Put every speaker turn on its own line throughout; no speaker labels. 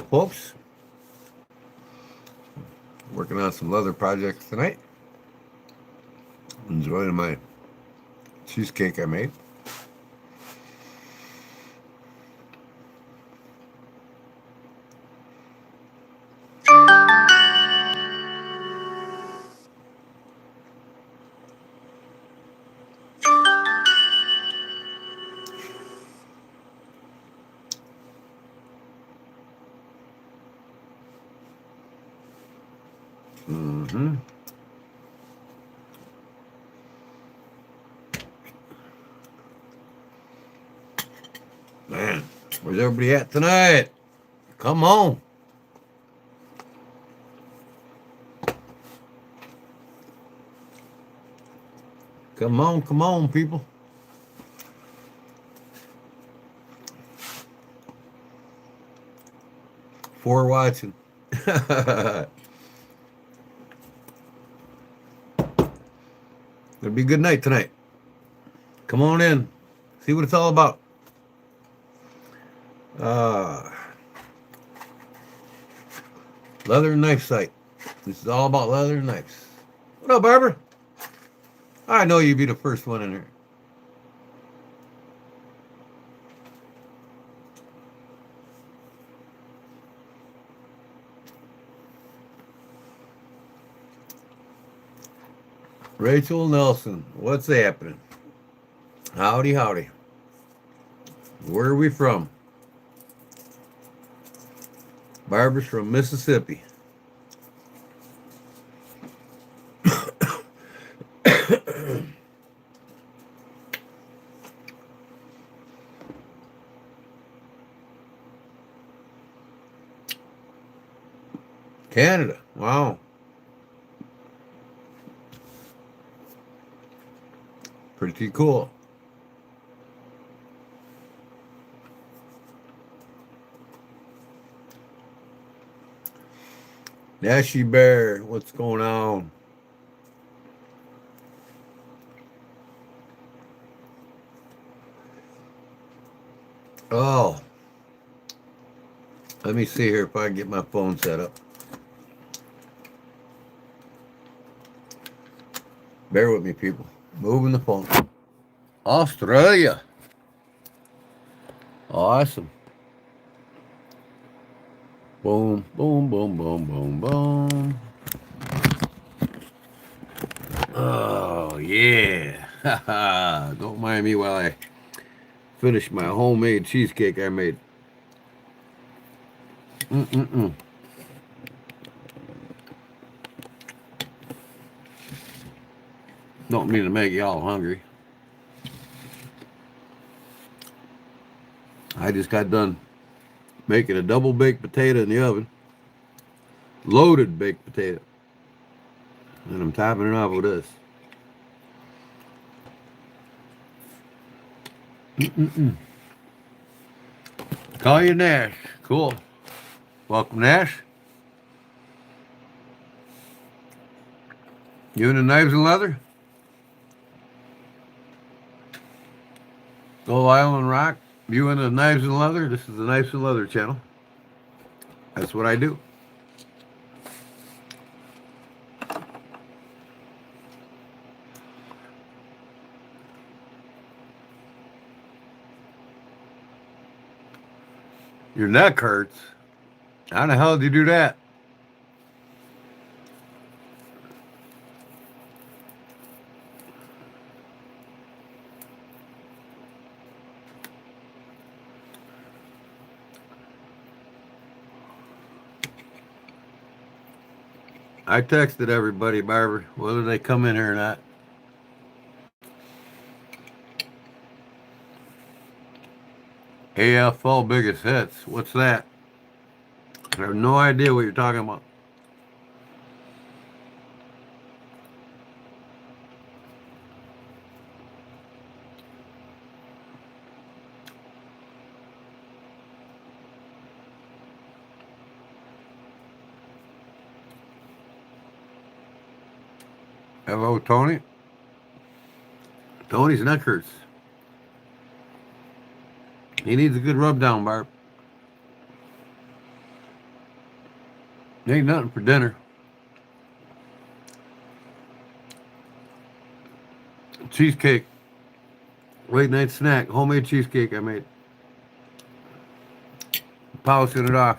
folks. Working on some leather projects tonight. Enjoying my cheesecake I made. Mm-hmm. Man, where's everybody at tonight? Come on. Come on, people. For watching. It'll be a good night tonight. Come on in. See what it's all about. Uh, Leather and knife site. This is all about leather and knives. What up, Barbara? I know you'd be the first one in here. Rachel Nelson, what's happening? Howdy, howdy. Where are we from? Barbara's from Mississippi. Canada. Wow. Pretty cool. Nashy Bear, what's going on? Oh, let me see here if I can get my phone set up. Bear with me, people. Moving the phone. Australia. Awesome. Boom, boom, boom, boom, boom, boom. Oh, yeah. Don't mind me while I finish my homemade cheesecake I made. Mm-mm-mm. Don't mean to make y'all hungry. I just got done making a double baked potato in the oven. Loaded baked potato. And I'm topping it off with this. Mm-mm-mm. Call you Nash. Cool. Welcome, Nash. You into knives and leather? Gold Island Rock. You into knives and leather? This is the Knives and Leather channel. That's what I do. Your neck hurts. How the hell did you do that? I texted everybody, Barbara, whether they come in here or not. AFO biggest hits. What's that? I have no idea what you're talking about. Hello, Tony. Tony's neck hurts. He needs a good rub down, Barb. Ain't nothing for dinner. Cheesecake. Late night snack. Homemade cheesecake I made. Polishing it off.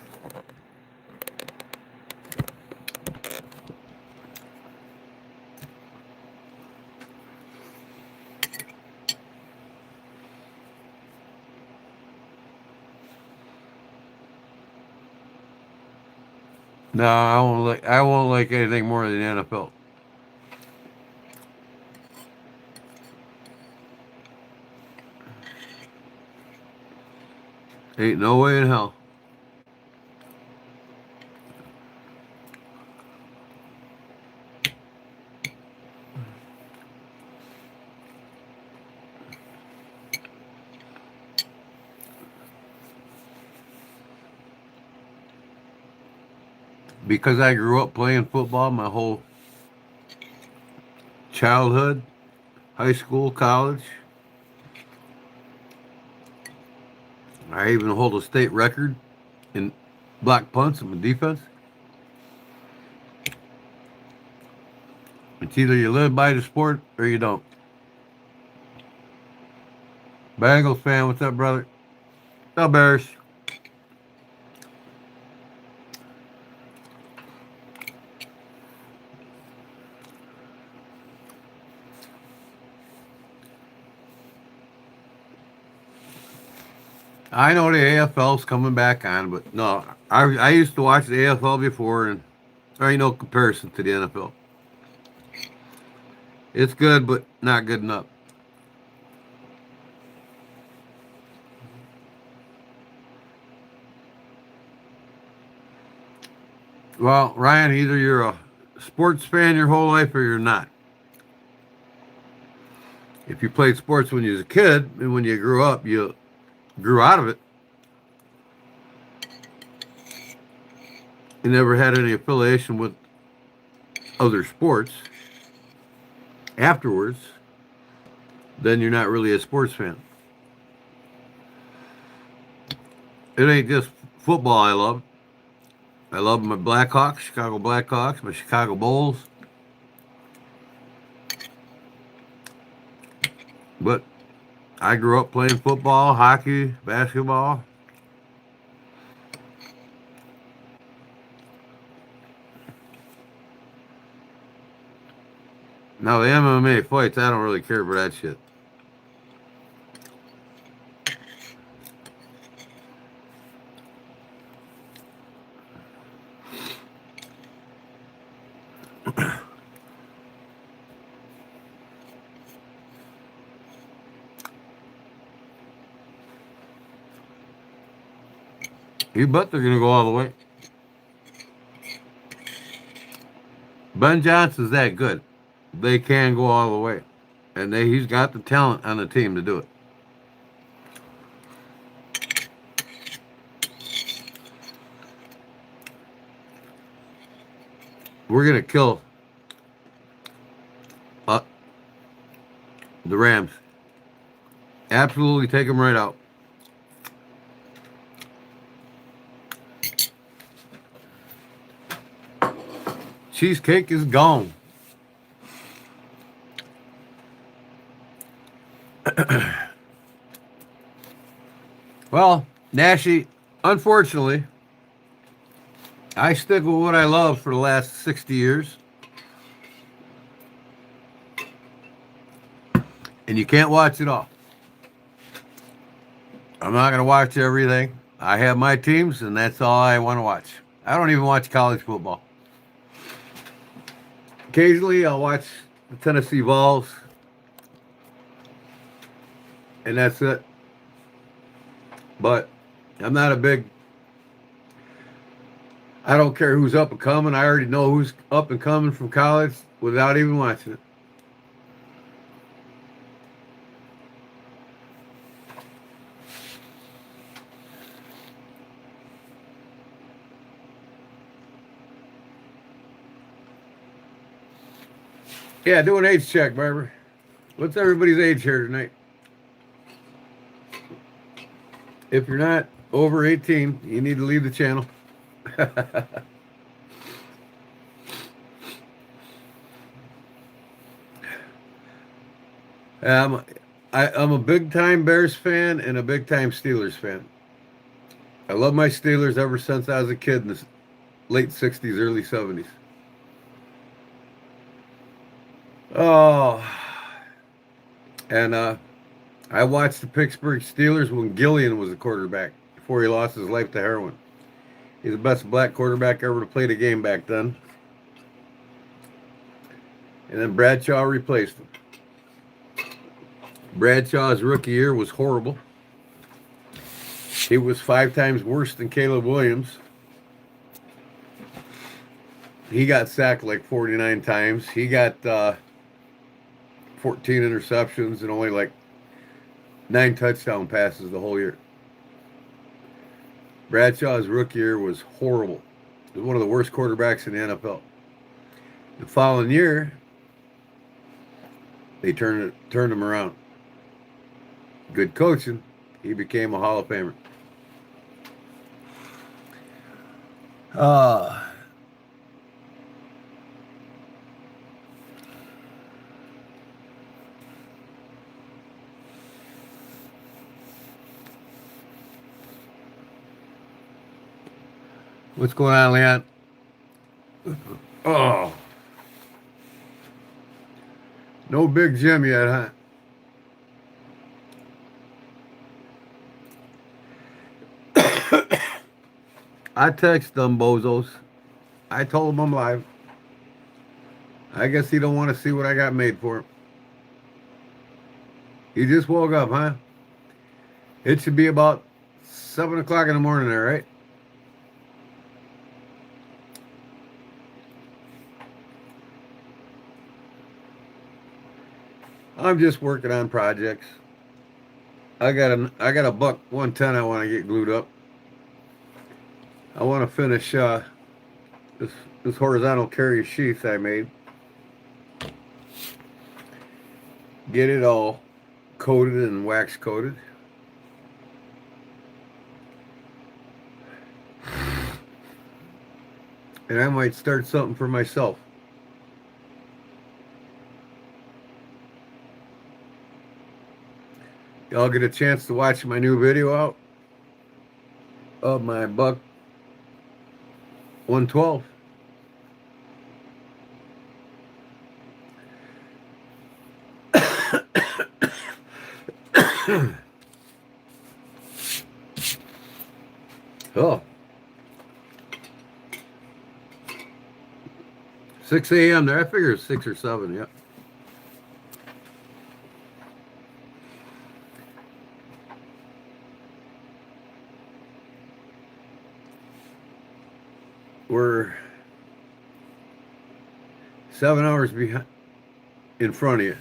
No, I won't like anything more than the NFL. Ain't no way in hell. Because I grew up playing football my whole childhood, high school, college. I even hold a state record in block punts in my defense. It's either you live by the sport or you don't. Bengals fan, what's up, brother? The Bears. I know the AFL's coming back on, but no, I used to watch the AFL before, and there ain't no comparison to the NFL. It's good, but not good enough. Well, Ryan, either you're a sports fan your whole life or you're not. If you played sports when you was a kid and when you grew up, you grew out of it. You never had any affiliation with other sports afterwards, then you're not really a sports fan. It ain't just football I love. I love my Blackhawks, Chicago Blackhawks, my Chicago Bulls. But I grew up playing football, hockey, basketball. Now the MMA fights, I don't really care for that shit. You bet they're gonna go all the way. Ben Johnson's that good. They can go all the way. And he's got the talent on the team to do it. We're going to kill the Rams. Absolutely take them right out. Cheesecake is gone. Well, Nashi, unfortunately, I stick with what I love for the last 60 years. And you can't watch it all. I'm not going to watch everything. I have my teams, and that's all I want to watch. I don't even watch college football. Occasionally, I'll watch the Tennessee Vols, and that's it. But I'm not a big... I don't care who's up and coming. I already know who's up and coming from college without even watching it. Yeah, do an age check, Barbara. What's everybody's age here tonight? If you're not over 18, you need to leave the channel. Um, I'm a big time Bears fan and a big time Steelers fan. I love my Steelers ever since I was a kid in the late 60s, early 70s. Oh, and I watched the Pittsburgh Steelers when Gillian was the quarterback before he lost his life to heroin. He's the best black quarterback ever to play the game back then. And then Bradshaw replaced him. Bradshaw's rookie year was horrible. He was 5 times worse than Caleb Williams. He got sacked like 49 times. He got 14 interceptions and only like 9 touchdown passes the whole year. Bradshaw's rookie year was horrible. He was one of the worst quarterbacks in the NFL. The following year, they turned him around. Good coaching. He became a Hall of Famer. Uh, what's going on, Leon? Oh, no big Jim yet, huh? I text them bozos. I told them I'm live. I guess he don't want to see what I got made for him. He just woke up, huh? It should be about 7 o'clock in the morning there, right? I'm just working on projects. I got a buck 110 I want to get glued up. I want to finish this horizontal carry sheath I made. Get it all coated and wax coated. And I might start something for myself. Y'all get a chance to watch my new video out of my buck 112. Oh. 6 a.m. there. I figure it's 6 or 7, yeah. We're 7 hours behind in front of you.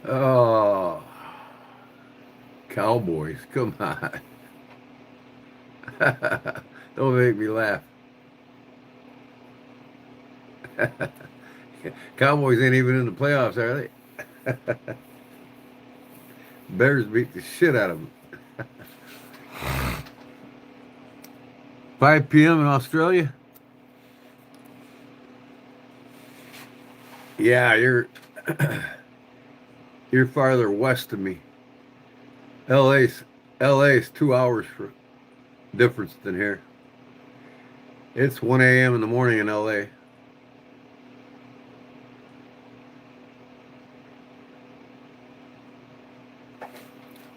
Oh, Cowboys, come on. Don't make me laugh. Cowboys ain't even in the playoffs, are they? Bears beat the shit out of them. 5 p.m. in Australia? Yeah, you're farther west of me. LA's 2 hours for difference than here. It's 1 a.m. in the morning in LA.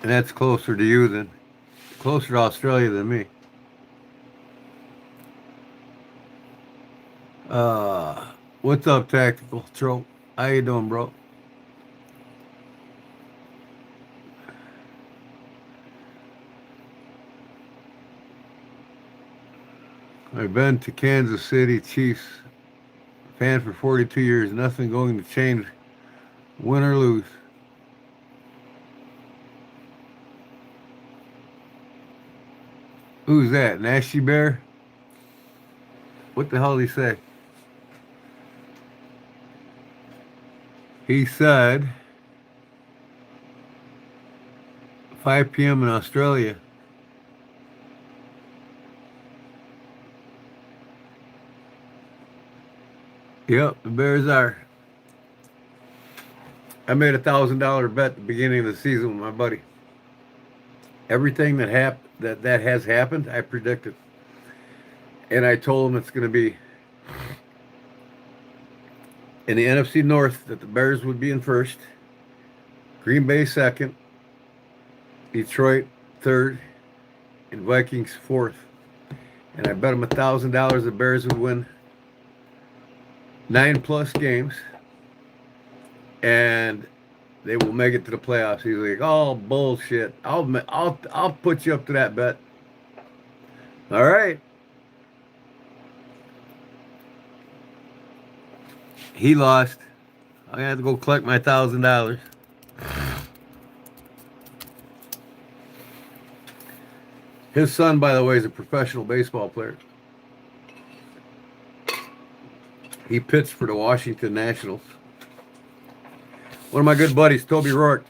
And that's closer to you than closer to Australia than me. What's up, Tactical Trope? How you doing, bro? I've been to Kansas City Chiefs fan for 42 years. Nothing going to change, win or lose. Who's that? Nasty Bear? What the hell did he say? He said 5 p.m. in Australia. Yep, the Bears are. I made $1,000 bet at the beginning of the season with my buddy. Everything that has happened, I predicted, and I told him it's going to be in the NFC North that the Bears would be in first, Green Bay second, Detroit third, and Vikings fourth. And I bet him $1,000 the Bears would win 9+ games, and they will make it to the playoffs. He's like, "Oh, bullshit! I'll put you up to that bet." All right. He lost. I had to go collect my $1,000. His son, by the way, is a professional baseball player. He pitched for the Washington Nationals. One of my good buddies, Toby Rourke,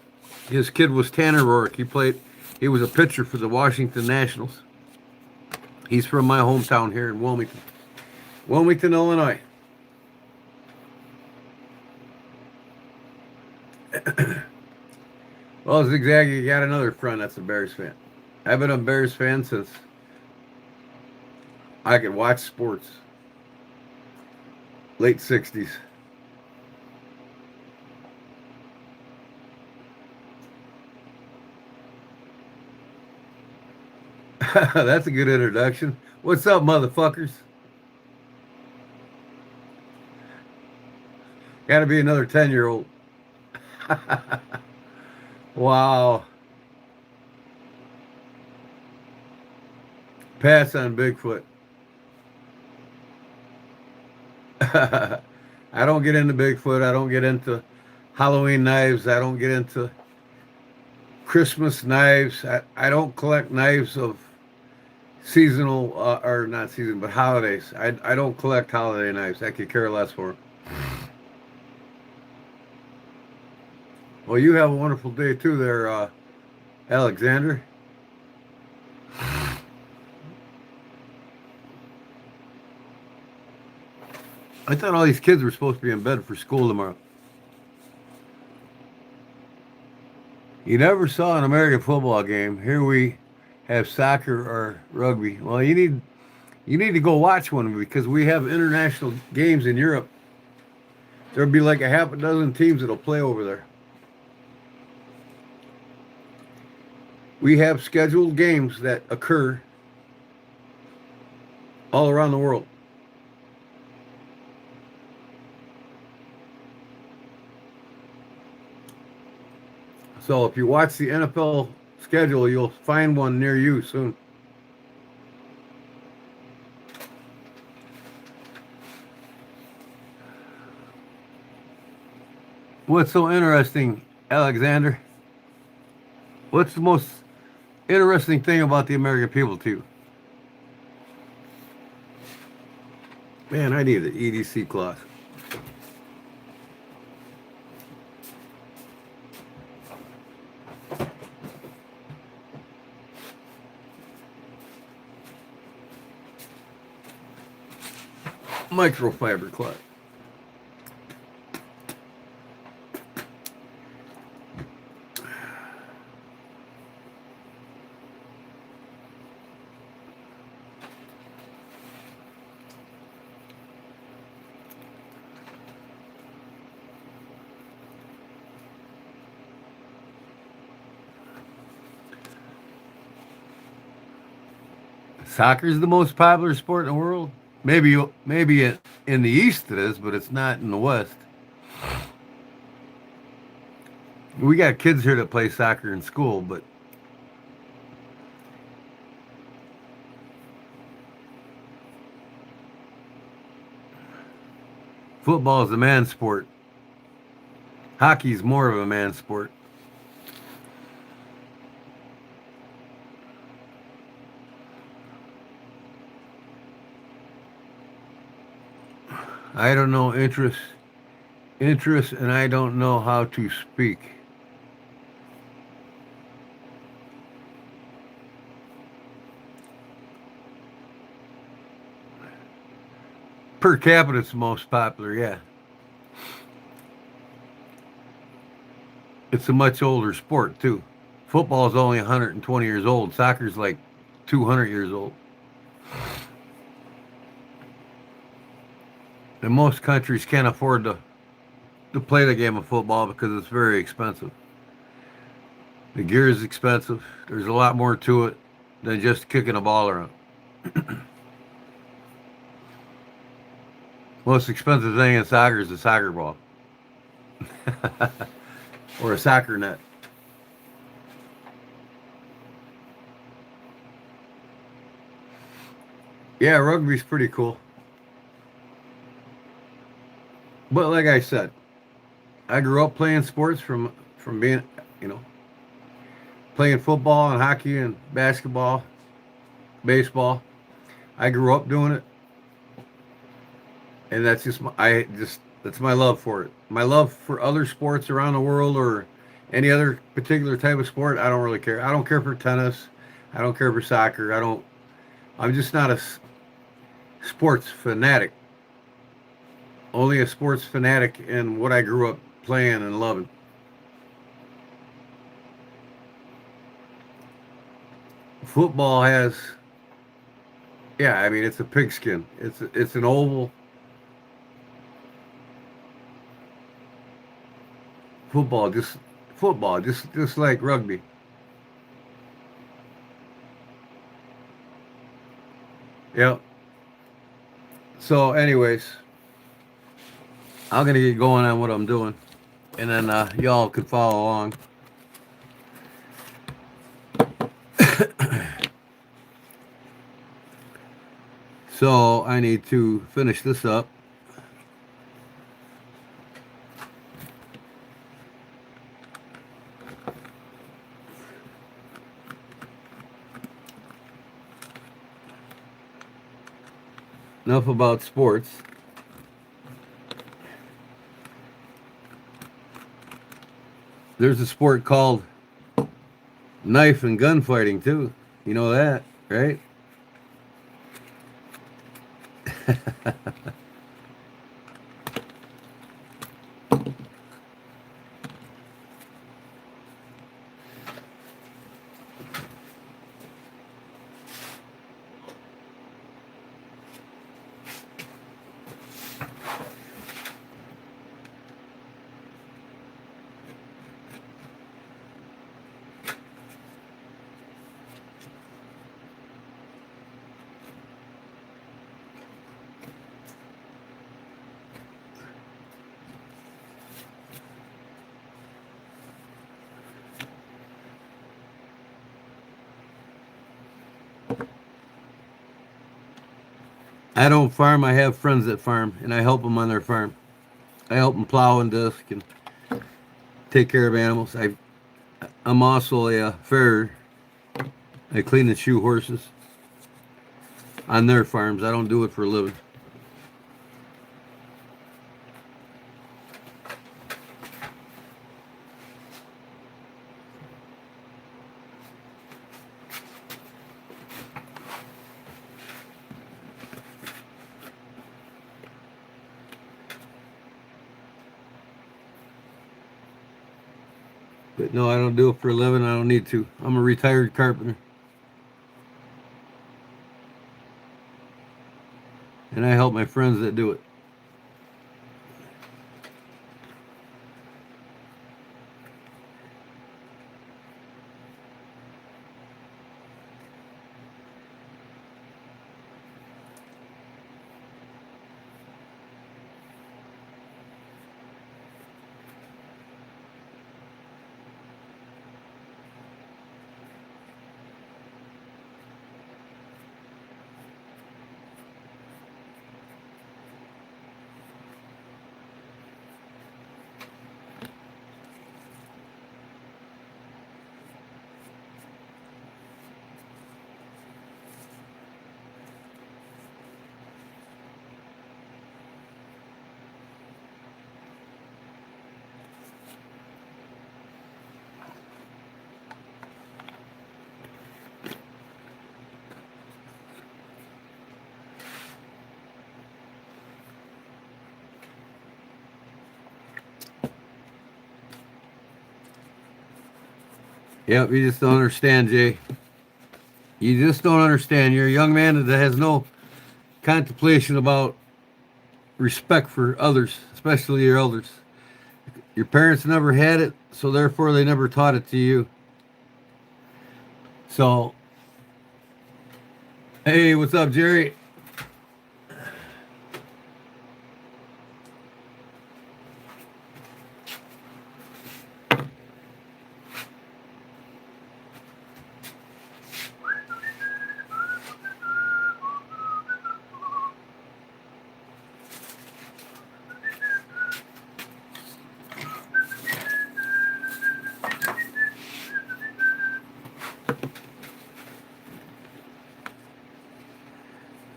his kid was Tanner Rourke. He was a pitcher for the Washington Nationals. He's from my hometown here in Wilmington, Illinois. Well, Zigzag, you got another friend that's a Bears fan. I've been a Bears fan since I could watch sports. Late 60s. That's a good introduction. What's up, motherfuckers? Gotta be another 10-year-old. Wow. Pass on Bigfoot. I don't get into Bigfoot. I don't get into Halloween knives. I don't get into Christmas knives. I don't collect knives of seasonal, or not season, but holidays. I don't collect holiday knives. I could care less for them. Well, you have a wonderful day too there, Alexander. I thought all these kids were supposed to be in bed for school tomorrow. You never saw an American football game. Here we have soccer or rugby. Well, you need to go watch one because we have international games in Europe. There'll be like a half a dozen teams that'll play over there. We have scheduled games that occur all around the world. So if you watch the NFL schedule, you'll find one near you soon. What's so interesting, Alexander? What's the most interesting thing about the American people to you? Man, I need an EDC cloth. Microfiber cloth. Soccer's the most popular sport in the world. Maybe in the East it is, but it's not in the West. We got kids here that play soccer in school, but football is a man's sport. Hockey's more of a man's sport. I don't know interest interest, and I don't know how to speak. Per capita, it's the most popular, yeah. It's a much older sport, too. Football is only 120 years old. Soccer's like 200 years old. And most countries can't afford to play the game of football because it's very expensive. The gear is expensive. There's a lot more to it than just kicking a ball around. Most expensive thing in soccer is a soccer ball or a soccer net. Yeah, rugby's pretty cool. But like I said, I grew up playing sports from being, you know, playing football and hockey and basketball, baseball. I grew up doing it, and that's just I just that's my love for it. My love for other sports around the world or any other particular type of sport, I don't really care. I don't care for tennis. I don't care for soccer. I don't. I'm just not a sports fanatic. Only a sports fanatic in what I grew up playing and loving. Football has, yeah, I mean it's a pigskin. It's an oval football, just like rugby. Yep. So, anyways, I'm gonna get going on what I'm doing, and then y'all could follow along. So I need to finish this up. Enough about sports. There's a sport called knife and gunfighting too. You know that, right? I don't farm. I have friends that farm, and I help them on their farm. I help them plow and disc and take care of animals. I'm also a farrier. I clean and shoe horses on their farms. I don't do it for a living. But no, I don't do it for a living. I don't need to. I'm a retired carpenter. And I help my friends that do it. Yep, you just don't understand, Jay. You just don't understand. You're a young man that has no contemplation about respect for others, especially your elders. Your parents never had it, so therefore they never taught it to you. So, hey, what's up, Jerry?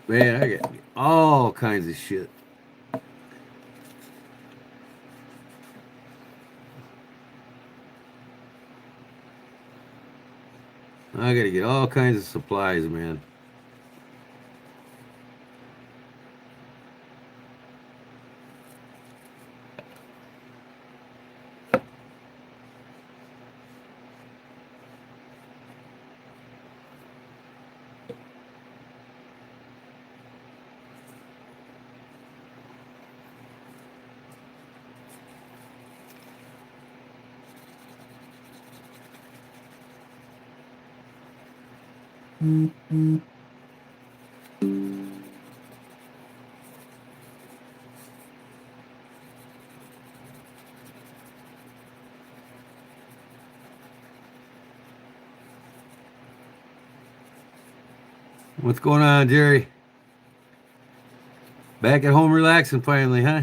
Man, I got all kinds of shit. I gotta get all kinds of supplies, man. What's going on, Jerry? Back at home relaxing finally, huh?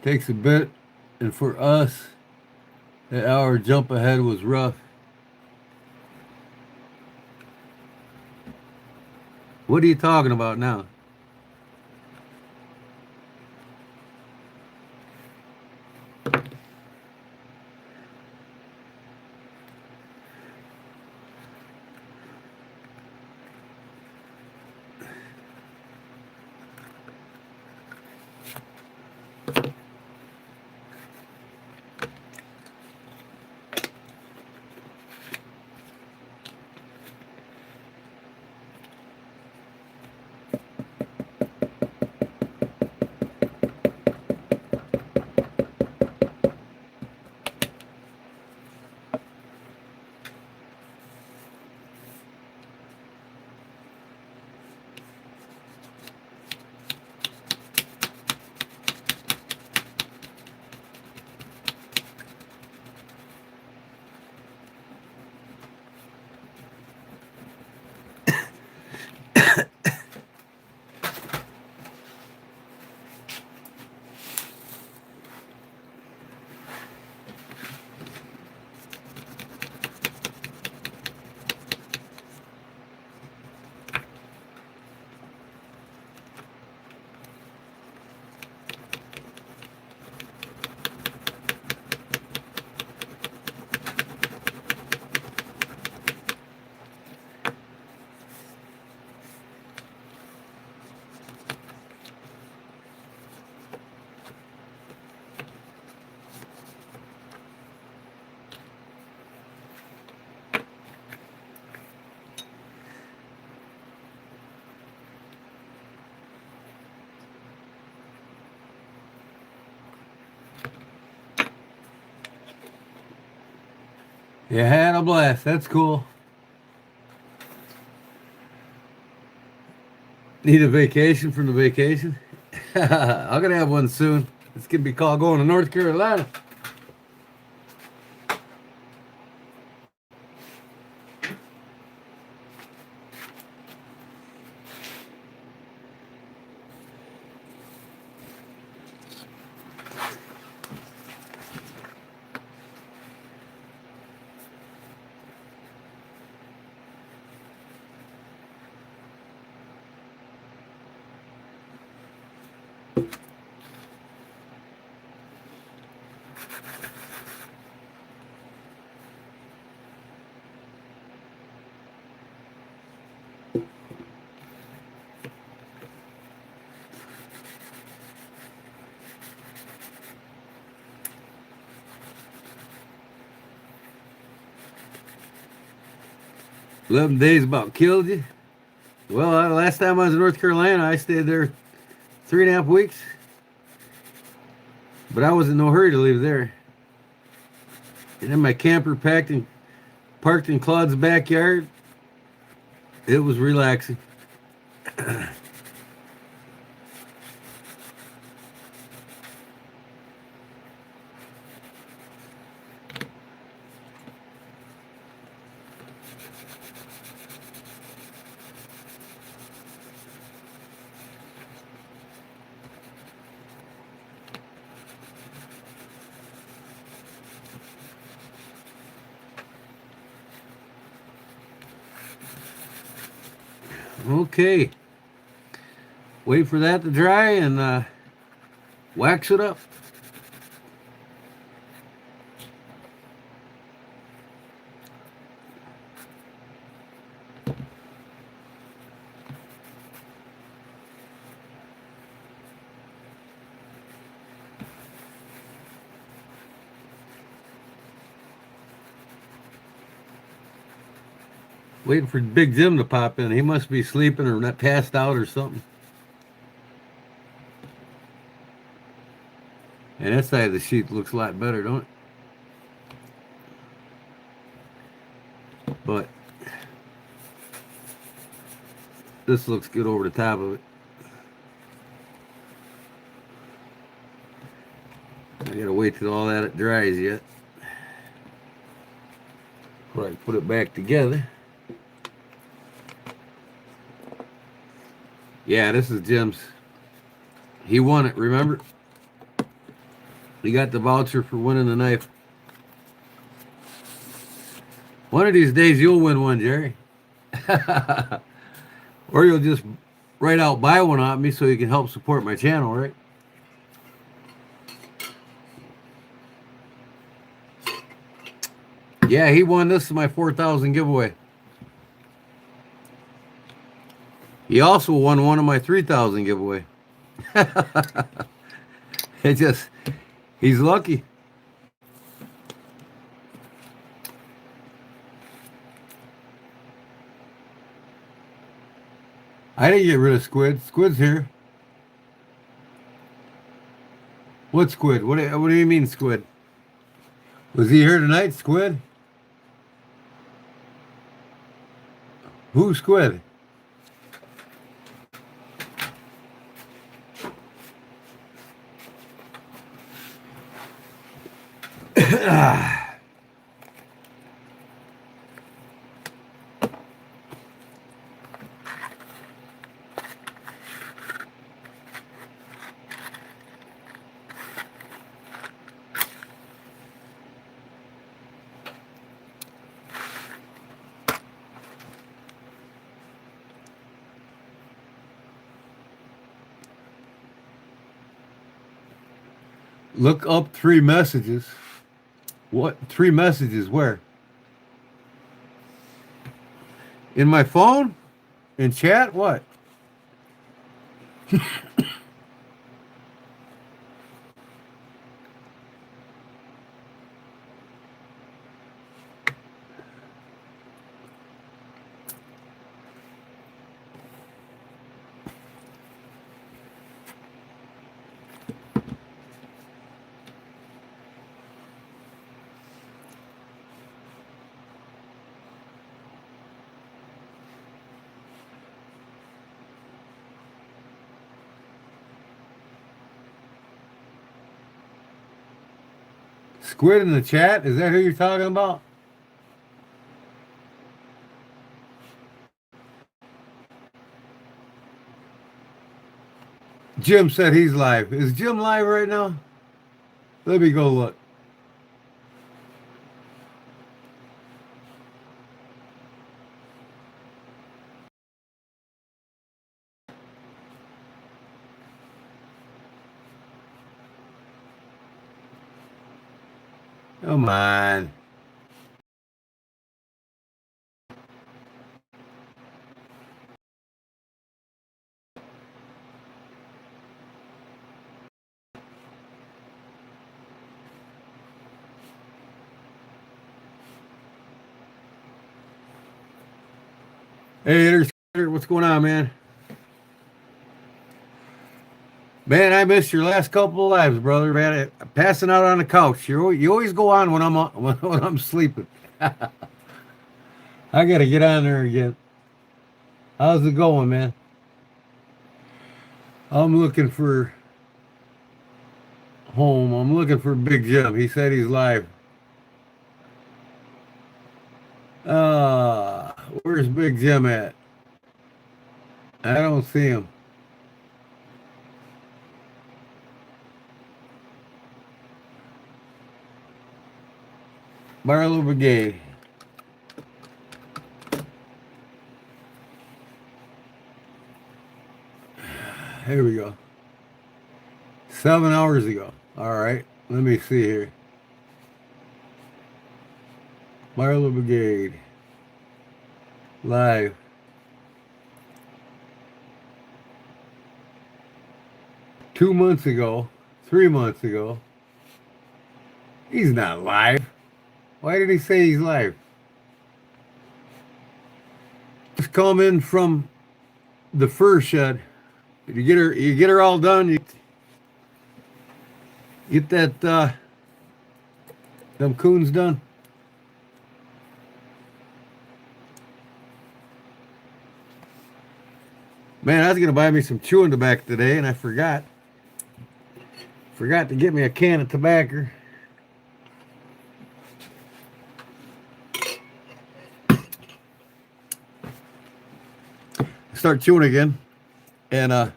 Takes a bit, and for us, that hour jump ahead was rough. What are you talking about now? You had a blast. That's cool. Need a vacation from the vacation? I'm gonna have one soon. It's gonna be called going to North Carolina. $11 about killed you. Well, last time I was in North Carolina, I stayed there 3.5 weeks. But I was in no hurry to leave there. And then my camper parked in Claude's backyard. It was relaxing. Okay. Wait for that to dry and wax it up. Waiting for Big Jim to pop in. He must be sleeping or not passed out or something. And that side of the sheet looks a lot better, don't it? But this looks good over the top of it. I gotta wait till all that dries yet. Before I put it back together. Yeah, this is Jim's. He won it, remember? He got the voucher for winning the knife. One of these days you'll win one, Jerry. Or you'll just right out buy one on me so you can help support my channel, right? Yeah, he won. This is my 4,000 giveaway. He also won one of my 3,000 giveaway. He's lucky. I didn't get rid of Squid. Squid's here. What Squid? What do you mean Squid? Was he here tonight, Squid? Who Squid? Look up 3 messages. What? 3 messages where? In my phone? In chat? What? Squid in the chat? Is that who you're talking about? Jim said he's live. Is Jim live right now? Let me go look. Come on. Hey, there's what's going on, man? Man, I missed your last couple of lives, brother. Man, passing out on the couch. You always go on when when I'm sleeping. I gotta get on there again. How's it going, man? I'm looking for home. I'm looking for Big Jim. He said he's live. Where's Big Jim at? I don't see him. Barlow Brigade. Here we go. 7 hours ago. All right. Let me see here. Barlow Brigade. Live. Two months ago. 3 months ago. He's not live. Why did he say he's live? Just come in from the fur shed. You get her all done. You get that them coons done. Man, I was gonna buy me some chewing tobacco today, and I forgot. Forgot to get me a can of tobacco. Start chewing again, and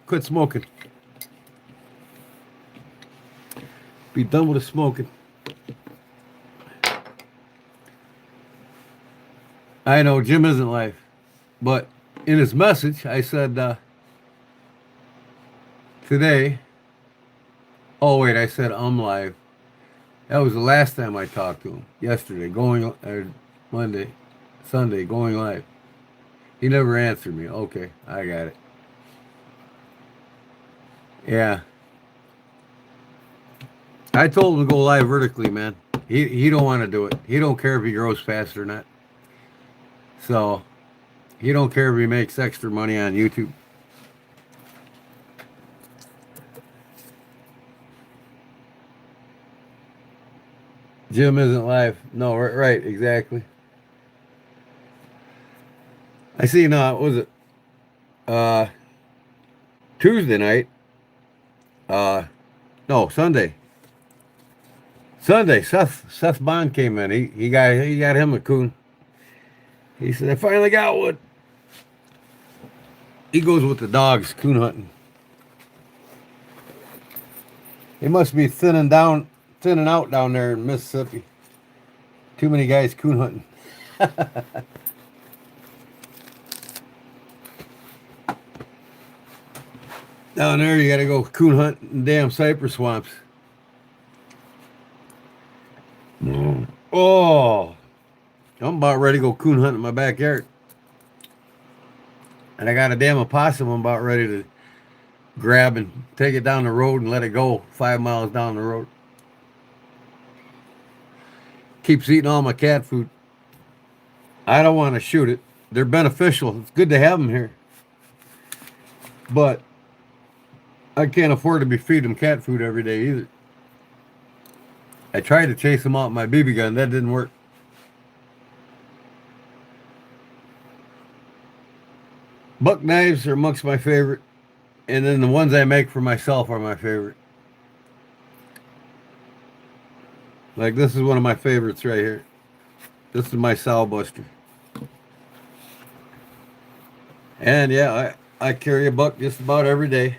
quit smoking. Be done with the smoking. I know Jim isn't live, but in his message, I said today. Oh wait, I said I'm live. That was the last time I talked to him. Yesterday, Monday, Sunday, going live. He never answered me. Okay, I got it. Yeah. I told him to go live vertically, man. He don't want to do it. He don't care if he grows fast or not. So he don't care if he makes extra money on YouTube. Jim isn't live. No, right, exactly. I see now, what was it? Tuesday night. No, Sunday. Sunday, Seth Bond came in. He got him a coon. He said, I finally got one. He goes with the dogs coon hunting. It must be thinning out down there in Mississippi. Too many guys coon hunting. Down there, you got to go coon hunt in damn cypress swamps. Oh, I'm about ready to go coon hunt in my backyard. And I got a damn opossum I'm about ready to grab and take it down the road and let it go 5 miles down the road. Keeps eating all my cat food. I don't want to shoot it. They're beneficial. It's good to have them here. But I can't afford to be feeding them cat food every day either. I tried to chase them out with my BB gun. That didn't work. Buck knives are amongst my favorite. And then the ones I make for myself are my favorite. Like this is one of my favorites right here. This is my sow buster. And yeah, I carry a buck just about every day.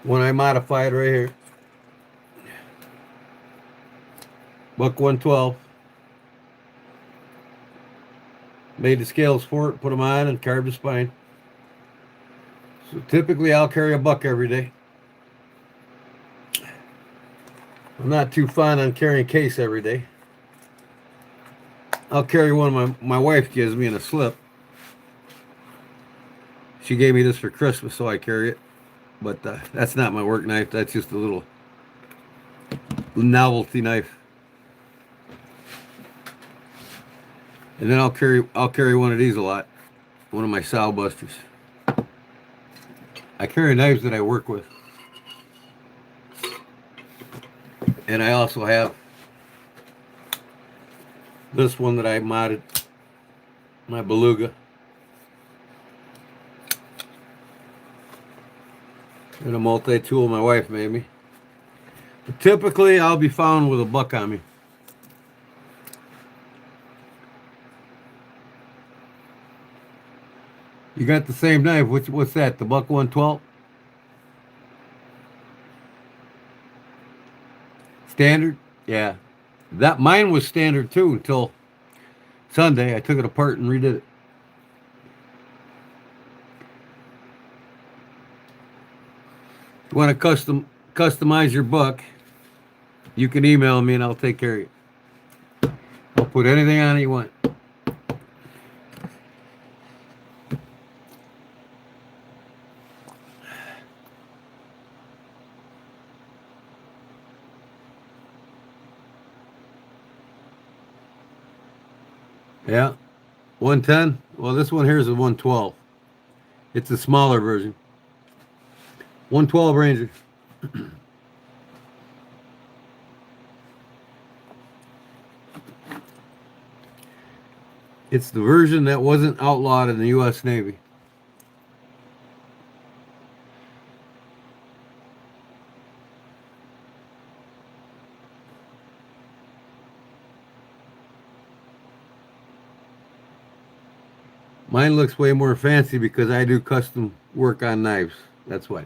When I modify it right here. Buck 112. Made the scales for it, put them on, and carved the spine. So typically I'll carry a buck every day. I'm not too fond on carrying case every day. I'll carry one my wife gives me in a slip. She gave me this for Christmas, so I carry it. But that's not my work knife. That's just a little novelty knife. And then I'll carry one of these a lot. One of my sow busters. I carry knives that I work with. And I also have this one that I modded. My beluga. And a multi-tool my wife made me. But typically, I'll be found with a buck on me. You got the same knife. What's that? The buck 112? Standard? Yeah. Mine was standard too until Sunday. I took it apart and redid it. If you want to customize your buck, you can email me and I'll take care of you. I'll put anything on it you want. Yeah. 110? Well, this one here is a 112. It's a smaller version. 112 Ranger. It's the version that wasn't outlawed in the U.S. Navy. Mine looks way more fancy because I do custom work on knives. That's why.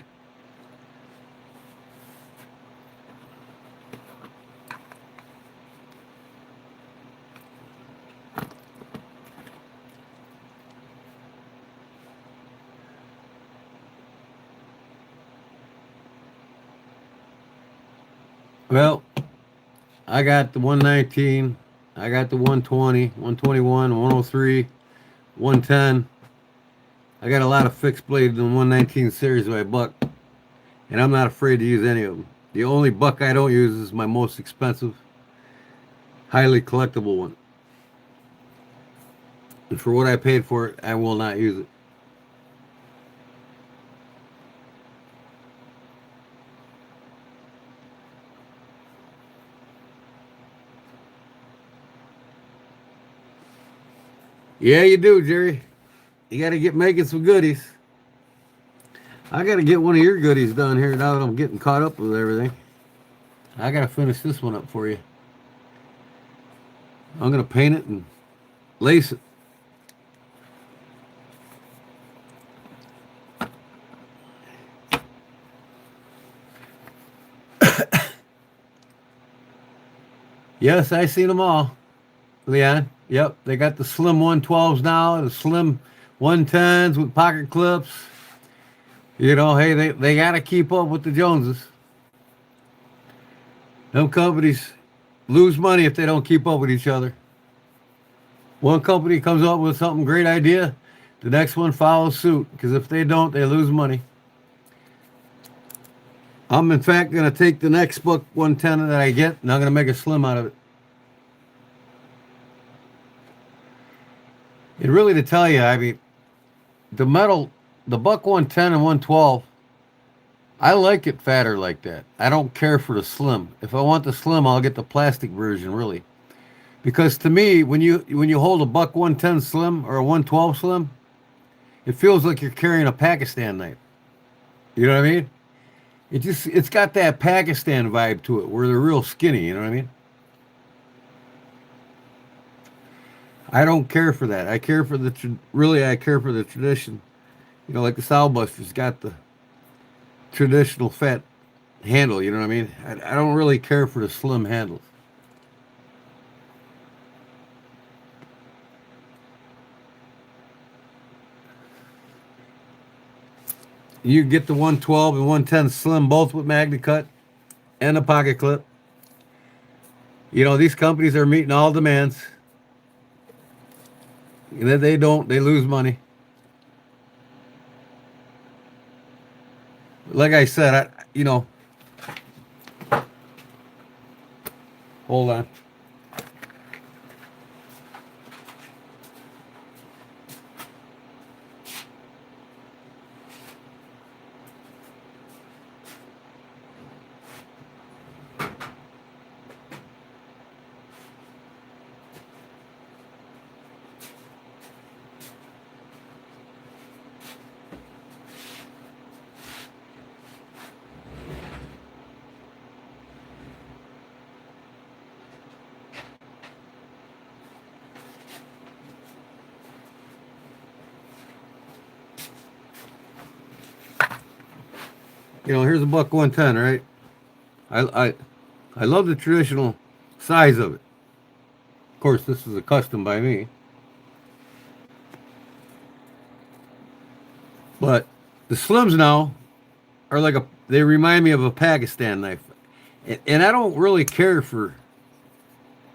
Well, I got the 119, I got the 120, 121, 103, 110. I got a lot of fixed blades in the 119 series by buck, and I'm not afraid to use any of them. The only buck I don't use is my most expensive, highly collectible one. And for what I paid for it, I will not use it. Yeah, you do, Jerry. You got to get making some goodies. I got to get one of your goodies done here now that I'm getting caught up with everything. I got to finish this one up for you. I'm going to paint it and lace it. Yes, I seen them all, Leon. Yep, they got the slim 112s now, the slim 110s with pocket clips. You know, hey, they got to keep up with the Joneses. Them companies lose money if they don't keep up with each other. One company comes up with something great idea, the next one follows suit, because if they don't, they lose money. I'm, in fact, going to take the next buck 110 that I get, and I'm going to make a slim out of it. And really, to tell you, I mean, the buck 110 and 112, I like it fatter like that. I don't care for the slim. If I want the slim, I'll get the plastic version, really. Because to me, when you hold a buck 110 slim or a 112 slim, it feels like you're carrying a Pakistan knife. You know what I mean? It's got that Pakistan vibe to it where they're real skinny, you know what I mean? I don't care for that. I care for really I care for the tradition. You know, like the Stylebusters got the traditional fat handle, you know what I mean? I don't really care for the slim handles. You get the 112 and 110 slim both with Magna Cut and a pocket clip. You know, these companies are meeting all demands. They don't, they lose money. Like I said, hold on. You know, here's a buck 110, right? I I I love the traditional size of it. Of course, this is a custom by me, but the slims now are like a. They remind me of a Pakistan knife, and I don't really care for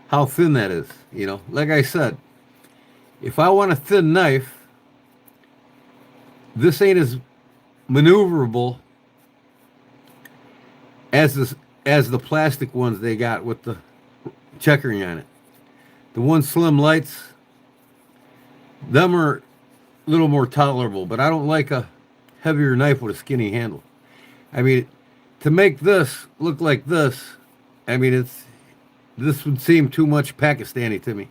how thin that is. You know, like I said, if I want a thin knife, this ain't as maneuverable as the plastic ones they got with the checkering on it. The one slim lights, them are a little more tolerable, but I don't like a heavier knife with a skinny handle. I mean, to make this look like this, I mean this would seem too much Pakistani to me,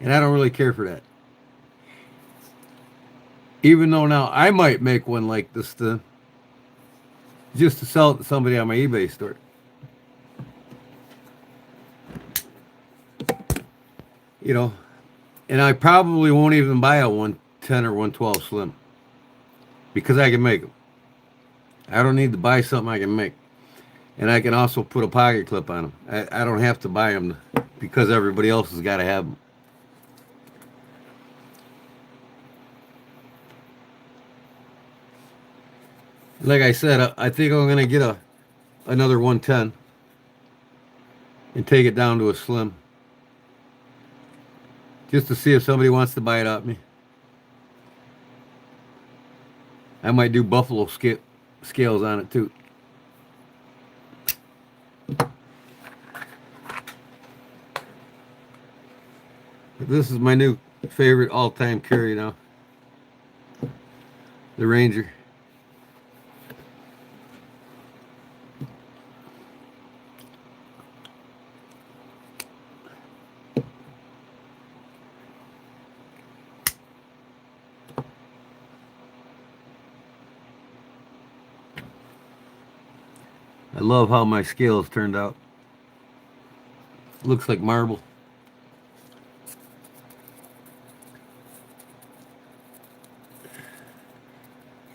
and I don't really care for that. Even though now I might make one like this just to sell it to somebody on my eBay store. You know, and I probably won't even buy a 110 or 112 slim because I can make them. I don't need to buy something I can make. And I can also put a pocket clip on them. I don't have to buy them because everybody else has got to have them. Like I said, I think I'm going to get another 110 and take it down to a slim just to see if somebody wants to buy it off me. I might do buffalo scales on it too. This is my new favorite all-time carry now. The Ranger. I love how my scales turned out. Looks like marble.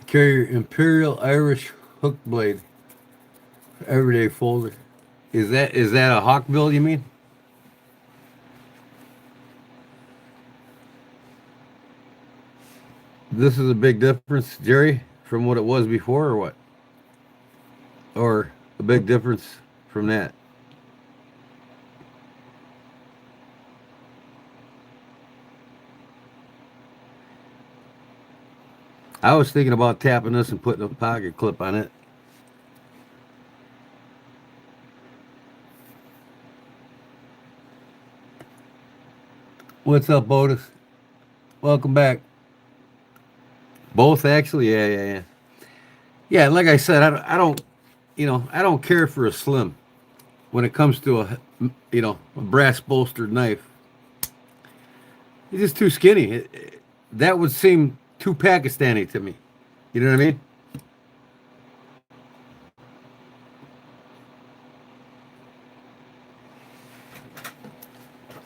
Carry Imperial Irish hook blade. Everyday folder. Is that a hawkbill you mean? This is a big difference, Jerry, from what it was before or what? Or a big difference from that? I was thinking about tapping this and putting a pocket clip on it. What's up, Botus? Welcome back. Both, actually? Yeah. Yeah, like I said, I don't care for a slim when it comes to a brass bolstered knife. It's just too skinny. That would seem too Pakistani to me. You know what I mean?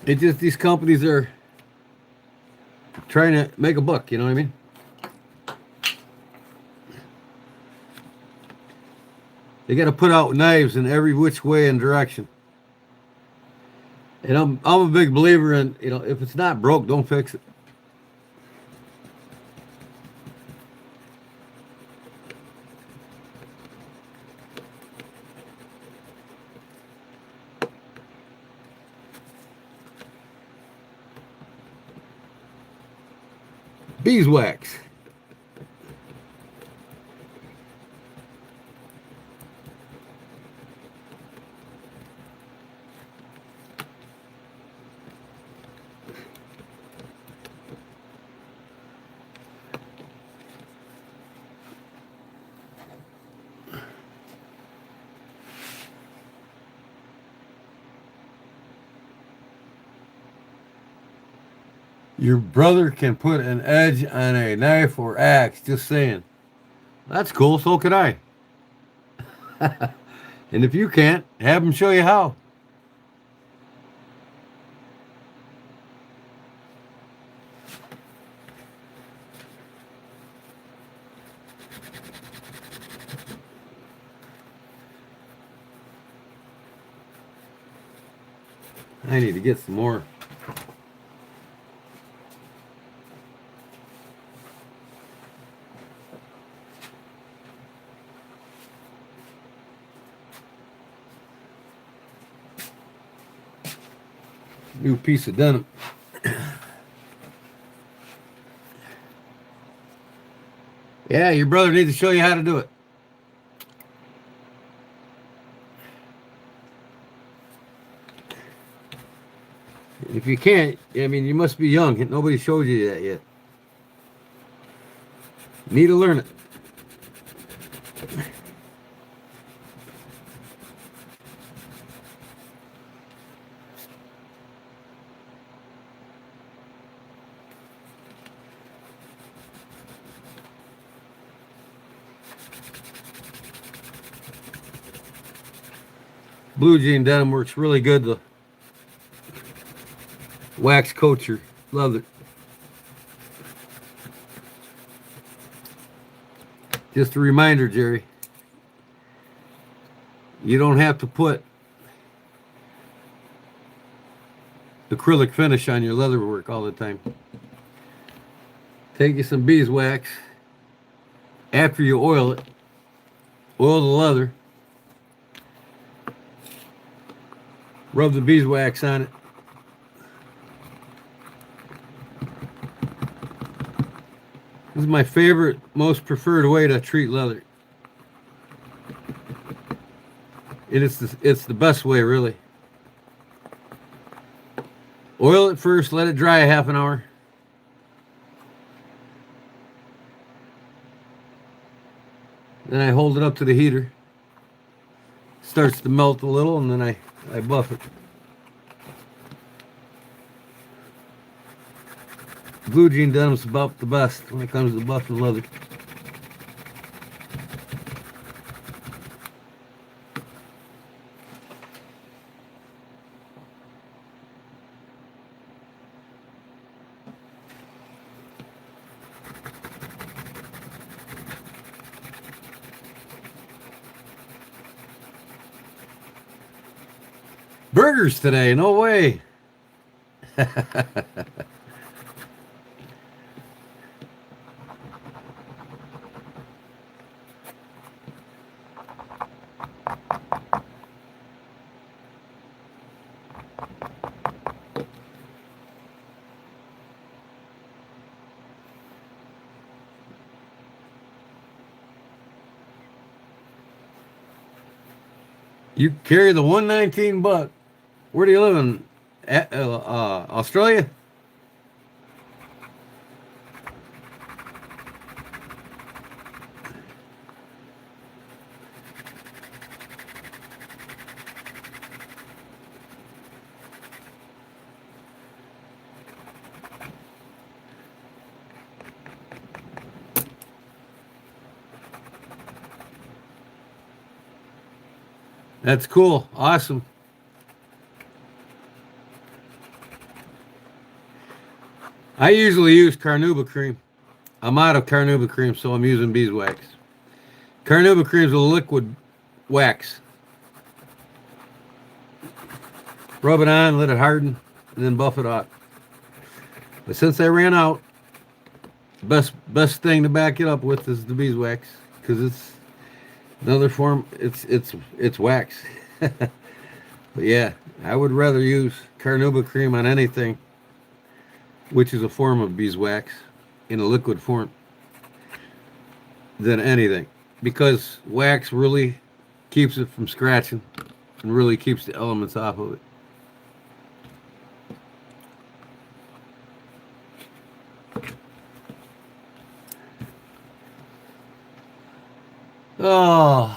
It just, these companies are trying to make a buck, you know what I mean? They got to put out knives in every which way and direction. And I'm a big believer in, you know, if it's not broke, don't fix it. Beeswax. Your brother can put an edge on a knife or axe, just saying. That's cool, so could I. And if you can't, have him show you how. I need to get some more. New piece of denim. Yeah, your brother needs to show you how to do it. If you can't, I mean, you must be young. Nobody showed you that yet. Need to learn it. Blue jean denim works really good to wax coat your leather. Just a reminder, Jerry. You don't have to put acrylic finish on your leather work all the time. Take you some beeswax. After you oil it, oil the leather. Rub the beeswax on it. This is my favorite, most preferred way to treat leather. And it's the best way, really. Oil it first, let it dry a half an hour. Then I hold it up to the heater. Starts to melt a little, and then I buff it. Blue jean denim's about the best when it comes to buffing leather. Burgers today, no way. You carry the 119 buck. Where do you live in? Australia? That's cool. Awesome. I usually use carnauba cream. I'm out of carnauba cream, so I'm using beeswax. Carnauba cream is a liquid wax. Rub it on, let it harden, and then buff it off. But since I ran out, best thing to back it up with is the beeswax because it's another form. It's wax. But yeah, I would rather use carnauba cream on anything, which is a form of beeswax in a liquid form, than anything because wax really keeps it from scratching and really keeps the elements off of it. Oh,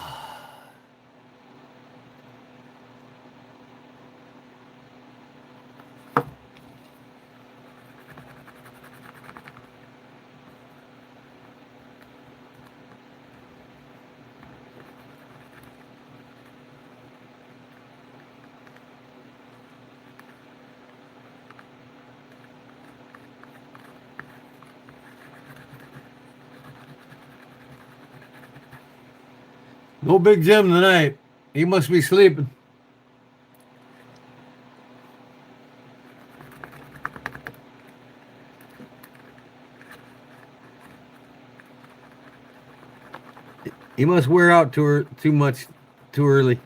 no Big Jim tonight. He must be sleeping. He must wear out too much too early.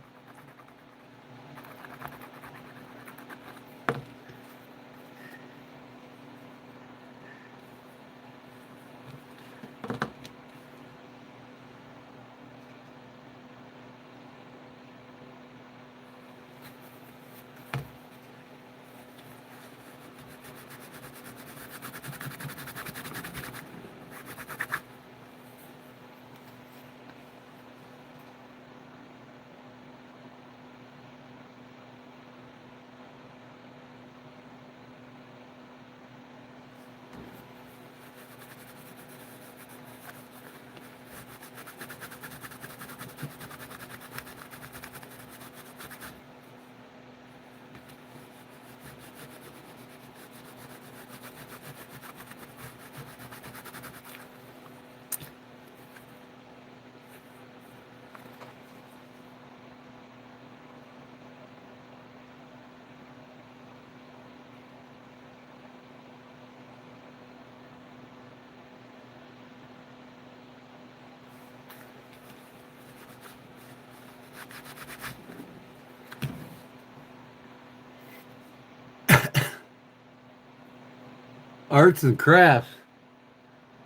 Arts and crafts.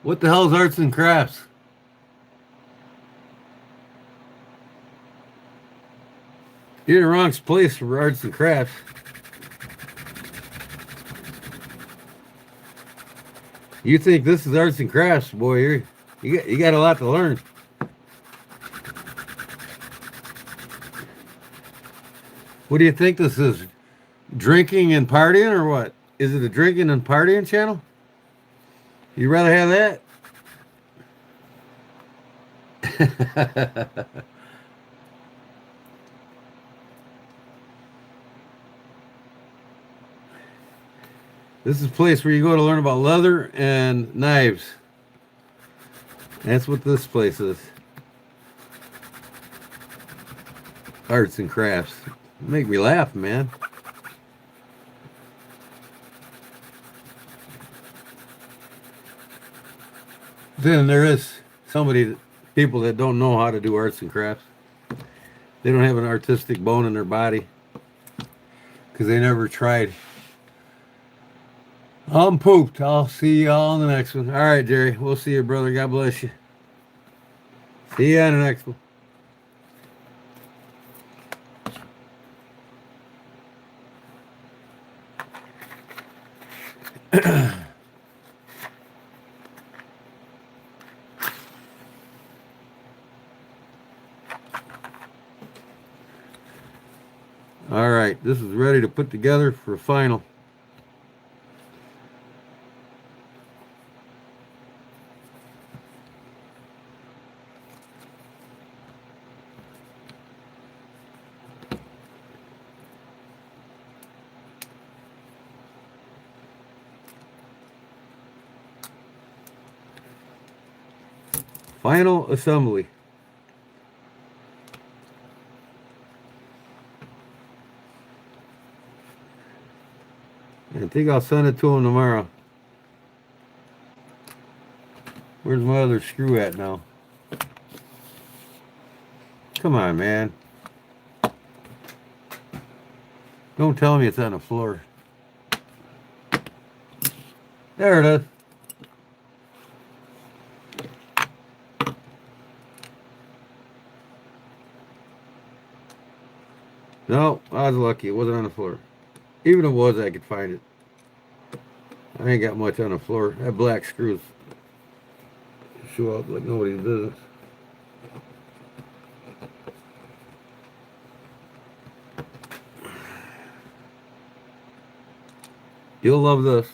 What the hell is arts and crafts? You're in the wrong place for arts and crafts. You think this is arts and crafts, boy? You got a lot to learn. What do you think this is? Drinking and partying, or what? Is it a drinking and partying channel? You rather have that? This is a place where you go to learn about leather and knives. That's what this place is. Arts and crafts. Make me laugh, man. Then there is people that don't know how to do arts and crafts. They don't have an artistic bone in their body because they never tried. I'm pooped. I'll see y'all on the next one. All right, Jerry. We'll see you, brother. God bless you. See you on the next one. All right, this is ready to put together for a final. Final assembly. I think I'll send it to him tomorrow. Where's my other screw at now? Come on, man. Don't tell me it's on the floor. There it is. No, I was lucky. It wasn't on the floor. Even if it was, I could find it. I ain't got much on the floor. That black screws show up like nobody's business. You'll love this.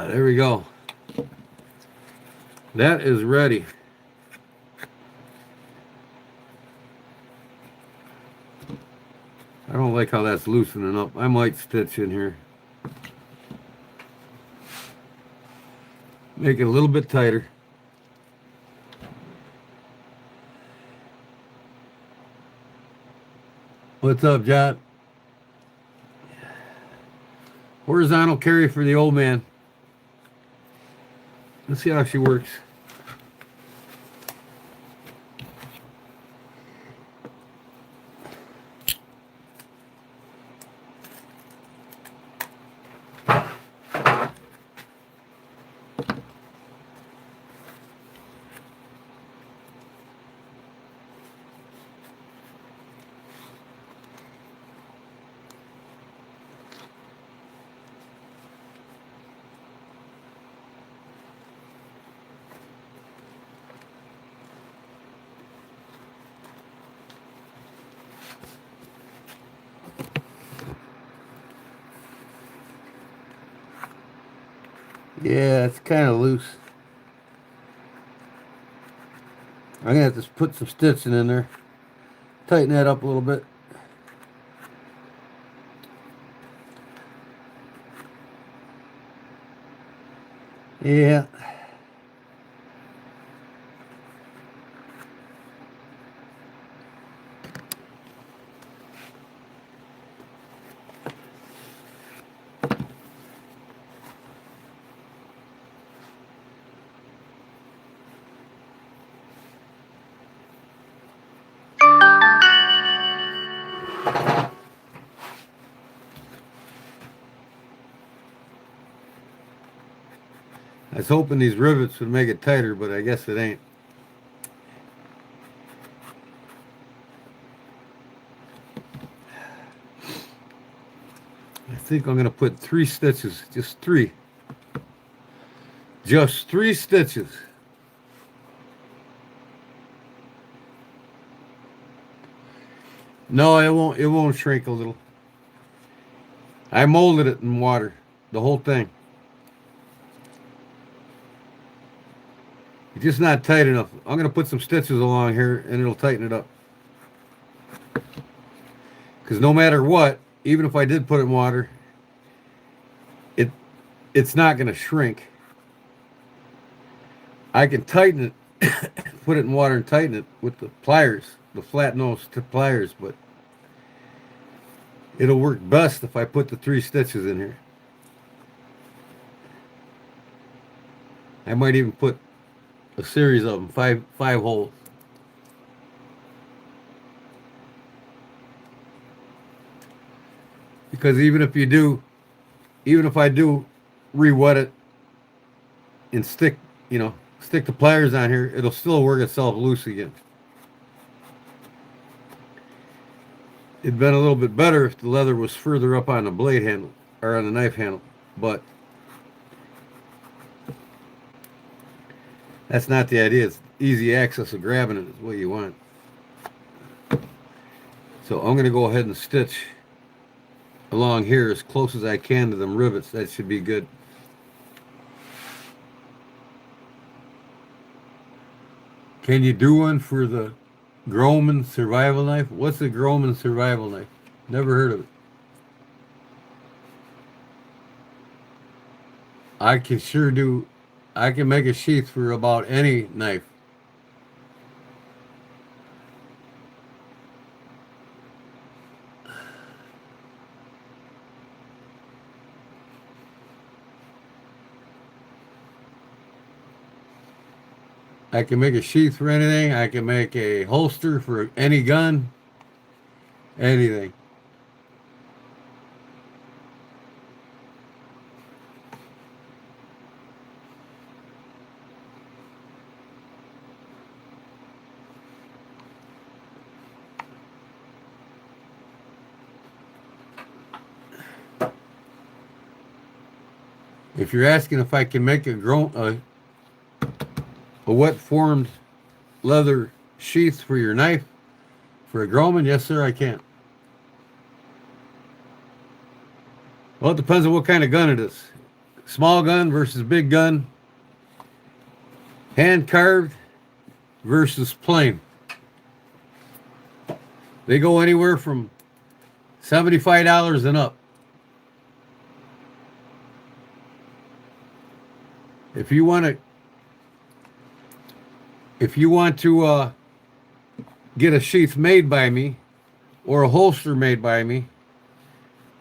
There we go. That is ready. I don't like how that's loosening up. I might stitch in here. Make it a little bit tighter. What's up, John? Horizontal carry for the old man. Let's see how she works. Yeah, it's kind of loose. I'm going to have to put some stitching in there. Tighten that up a little bit. Yeah. I was hoping these rivets would make it tighter, but I guess it ain't. I think I'm going to put 3 stitches, just 3. Just 3 stitches. No, it won't shrink a little. I molded it in water, the whole thing. It's just not tight enough. I'm going to put some stitches along here and it'll tighten it up. Because no matter what, even if I did put it in water, it's not going to shrink. I can tighten it, put it in water and tighten it with the pliers, the flat nose pliers, but it'll work best if I put the 3 stitches in here. I might even put a series of them, five holes. Because even if I do re-wet it and stick the pliers on here, it'll still work itself loose again. It'd been a little bit better if the leather was further up on the blade handle or on the knife handle, but That's not the idea. It's easy access of grabbing it is what you want. So I'm going to go ahead and stitch along here as close as I can to them rivets. That should be good. Can you do one for the Groman survival knife? What's a Groman survival knife? Never heard of it. I can sure do. I can make a sheath for about any knife. I can make a sheath for anything. I can make a holster for any gun. Anything. If you're asking if I can make a wet formed leather sheath for your knife for a Groman, yes sir, I can. Well, it depends on what kind of gun it is. Small gun versus big gun. Hand carved versus plain. They go anywhere from $75 and up. If you want to get a sheath made by me or a holster made by me,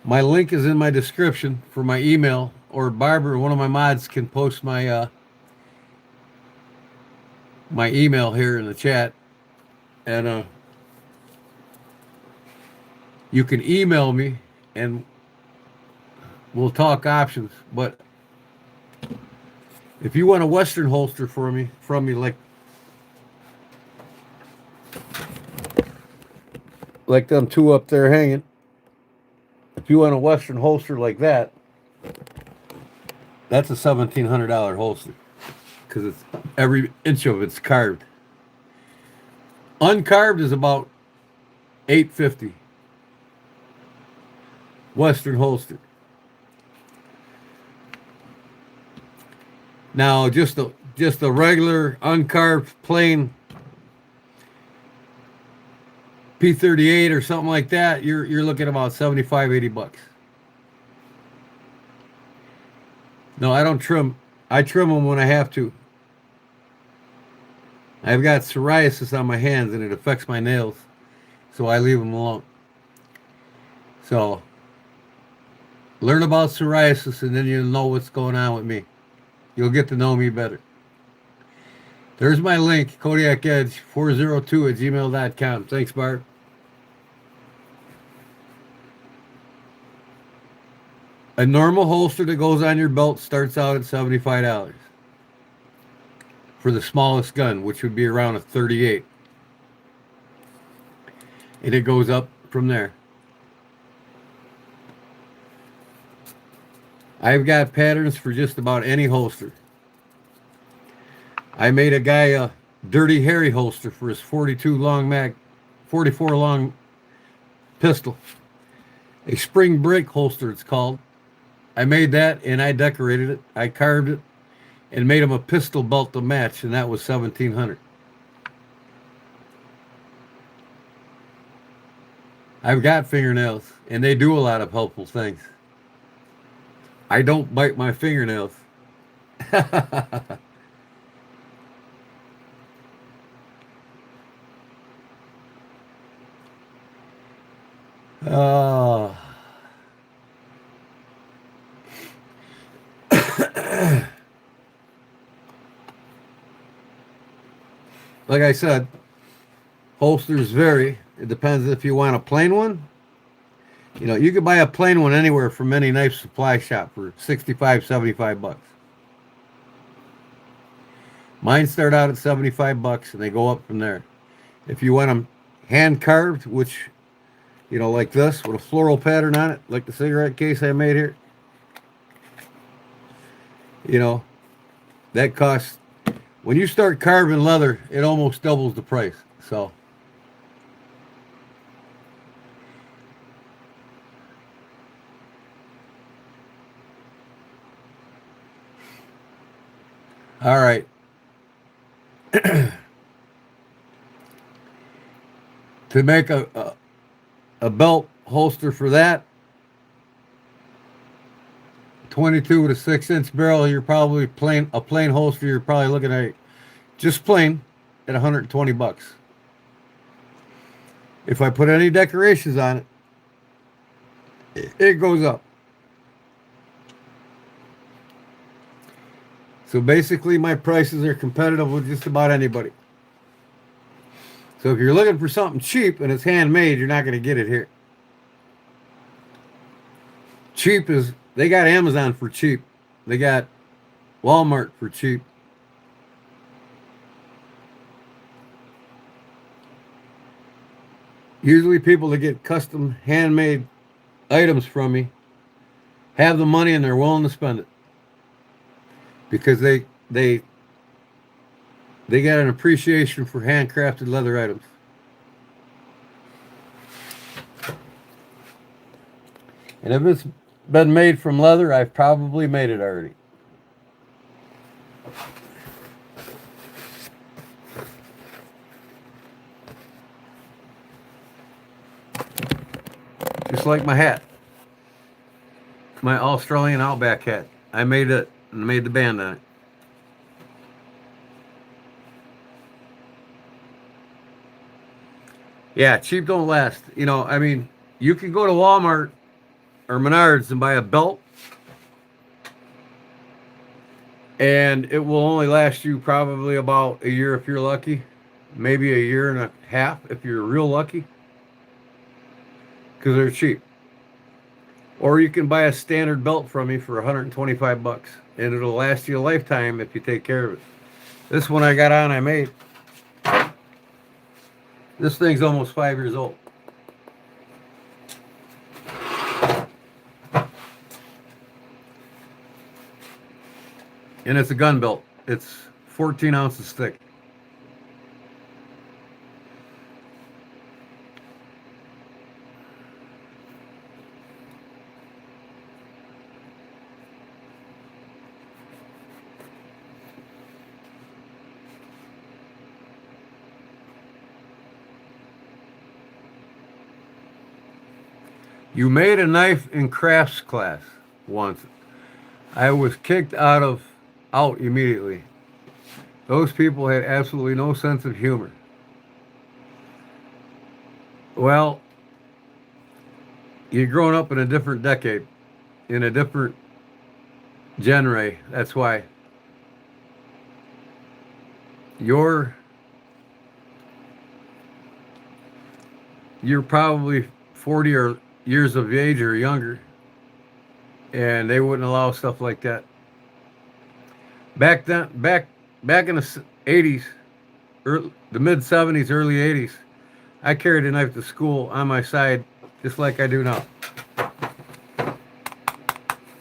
my link is in my description for my email, or Barbara, one of my mods, can post my my email here in the chat, and you can email me and we'll talk options. But if you want a Western holster from me, like them two up there hanging, if you want a Western holster like that, that's a $1,700 holster because it's every inch of it's carved. Uncarved is about $850. Western holster. Now, just a regular uncarved plain P38 or something like that, you're looking about $75-$80. No, I don't trim. I trim them when I have to. I've got psoriasis on my hands and it affects my nails, so I leave them alone. So, learn about psoriasis and then you'll know what's going on with me. You'll get to know me better. There's my link, Kodiak Edge 402 at gmail.com. Thanks, Barb. A normal holster that goes on your belt starts out at $75 for the smallest gun, which would be around a 38. And it goes up from there. I've got patterns for just about any holster. I made a guy a Dirty Harry holster for his 44 long pistol. A spring break holster, it's called. I made that and I decorated it. I carved it and made him a pistol belt to match, and that was $1,700. I've got fingernails, and they do a lot of helpful things. I don't bite my fingernails. Oh. Like I said, holsters vary. It depends if you want a plain one. You know, you could buy a plain one anywhere from any knife supply shop for $65-$75. Mine start out at $75 and they go up from there. If you want them hand carved, which, you know, like this with a floral pattern on it, like the cigarette case I made here, you know, that costs When you start carving leather, it almost doubles the price. So, all right. To make a belt holster for that, 22 with a 6-inch barrel, you're probably plain holster. You're probably looking at just plain at 120 bucks. If I put any decorations on it goes up. So basically, my prices are competitive with just about anybody. So if you're looking for something cheap and it's handmade, you're not going to get it here. Cheap is, they got Amazon for cheap. They got Walmart for cheap. Usually people that get custom handmade items from me have the money and they're willing to spend it because they got an appreciation for handcrafted leather items. And if it's been made from leather, I've probably made it already. Just like my hat. My Australian Outback hat. I made it and made the band on it. Yeah, cheap don't last. You know, I mean, you can go to Walmart or Menards and buy a belt, and it will only last you probably about a year if you're lucky, maybe a year and a half if you're real lucky, because they're cheap. Or you can buy a standard belt from me for 125 bucks, and it'll last you a lifetime if you take care of it. This one I got on, I made. This thing's almost 5 years old. And it's a gun belt. It's 14 ounces thick. You made a knife in crafts class once. I was kicked out immediately. Those people had absolutely no sense of humor. Well, you're growing up in a different decade, in a different genre. That's why you're you're probably 40 or years of age or younger, and they wouldn't allow stuff like that. Back then, back in the 80s, the mid 70s, early 80s, I carried a knife to school on my side, just like I do now.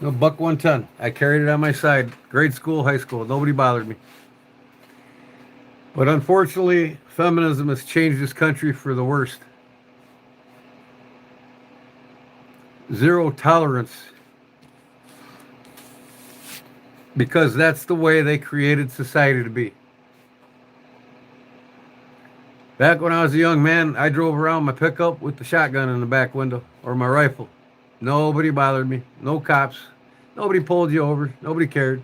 No, buck 110. I carried it on my side, grade school, high school. Nobody bothered me. But unfortunately, feminism has changed this country for the worst. Zero tolerance, because that's the way they created society to be. Back when I was a young man, I drove around my pickup with the shotgun in the back window or my rifle. Nobody bothered me. No cops. Nobody pulled you over. Nobody cared.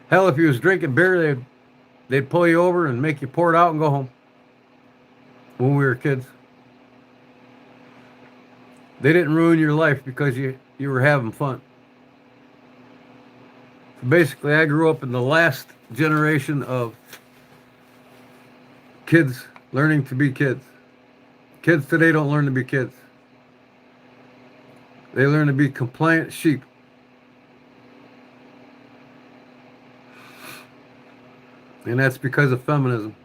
Hell, if you was drinking beer, they'd pull you over and make you pour it out and go home. When we were kids, they didn't ruin your life because you were having fun. So basically, I grew up in the last generation of kids learning to be kids. Kids today don't learn to be kids. They learn to be compliant sheep. And that's because of feminism.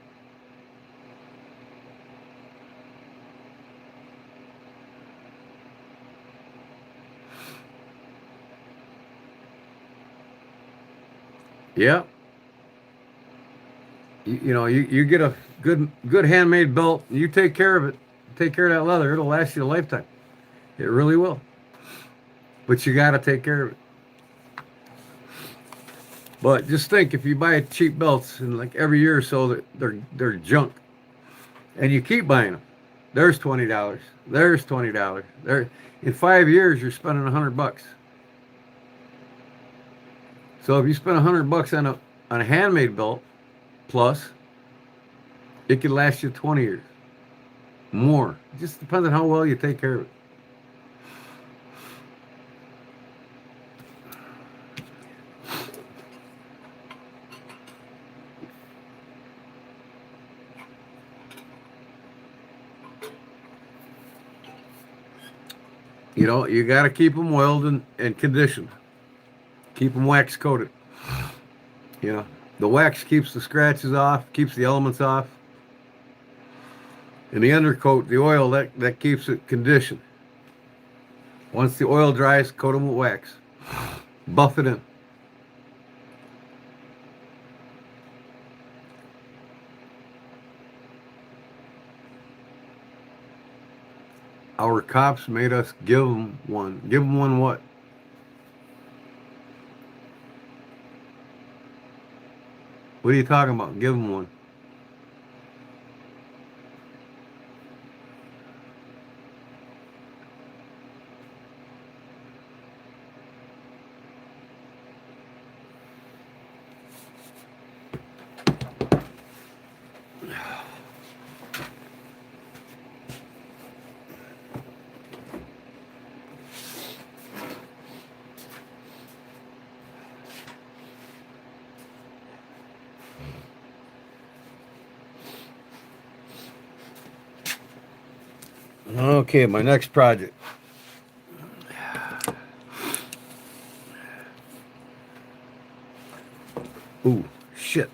Yeah. you get a good handmade belt. You take care of it. Take care of that leather. It'll last you a lifetime. It really will. But you got to take care of it. But just think, if you buy cheap belts and like every year or so that they're junk, and you keep buying them, there's $20. There's $20. There, in 5 years, you're spending $100. So if you spend $100 on a handmade belt, plus, it could last you 20 years. More. It just depends on how well you take care of it. You got to keep them oiled and conditioned. Keep them wax coated. The wax keeps the scratches off, keeps the elements off. And the undercoat, the oil, that keeps it conditioned. Once the oil dries, coat them with wax. Buff it in. Our cops made us give them one. Give them one what? What are you talking about? Give them one. Okay, my next project. Ooh, shit.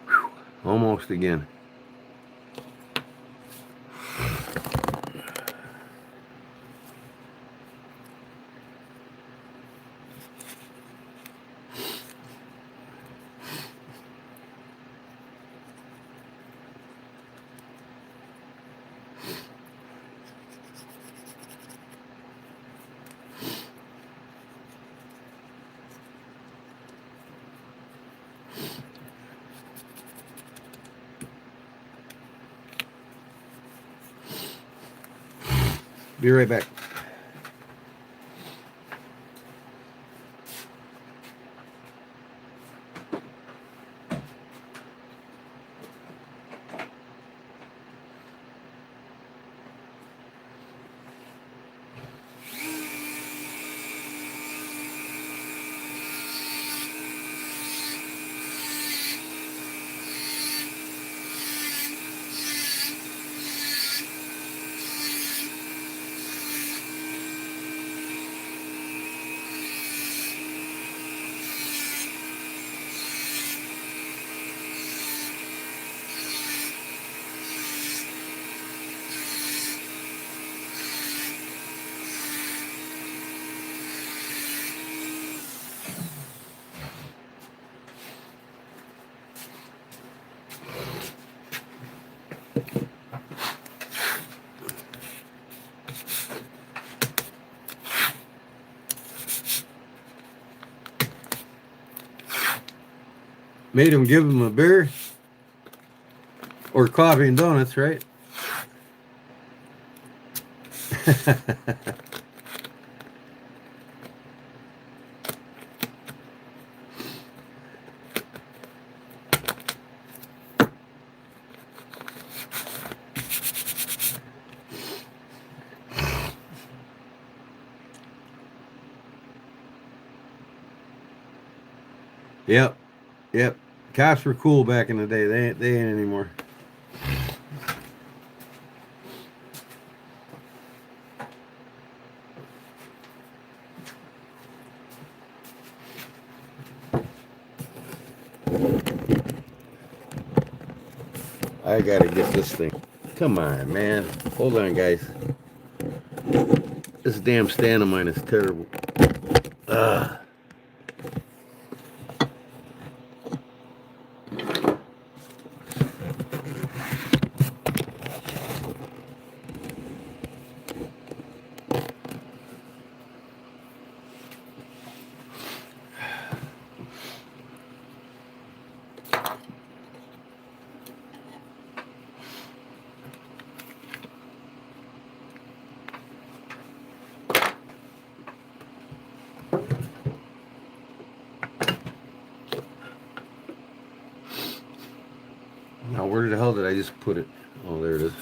Whew, almost again. Be right back. Made him give him a beer or coffee and donuts, right? Yep. Yep. Cops were cool back in the day. They ain't anymore. I gotta get this thing. Come on, man. Hold on, guys. This damn stand of mine is terrible. Ugh. the hell did I just put it? Oh, there it is.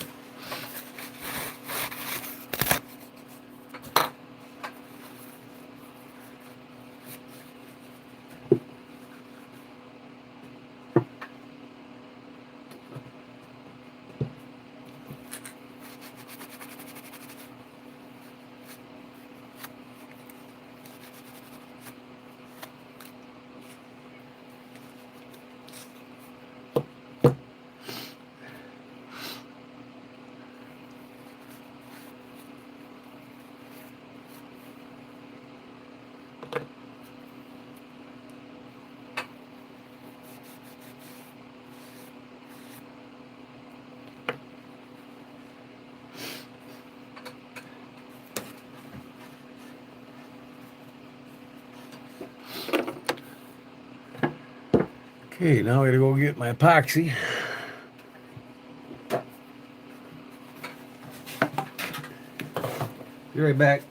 Okay, now I gotta go get my epoxy. Be right back.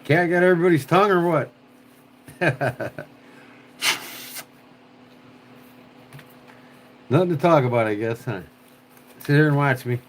Cat got everybody's tongue or what? Nothing to talk about, I guess, huh? Sit here and watch me.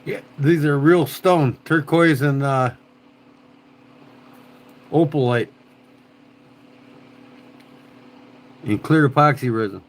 Yeah, these are real stone, turquoise and opalite in clear epoxy resin.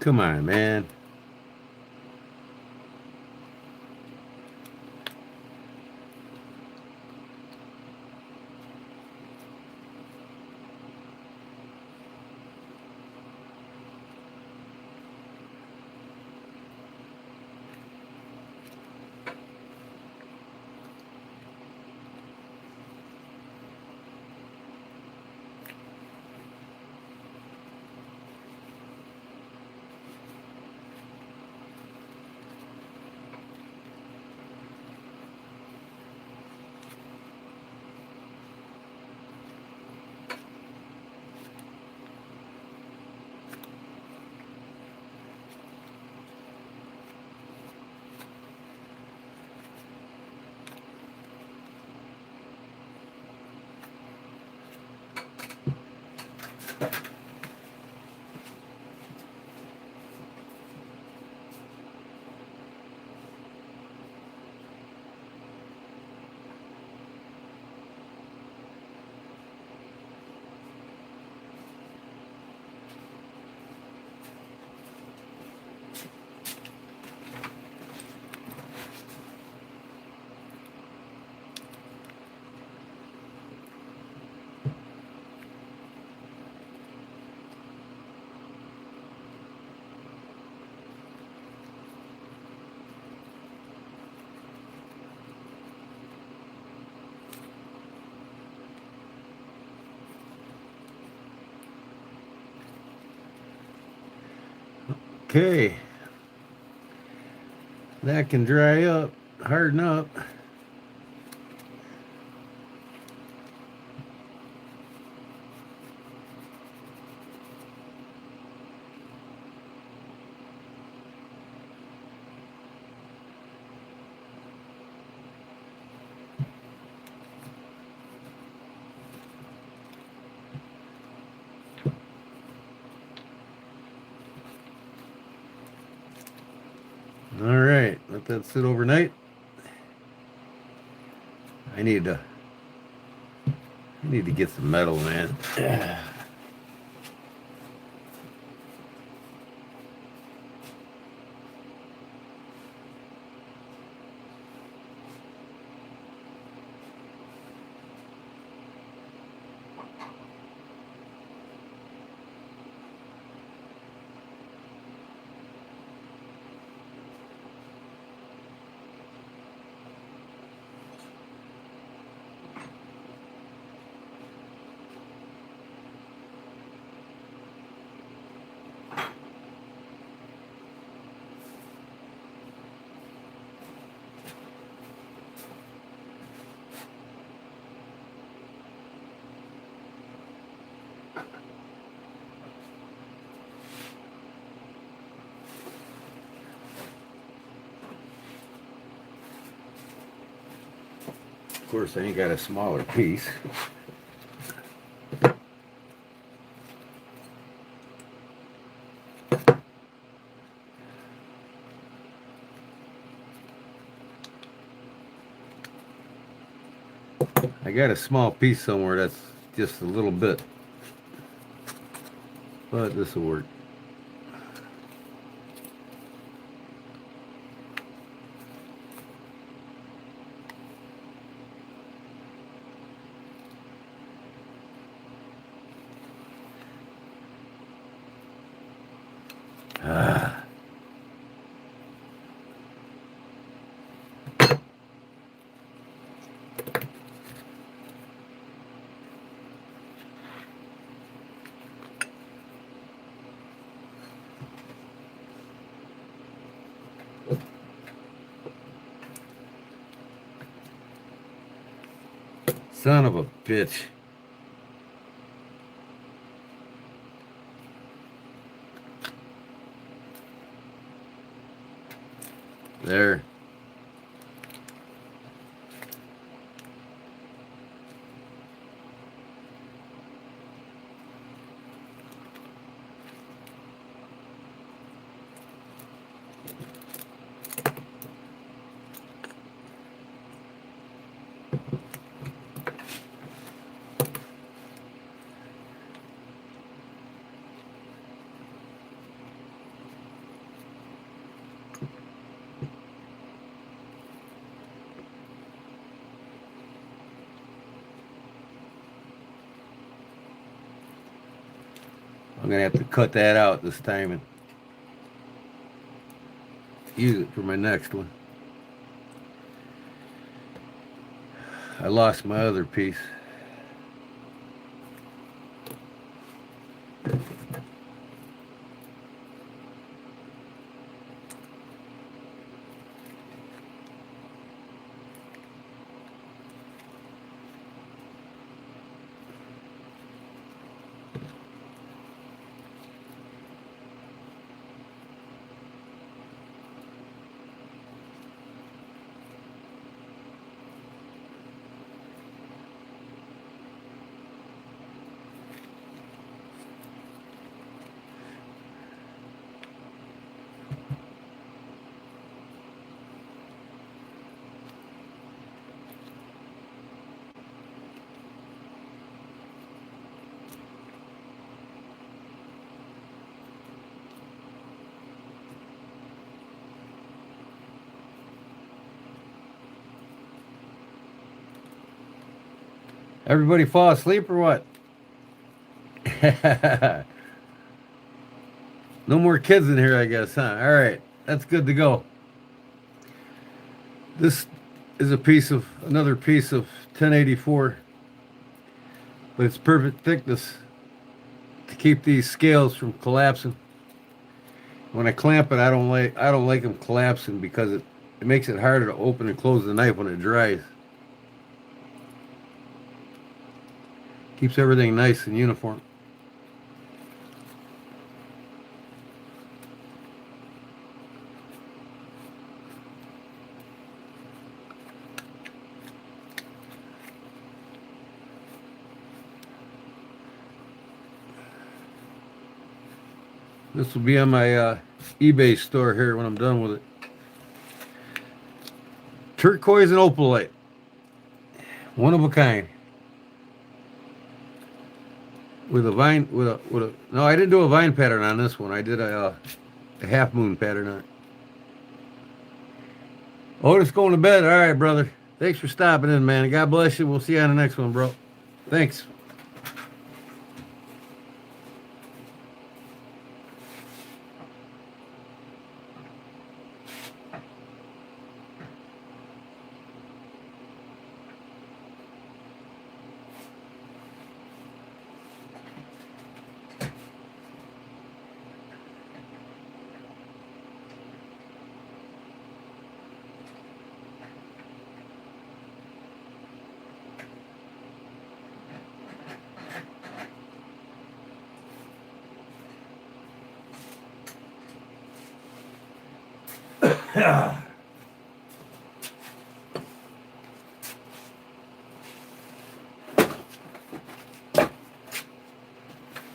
Come on, man. Okay. That can dry up, harden up. All right, let that sit overnight. I need to get some metal, man. Of course, I ain't got a smaller piece. I got a small piece somewhere that's just a little bit, but this will work. Ah. Son of a bitch. There. I'm gonna have to cut that out this time and use it for my next one. I lost my other piece. Everybody fall asleep or what? No more kids in here, I guess, huh? All right, that's good to go. This is another piece of 1084, but it's perfect thickness to keep these scales from collapsing. When I clamp it, I don't like them collapsing because it makes it harder to open and close the knife when it dries. Keeps everything nice and uniform. This will be on my eBay store here when I'm done with it. Turquoise and opalite. One of a kind. With a vine, no, I didn't do a vine pattern on this one. I did a half moon pattern on it. Otis going to bed. All right, brother. Thanks for stopping in, man. God bless you. We'll see you on the next one, bro. Thanks.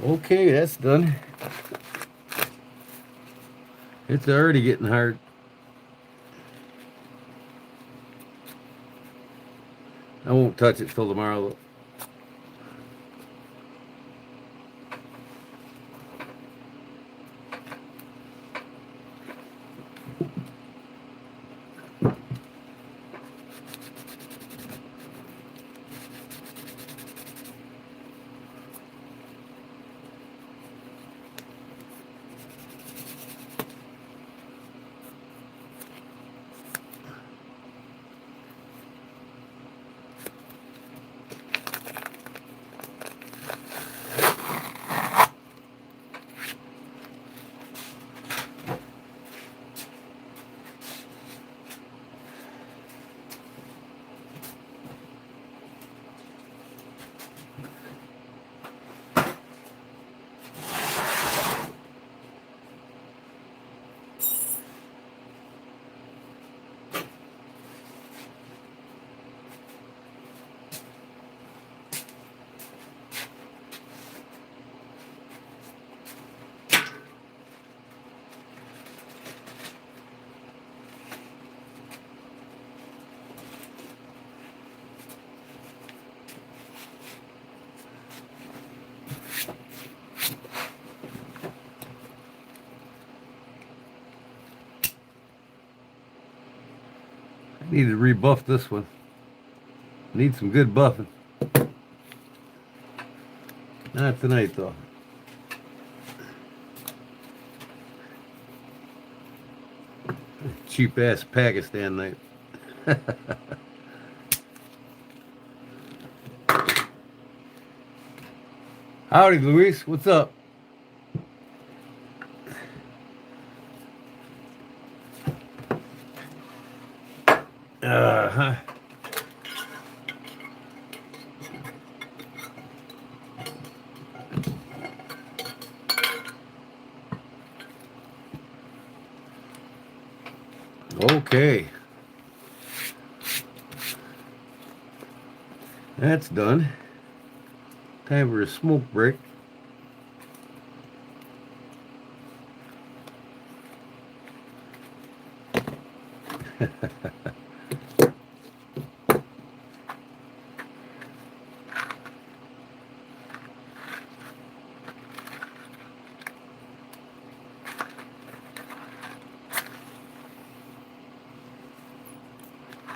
Okay, that's done. It's already getting hard. I won't touch it till tomorrow, though. I need to rebuff this one. Need some good buffing. Not tonight, though. Cheap ass Pakistan knife. Howdy, Luis. What's up? Uh-huh. Okay. That's done. Time for a smoke break.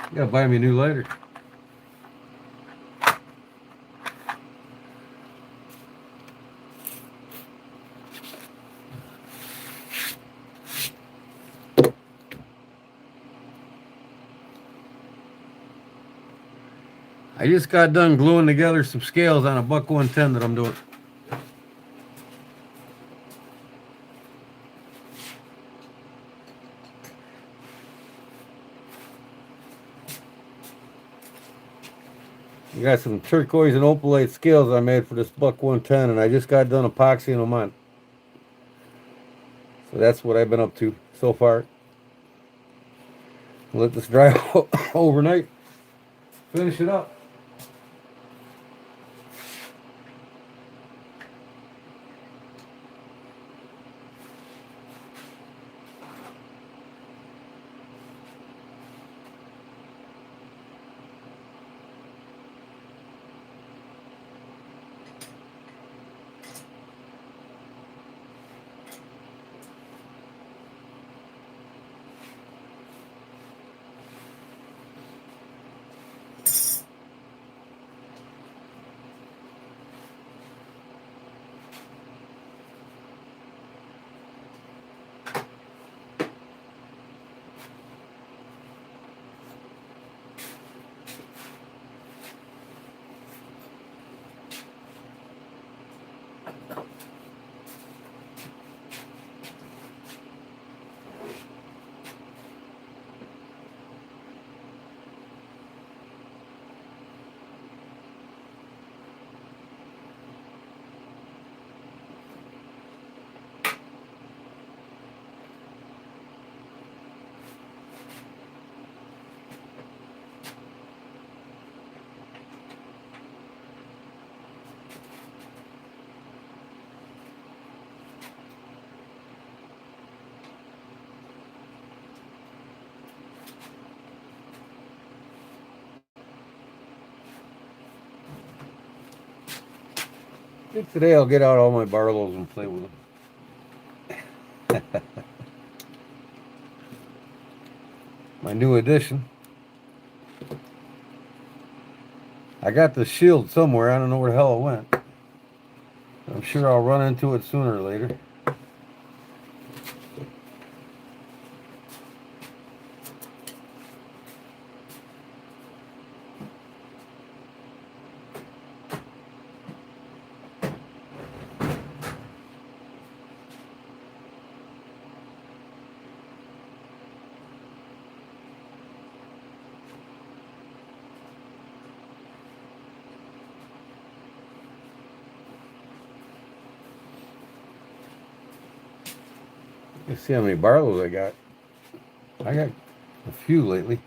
You gotta buy me a new lighter. I just got done gluing together some scales on a buck 110 that I'm doing. I got some turquoise and opalite scales I made for this buck 110, and I just got done epoxying them on. So that's what I've been up to so far. Let this dry overnight. Finish it up. I think today I'll get out all my Barlows and play with them. My new addition. I got the shield somewhere. I don't know where the hell it went. I'm sure I'll run into it sooner or later. Let's see how many Barlows I got. I got a few lately.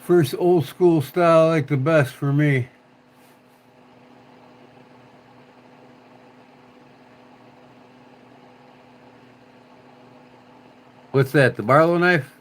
First old school style I like the best for me. What's that, the Barlow knife?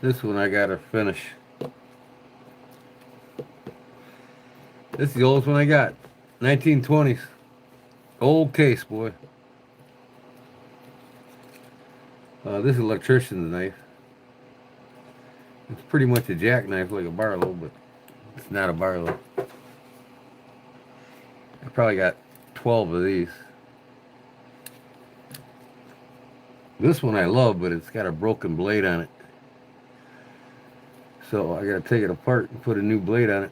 This one I gotta finish. This is the oldest one I got. 1920s. Old case, boy. This is an electrician's knife. It's pretty much a jackknife like a Barlow, but it's not a Barlow. I probably got 12 of these. This one I love, but it's got a broken blade on it. So I gotta take it apart and put a new blade on it.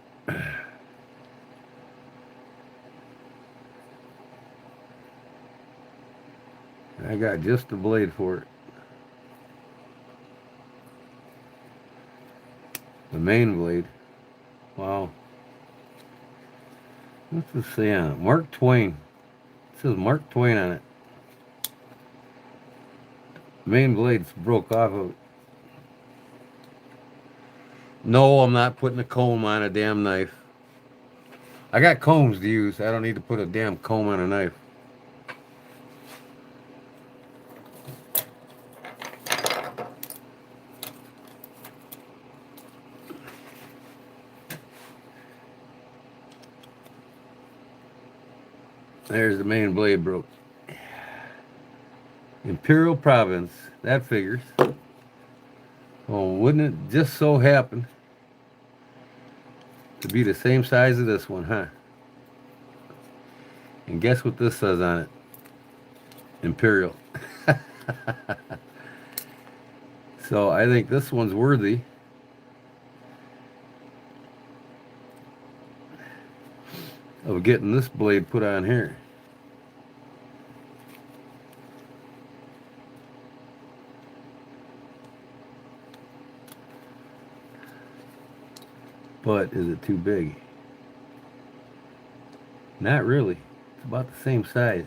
I got just the blade for it. The main blade. Wow. What's this say on it? Mark Twain. It says Mark Twain on it. The main blade's broke off of it. No, I'm not putting a comb on a damn knife. I got combs to use. I don't need to put a damn comb on a knife. There's the main blade broke. Imperial Province. That figures. Oh, wouldn't it just so happen to be the same size as this one, huh? And guess what this says on it? Imperial. So I think this one's worthy of getting this blade put on here. But is it too big? Not really. It's about the same size.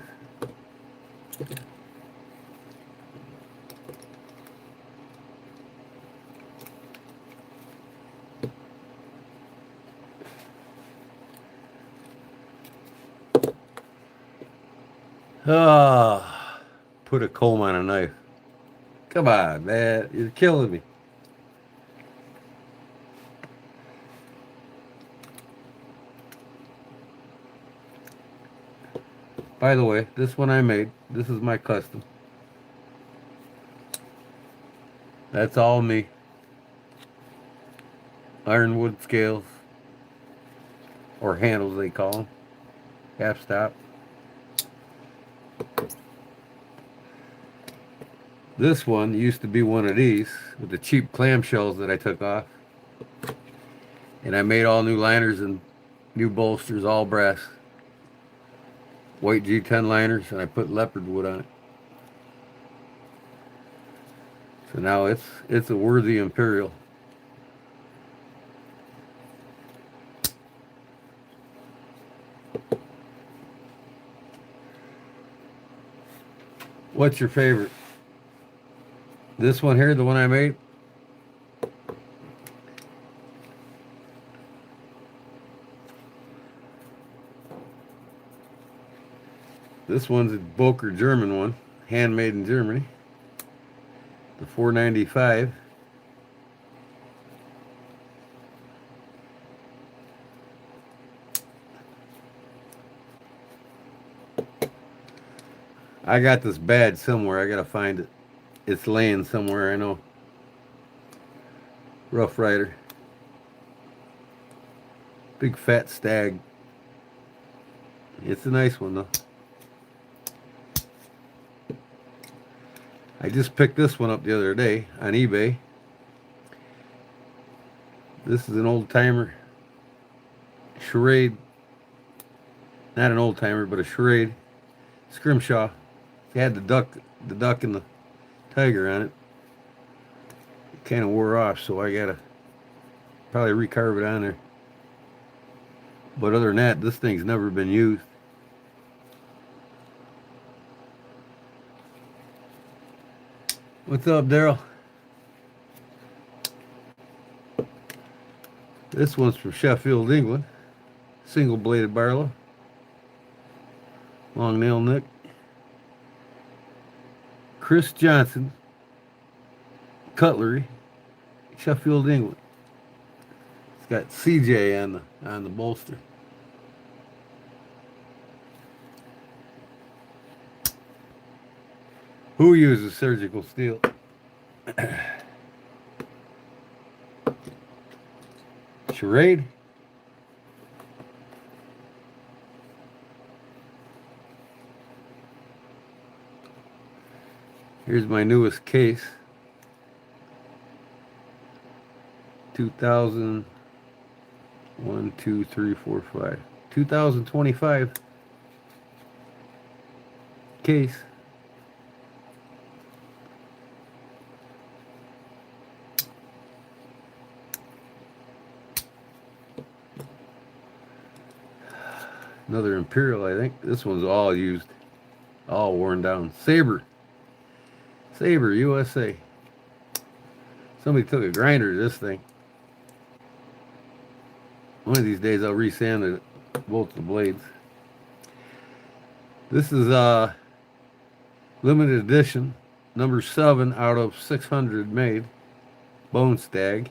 Ah, put a comb on a knife. Come on, man. You're killing me. By the way, this one I made. This is my custom. That's all me. Ironwood scales. Or handles, they call them. Half stop. This one used to be one of these with the cheap clamshells that I took off. And I made all new liners and new bolsters, all brass. White G10 liners, and I put leopard wood on it. So now it's a worthy Imperial. What's your favorite? This one here, the one I made? This one's a Boker German one, handmade in Germany. The 495. I got this badge somewhere. I gotta find it. It's laying somewhere, I know. Rough Rider. Big fat stag. It's a nice one though. I just picked this one up the other day on eBay. This is an old timer charade. Not an old timer, but a charade. Scrimshaw. It had the duck and the tiger on it. It kind of wore off, so I gotta probably recarve it on there. But other than that, this thing's never been used. What's up, Daryl? This one's from Sheffield, England. Single bladed Barlow. Long nail nick. Chris Johnson. Cutlery. Sheffield, England. It's got CJ on the bolster. Who uses surgical steel? Charade? Here's my newest case. 2001, 2, 3, 4, 5. 2025 case. Another Imperial, I think. This one's all used, all worn down. Saber. Saber, USA. Somebody took a grinder to this thing. One of these days I'll resand it, both the blades. This is limited edition, number 7 out of 600 made. Bone Stag.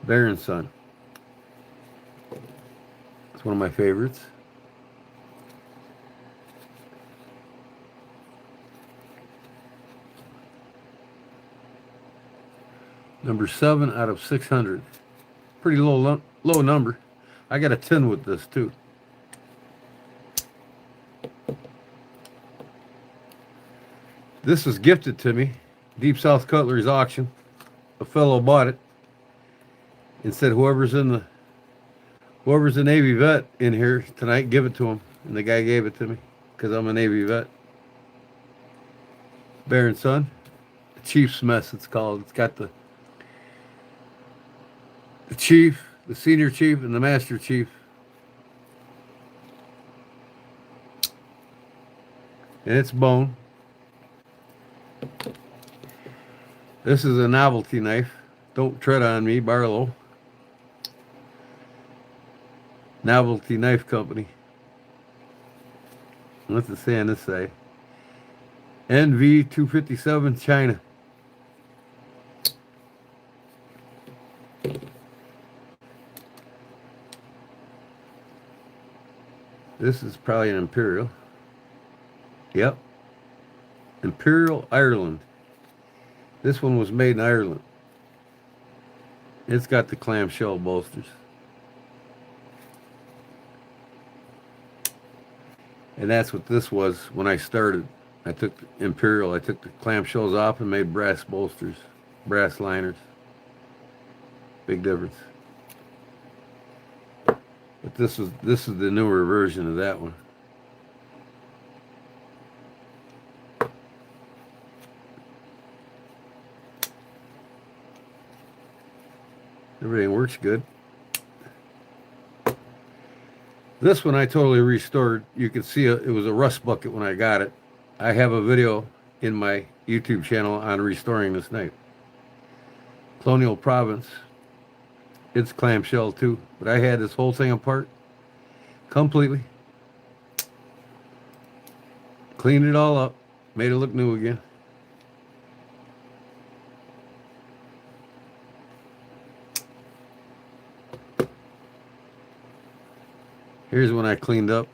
Baron Son. It's one of my favorites. Number 7 out of 600. Pretty low number. I got a tin with this too. This was gifted to me. Deep South Cutlery's auction. A fellow bought it and said, whoever's a Navy vet in here tonight, give it to him. And the guy gave it to me because I'm a Navy vet. Baron Son. Chief's Mess, it's called. It's got the chief, the senior chief, and the master chief. And it's bone. This is a novelty knife. Don't tread on me, Barlow. Novelty Knife Company. What's it say on this side? NV257 China. This is probably an Imperial. Yep. Imperial Ireland. This one was made in Ireland. It's got the clamshell bolsters. And that's what this was when I started. I took the Imperial, I took the clamshells off and made brass bolsters, brass liners. Big difference. But this is the newer version of that one. Everything works good. This one I totally restored. You can see it was a rust bucket when I got it. I have a video in my YouTube channel on restoring this knife. Colonial Province. It's clamshell too. But I had this whole thing apart completely. Cleaned it all up. Made it look new again. Here's one I cleaned up.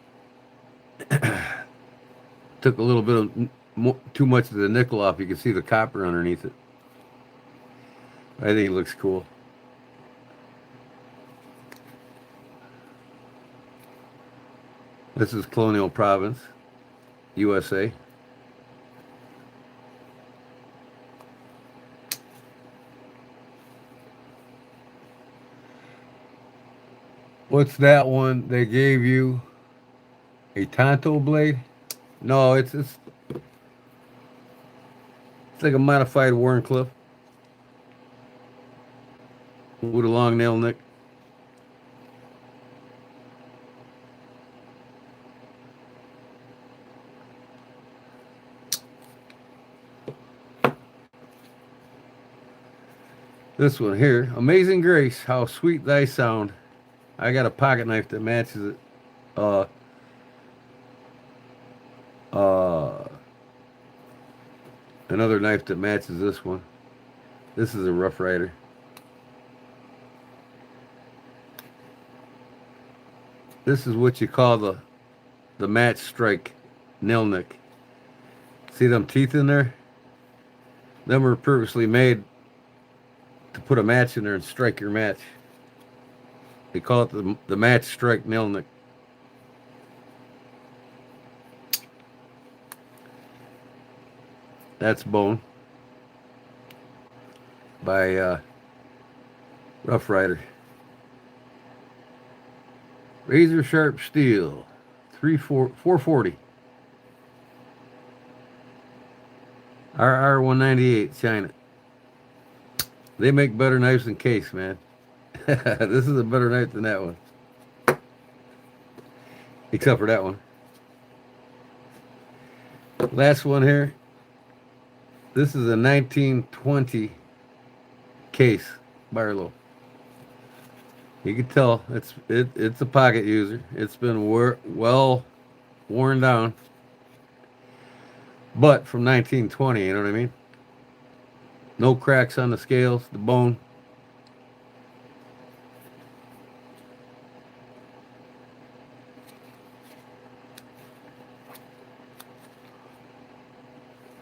Took a little bit of too much of the nickel off. You can see the copper underneath it. I think it looks cool. This is Colonial Province, USA. What's that one? They gave you a Tonto blade? No, it's like a modified Warncliffe with a long nail nick. This one here, Amazing Grace, how sweet thy sound. I got a pocket knife that matches it. Another knife that matches this one. This is a Rough Rider. This is what you call the match strike nail nick. See them teeth in there? Them were purposely made to put a match in there and strike your match. They call it the match strike nail nick. That's bone by Rough Rider. Razor sharp steel, 440. RR 198, China. They make better knives than Case, man. This is a better knife than that one. Except for that one. Last one here. This is a 1920 Case Barlow. You can tell it's a pocket user. It's been well worn down. But from 1920, you know what I mean? No cracks on the scales, the bone.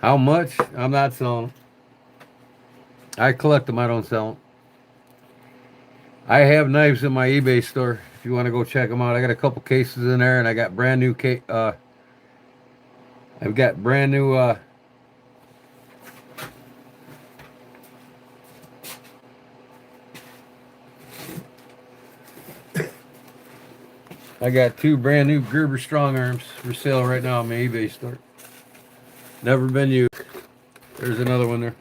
How much? I'm not selling them. I collect them, I don't sell them. I have knives in my eBay store. If you want to go check them out, I got a couple cases in there, and I got brand new I've got brand new I got 2 brand new Gerber strong arms for sale right now on my eBay store. Never been used. There's another one there.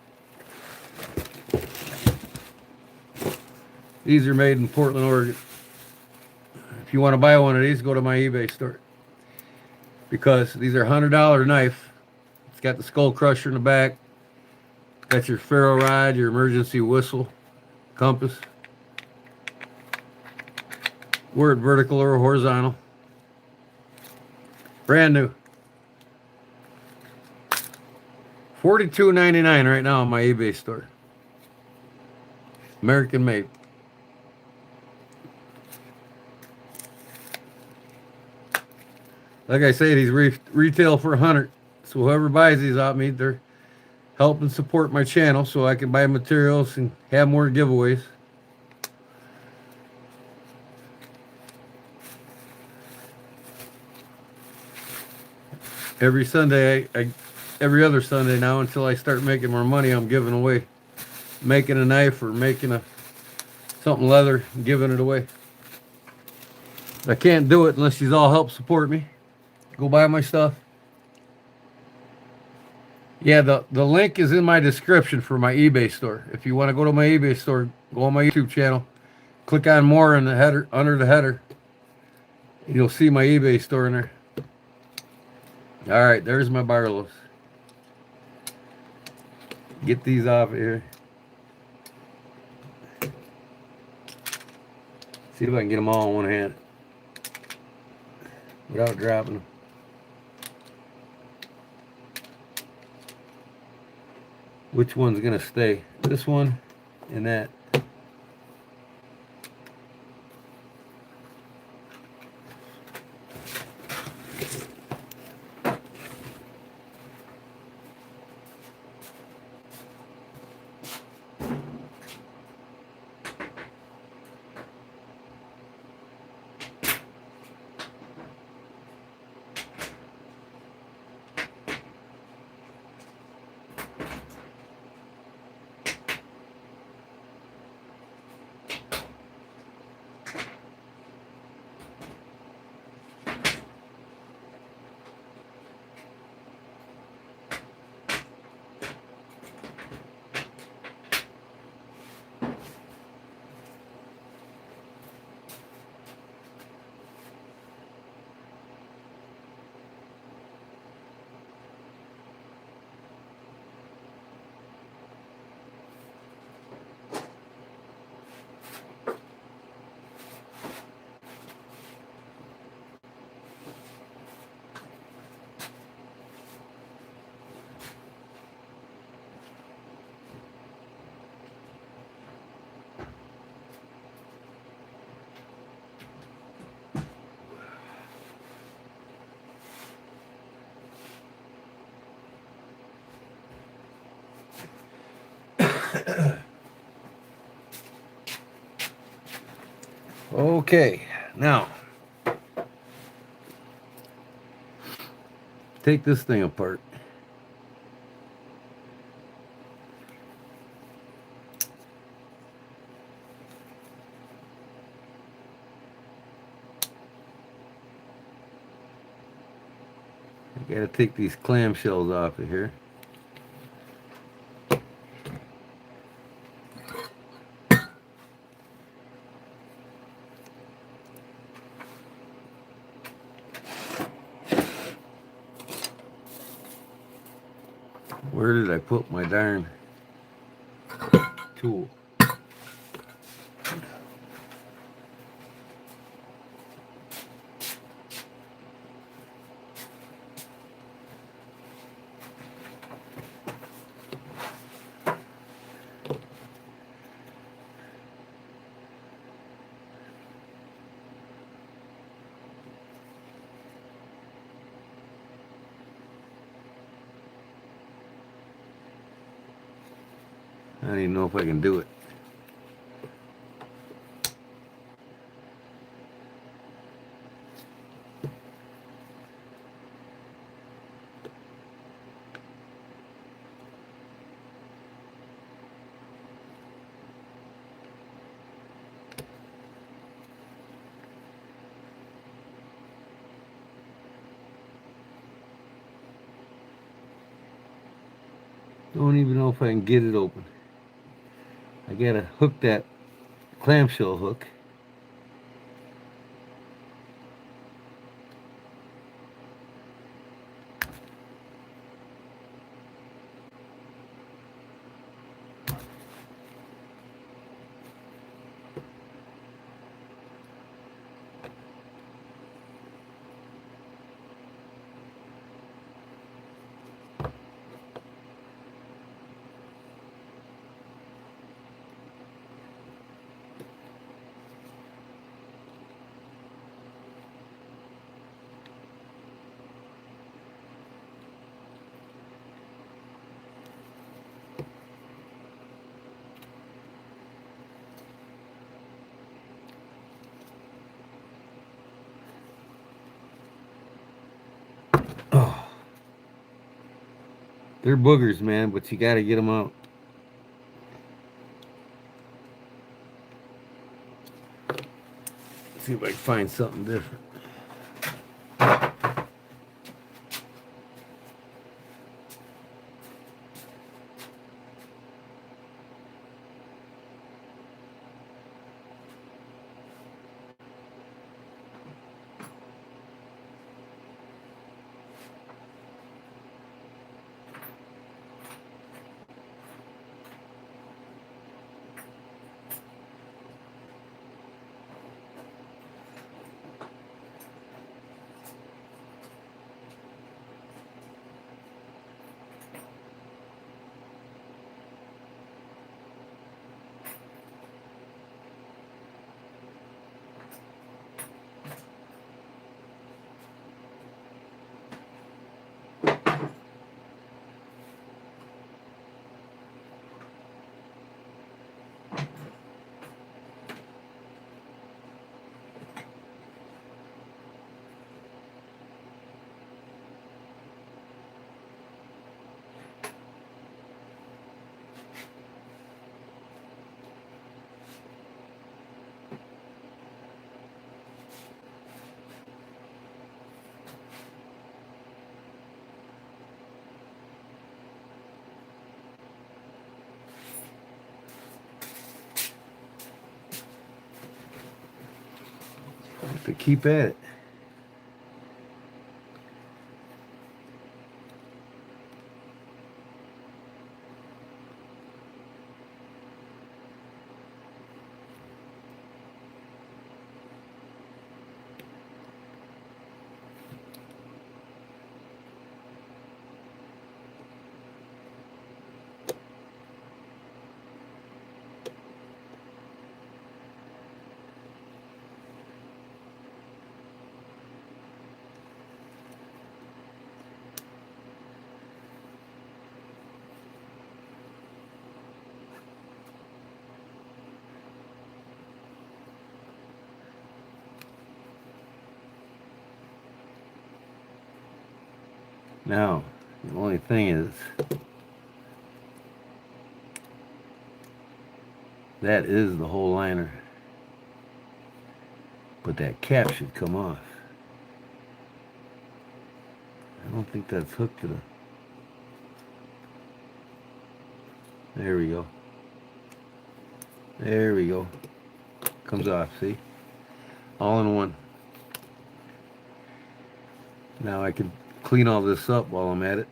These are made in Portland, Oregon. If you want to buy one of these, go to my eBay store. Because these are $100 knife. It's got the skull crusher in the back. Got your ferro rod, your emergency whistle, compass. Word vertical or horizontal. Brand new. $42.99 right now on my eBay store. American made. Like I say, these retail for $100. So whoever buys these off me, they're helping support my channel so I can buy materials and have more giveaways. Every Sunday, every other Sunday now until I start making more money, I'm giving away, making a knife or making something leather and giving it away. I can't do it unless you all help support me. Go buy my stuff. Yeah, the link is in my description for my eBay store. If you want to go to my eBay store, go on my YouTube channel, click on more in the header, under the header. You'll see my eBay store in there. All right, there's my Barlows. Get these off here. See if I can get them all in one hand without dropping them. Which one's gonna stay? This one and that. Okay, now take this thing apart. I gotta take these clamshells off of here. Where did I put my darn tool? I don't even know if I can do it. Don't even know if I can get it open. I gotta hook that clamshell hook. Oh, they're boogers, man, but you gotta get them out. See if I can find something different. To keep at it. Now, the only thing is, that is the whole liner. But that cap should come off. I don't think that's hooked to the... There we go. There we go. Comes off, see? All in one. Now I can clean all this up while I'm at it.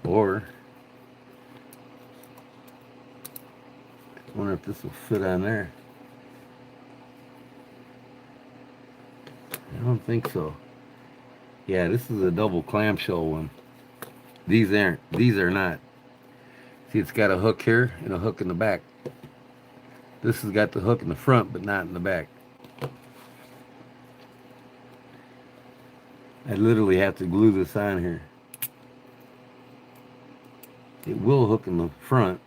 Or, I wonder if this will fit on there. I don't think so. Yeah, this is a double clamshell one. These aren't. These are not. See, it's got a hook here and a hook in the back. This has got the hook in the front, but not in the back. I literally have to glue this on here. It will hook in the front.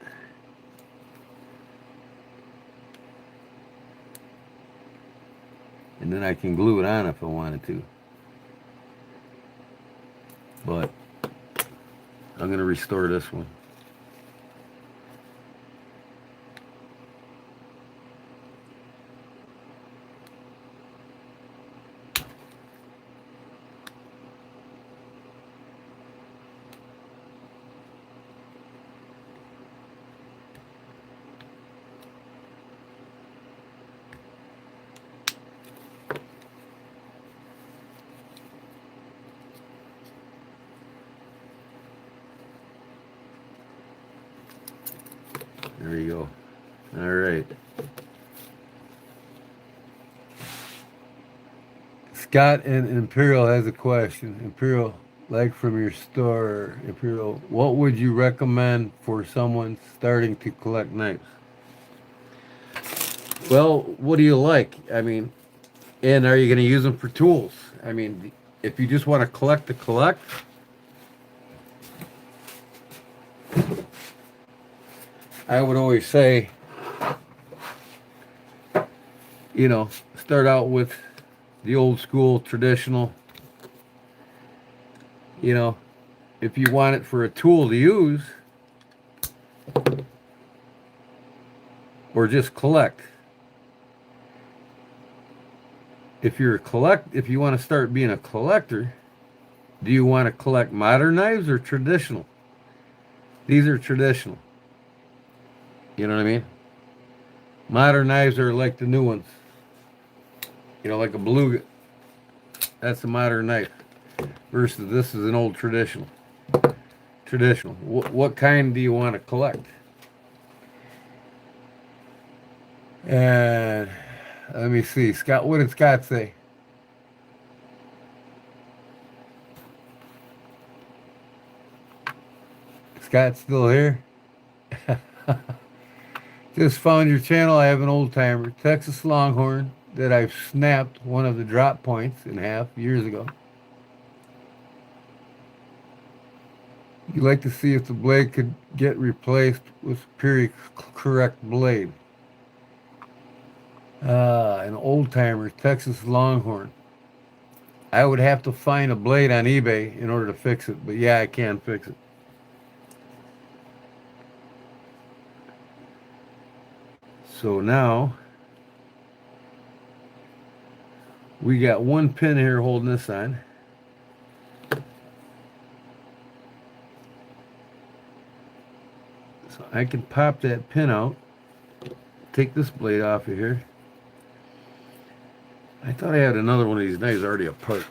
And then I can glue it on if I wanted to. But I'm going to restore this one. There you go. All right. Scott in Imperial has a question. Imperial, like from your store, Imperial, what would you recommend for someone starting to collect knives? Well, what do you like? I mean, and are you going to use them for tools? I mean, if you just want to collect to collect, I would always say, you know, start out with the old school traditional. You know, if you want it for a tool to use or just collect. If you want to start being a collector, do you want to collect modern knives or traditional? These are traditional. You know what I mean? Modern knives are like the new ones. You know, like a beluga. That's a modern knife. Versus this is an old traditional. Traditional. What kind do you want to collect? And let me see. Scott, what did Scott say? Scott's still here? Just found your channel. I have an old timer, Texas Longhorn, that I've snapped one of the drop points in half years ago. You'd like to see if the blade could get replaced with a period correct blade. An old timer, Texas Longhorn. I would have to find a blade on eBay in order to fix it, but yeah, I can fix it. So now we got one pin here holding this on. So I can pop that pin out, take this blade off of here. I thought I had another one of these knives already apart.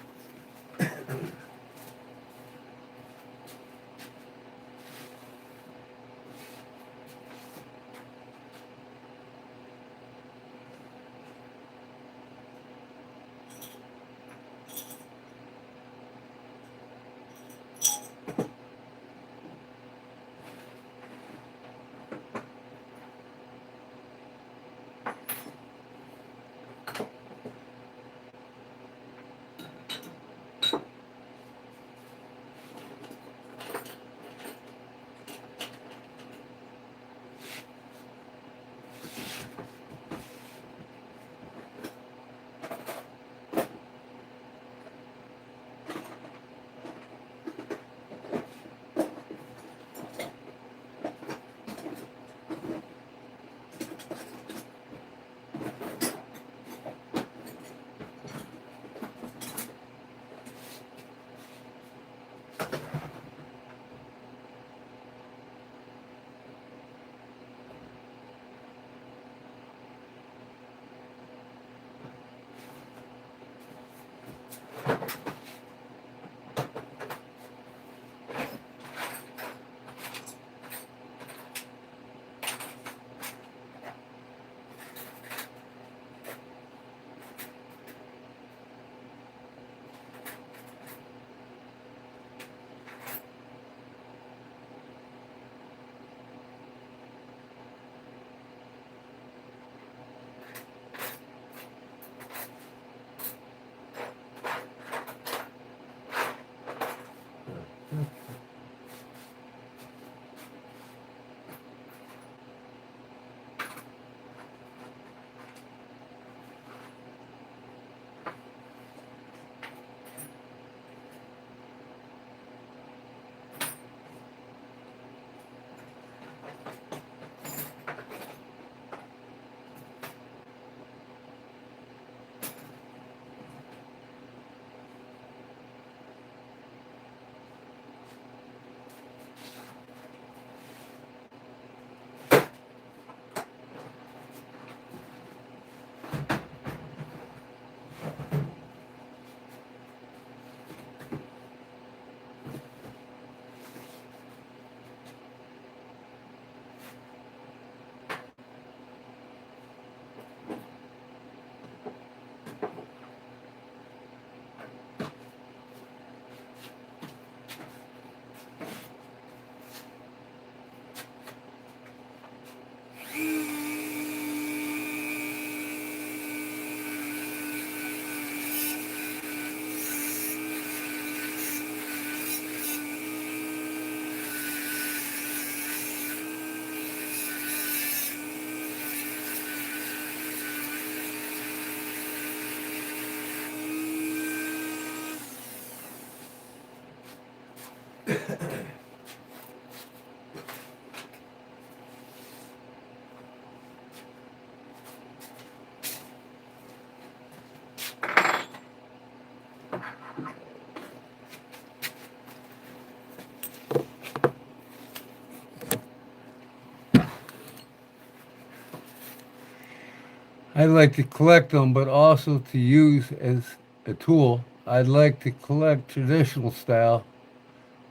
I like to collect them, but also to use as a tool. I'd like to collect traditional style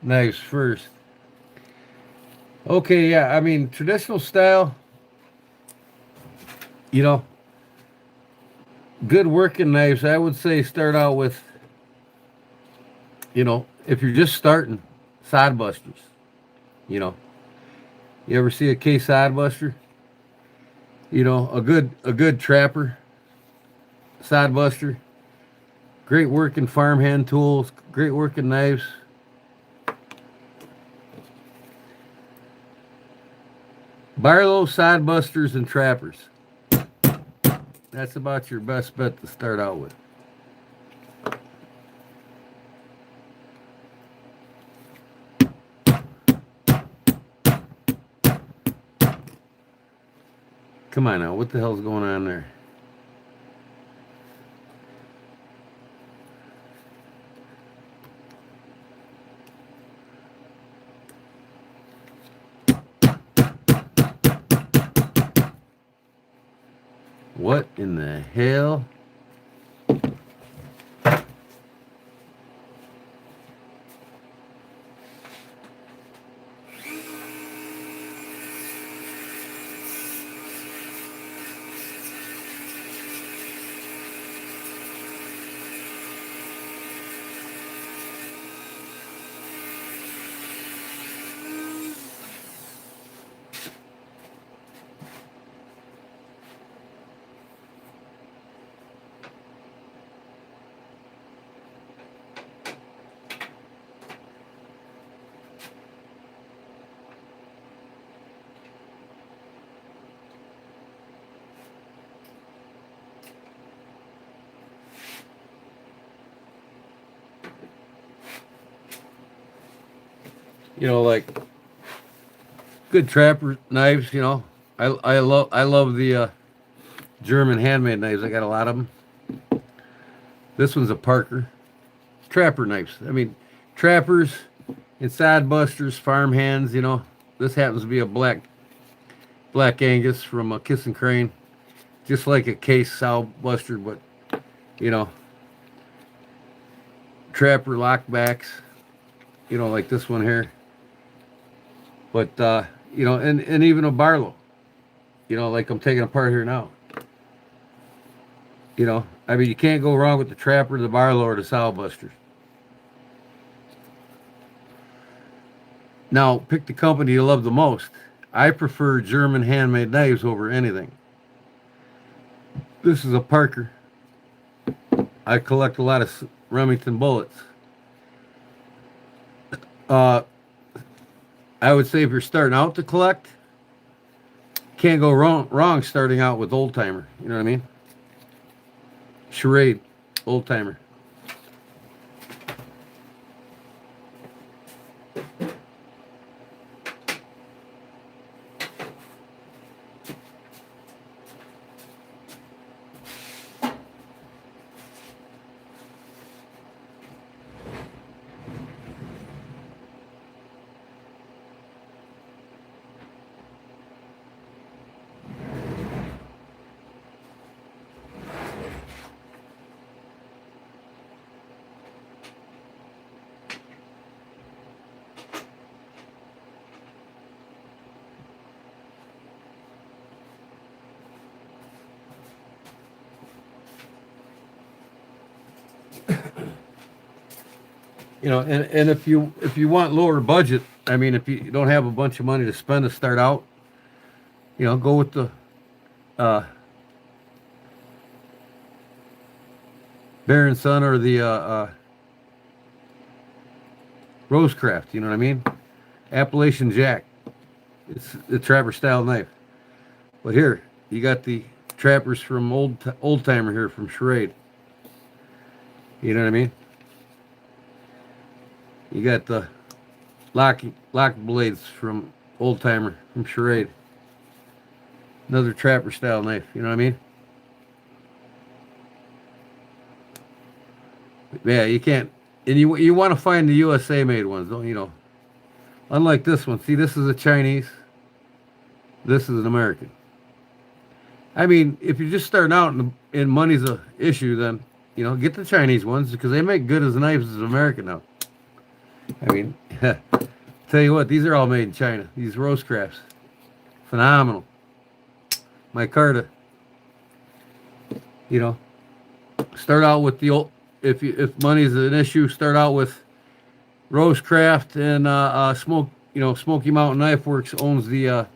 knives first. Okay, yeah, I mean, traditional style, you know, good working knives, I would say start out with, if you're just starting, sod busters. You know, you ever see a case sod buster? A good trapper sod buster. Great working farmhand tools, great working knives. Barlow sod busters and trappers. That's about your best bet to start out with. Come on now, what the hell's going on there? What in the hell? Like good trapper knives. I love the German handmade knives. I got a lot of them. This one's a Parker. Trapper knives. I mean, trappers and side busters, farm hands. This happens to be a black Angus from a Kiss and Crane, just like a case sow buster, but you know, trapper lockbacks. Like this one here. But and even a Barlow. Like I'm taking apart here now. I mean, you can't go wrong with the trapper, the Barlow, or the sow buster. Now, pick the company you love the most. I prefer German handmade knives over anything. This is a Parker. I collect a lot of Remington bullets. I would say if you're starting out to collect, can't go wrong starting out with old timer. You know what I mean? Charade, old timer. And if you want lower budget, I mean, if you don't have a bunch of money to spend to start out, go with the Baron Son or the Rosecraft. You know what I mean? Appalachian Jack. It's the trapper style knife. But here you got the trappers from old timer here from Charade. You know what I mean? You got the lock blades from old timer from Charade. Another trapper style knife. You know what I mean? Yeah, you can't. And you want to find the USA made ones, don't you? Unlike this one. See, this is a Chinese. This is an American. I mean, if you're just starting out and money's a issue, then get the Chinese ones because they make good as knives as American now. I mean, tell you what, these are all made in China. These roast crafts, phenomenal. Micarta, you know, start out with the old. If money's an issue, start out with Rosecraft and Smoke. Smoky Mountain Knife Works owns the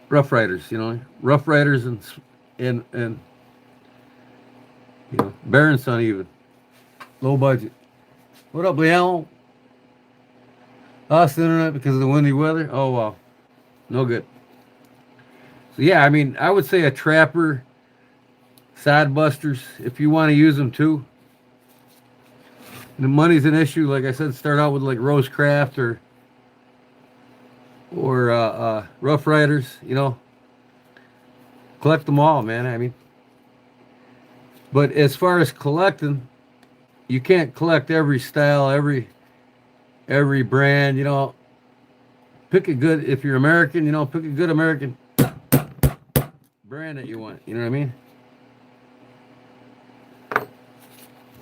Rough Riders. Rough Riders and Baron Son even low budget. What up, Leon? Lost the internet because of the windy weather. Oh wow, no good. So yeah, I mean, I would say a trapper, side busters, if you want to use them too. The money's an issue. Like I said, start out with like Rosecraft or Rough Riders. Collect them all, man. I mean, but as far as collecting, you can't collect every style, every brand. Pick a good. If you're American, pick a good American brand that you want. You know what I mean?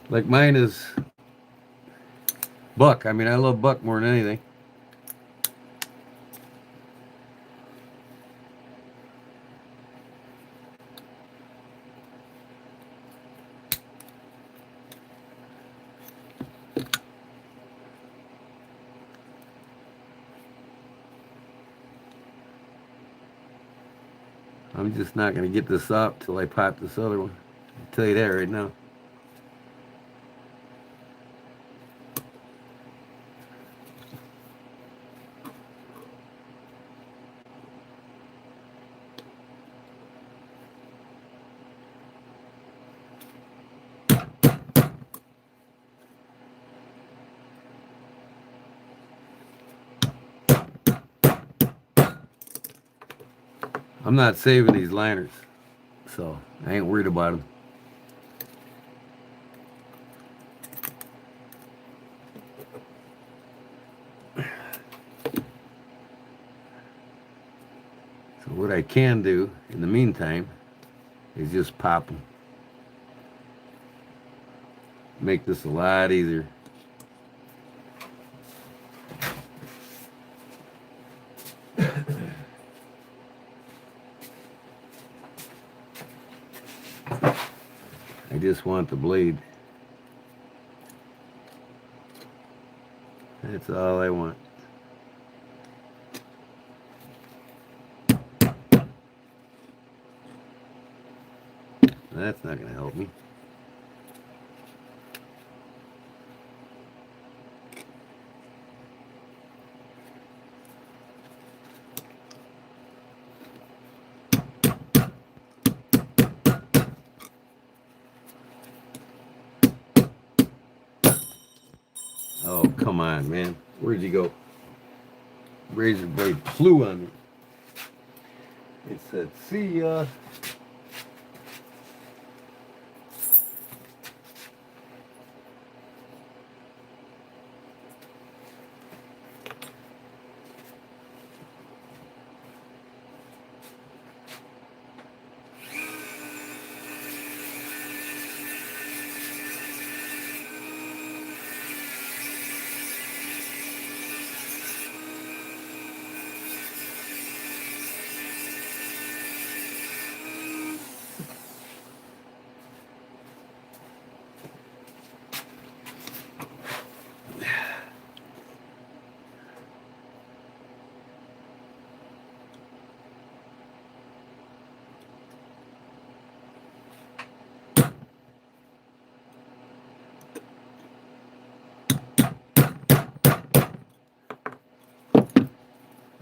Like mine is Buck. I mean, I love Buck more than anything. I'm just not going to get this up till I pop this other one. I'll tell you that right now. I'm not saving these liners, so I ain't worried about them. So what I can do in the meantime is just pop them. Make this a lot easier. I just want the blade. That's all I want. That's not going to help me. Oh, come on, man. Where'd you go? Razor blade flew on me. It said, see ya.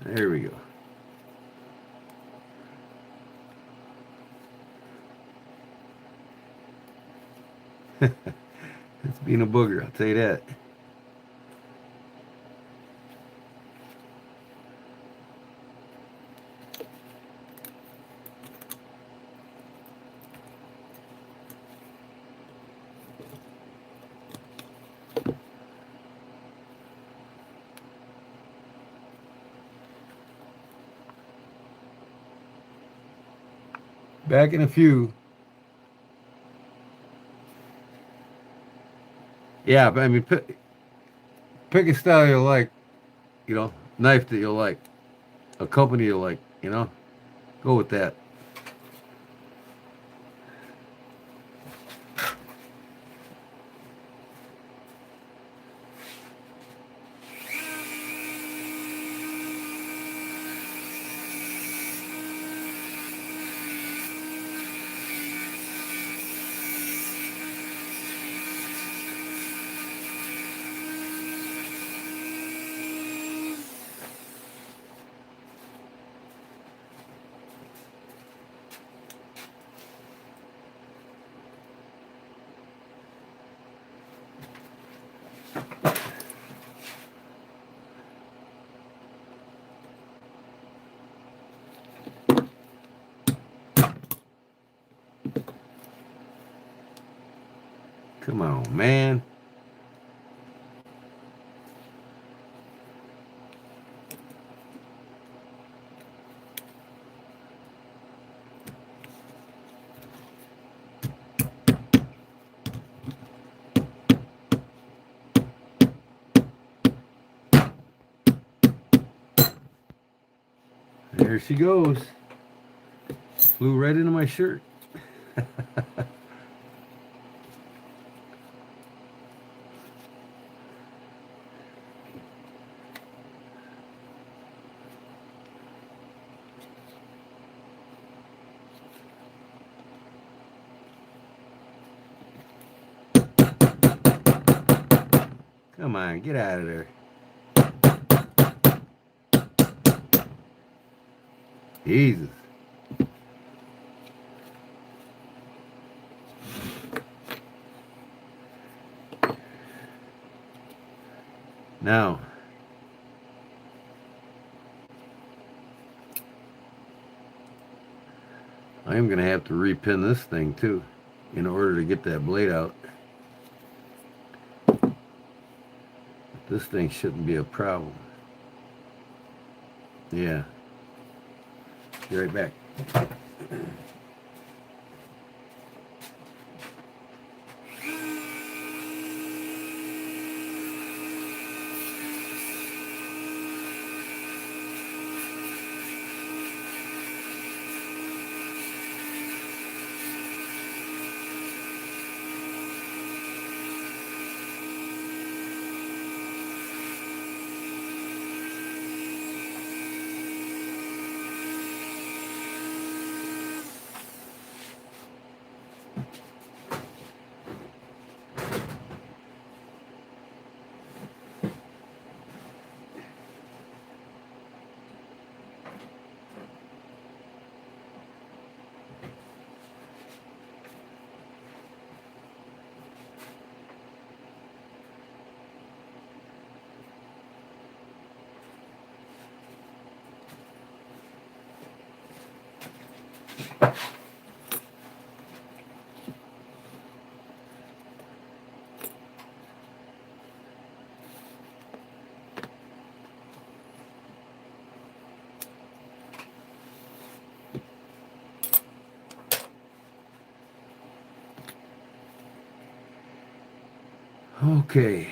There we go. It's being a booger, I'll tell you that. Back in a few. Yeah, but I mean, pick a style you like, you know, knife that you like, a company you like, you know, go with that. Come on, man. There she goes. Flew right into my shirt. Come on, get out of there. Jesus. Now, I am going to have to repin this thing too in order to get that blade out. This thing shouldn't be a problem. Yeah. Be right back. Okay.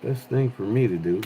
Best thing for me to do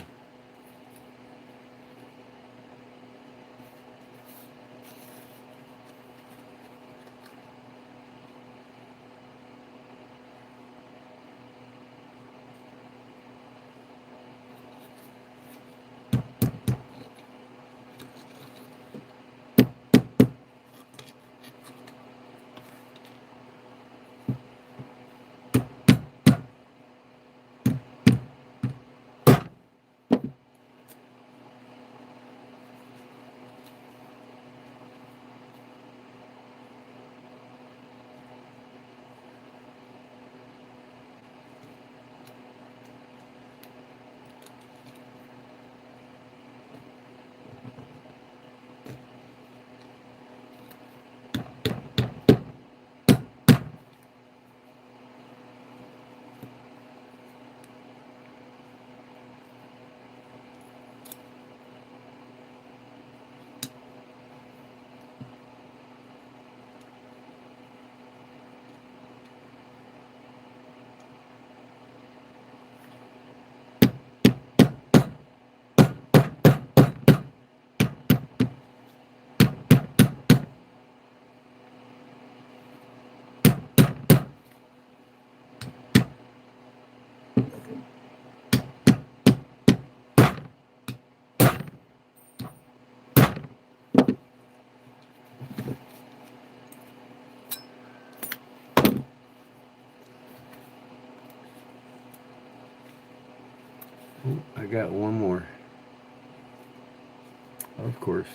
I got one more. Of course.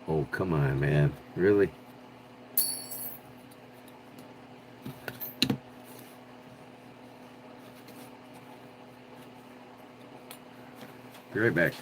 Oh, come on, man. Really? Be right back.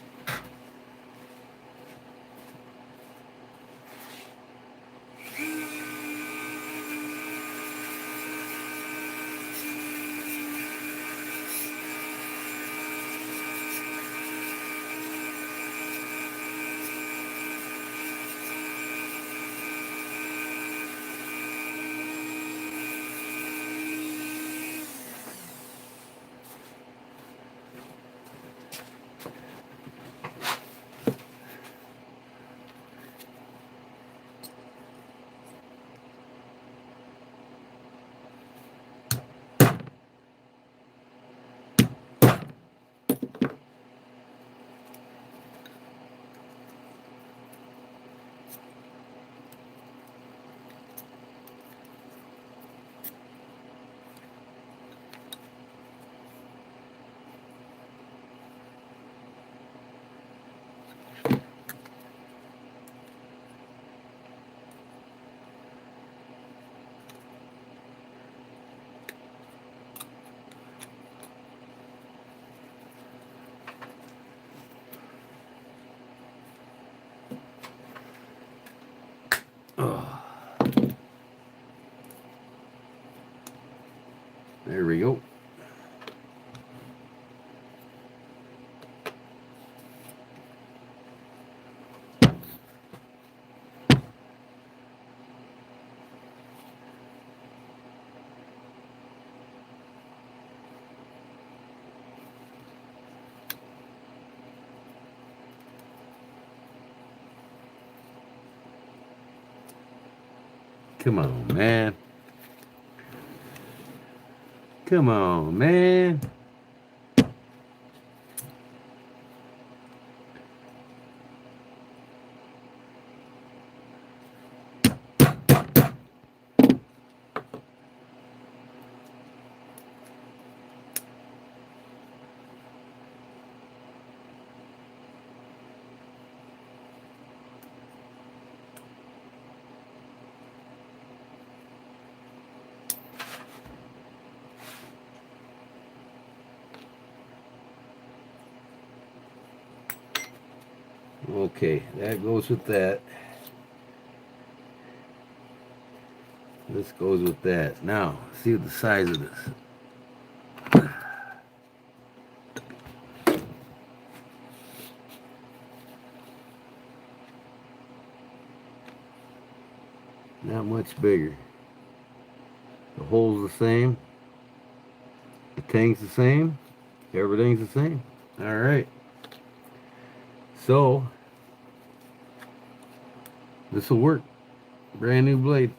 Oh, there we go. Come on, man. Come on, man. Okay, that goes with that. This goes with that. Now, see the size of this. Not much bigger. The hole's the same. The tank's the same. Everything's the same. All right. So, this will work. Brand new blade.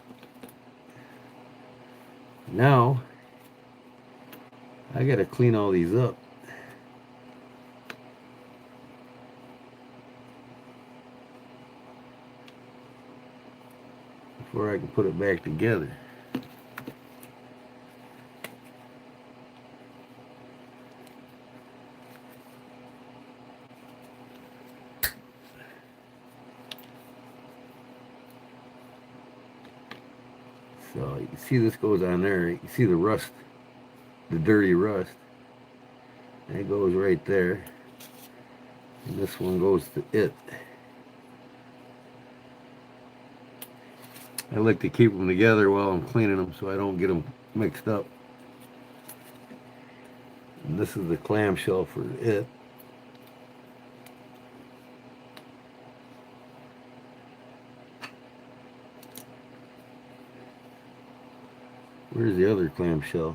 Now, I gotta clean all these up. Before I can put it back together. So you can see this goes on there. You can see the rust, the dirty rust. And it goes right there. And this one goes to it. I like to keep them together while I'm cleaning them so I don't get them mixed up. And this is the clamshell for it. Where's the other clamshell?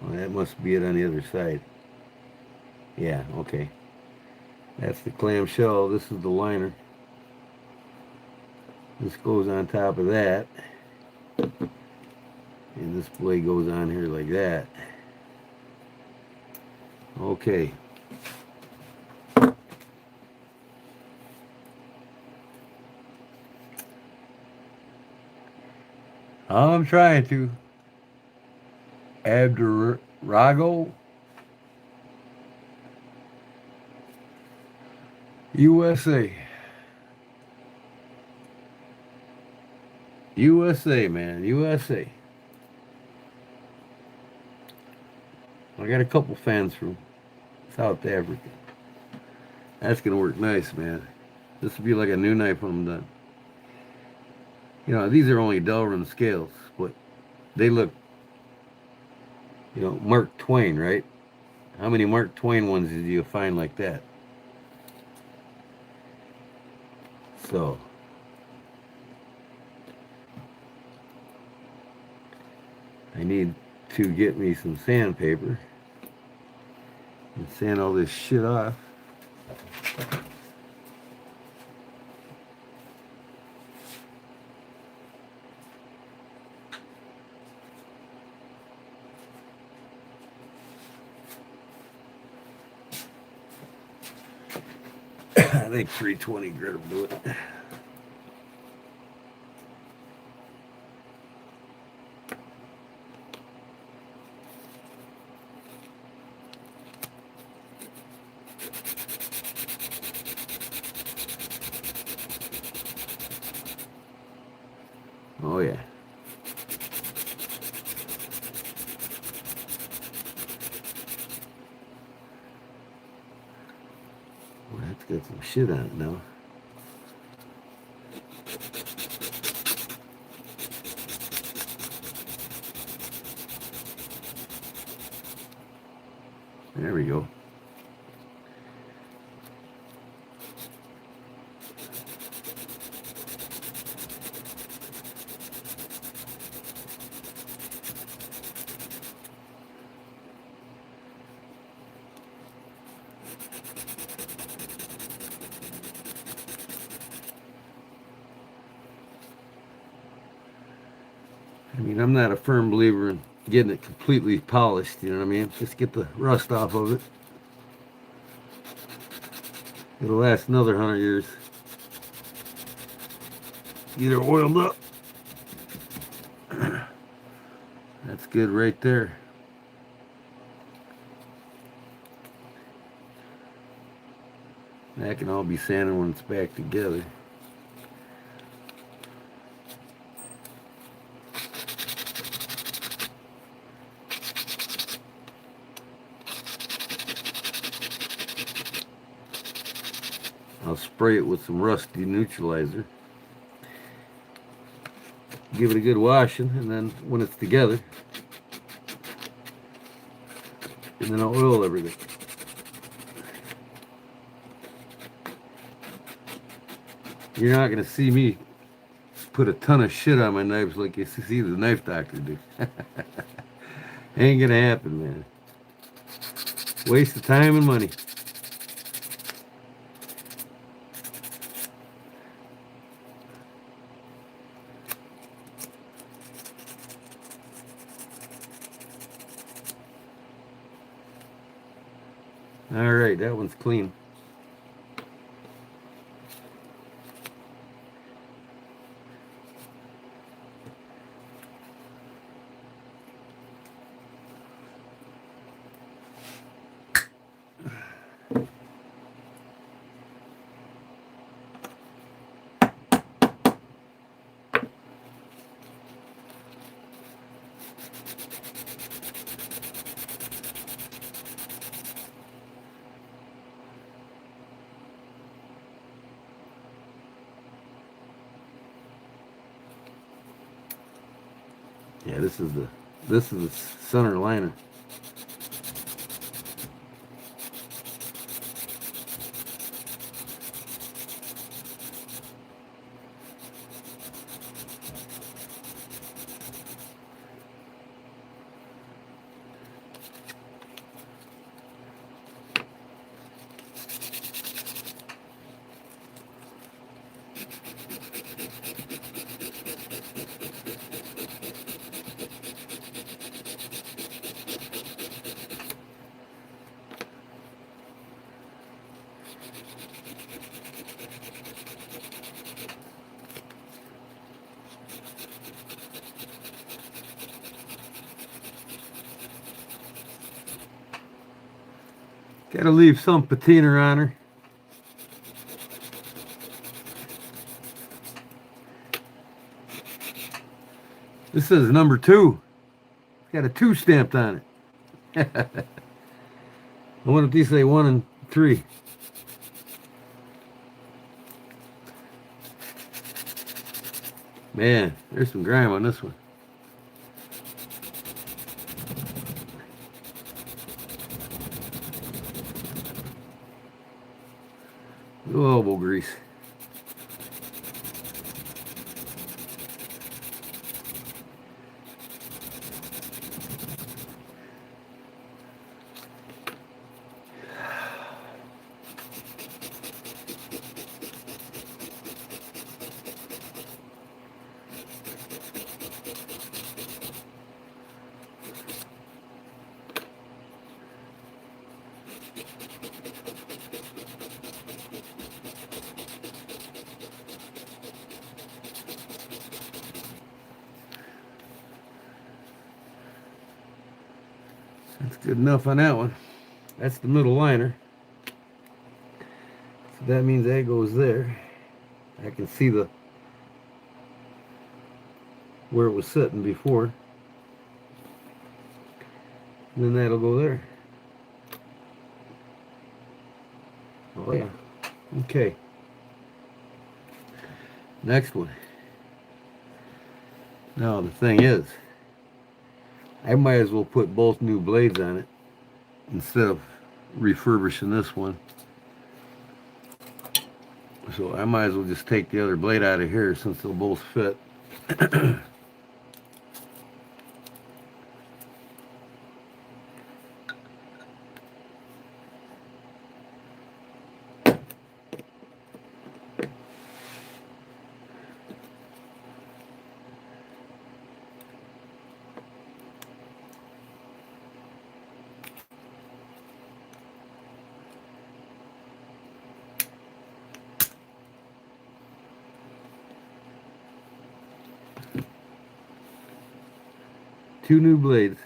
Oh, that must be it on the other side. Yeah, okay. That's the clamshell. This is the liner. This goes on top of that. And this blade goes on here like that. Okay. I'm trying to. Abdurago, USA. USA, man. USA. I got a couple fans from South Africa. That's going to work nice, man. This will be like a new knife when I'm done. You know, these are only Delrin scales, but they look, you know, Mark Twain, right? How many Mark Twain ones did you find like that? So, I need to get me some sandpaper and sand all this shit off. I think 320 grit will do it. Oh yeah. Well, that's got some shit on it now. There we go. I mean, I'm not a firm believer in getting it completely polished, you know what I mean? Just get the rust off of it. It'll last another 100 years. Either oiled up. That's good right there. That can all be sanded when it's back together. I'll spray it with some rusty neutralizer. Give it a good washing, and then when it's together, and then I'll oil everything. You're not going to see me put a ton of shit on my knives like you see the knife doctor do. Ain't going to happen, man. Waste of time and money. All right, that one's clean. Yeah, this is the center liner. Gotta leave some patina on her. This says number 2. It's got a 2 stamped on it. I wonder if these say 1 and 3. Man, there's some grime on this one. Little elbow grease. That's good enough on that one. That's the middle liner. So that means that goes there. I can see the where it was sitting before. And then that'll go there. Oh yeah. Okay. Next one. Now the thing is, I might as well put both new blades on it instead of refurbishing this one. So I might as well just take the other blade out of here since they'll both fit. 2 new blades.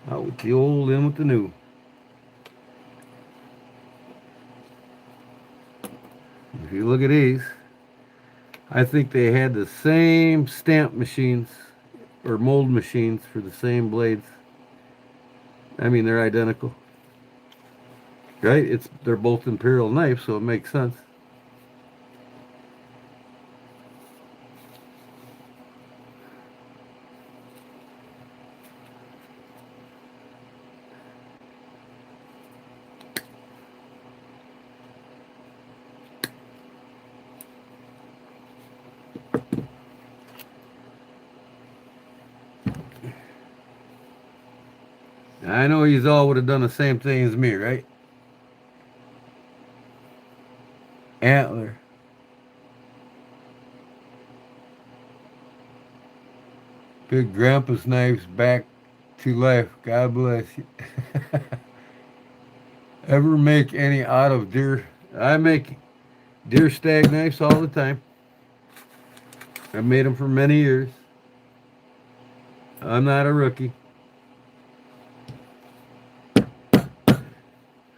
Out with the old, in with the new. If you look at these, I think they had the same stamp machines or mold machines for the same blades. I mean, they're identical. Right? They're both imperial knives, so it makes sense. I know you all would have done the same thing as me, right? Antler. Big grandpa's knives back to life. God bless you. Ever make any out of deer? I make deer stag knives all the time. I've made them for many years. I'm not a rookie.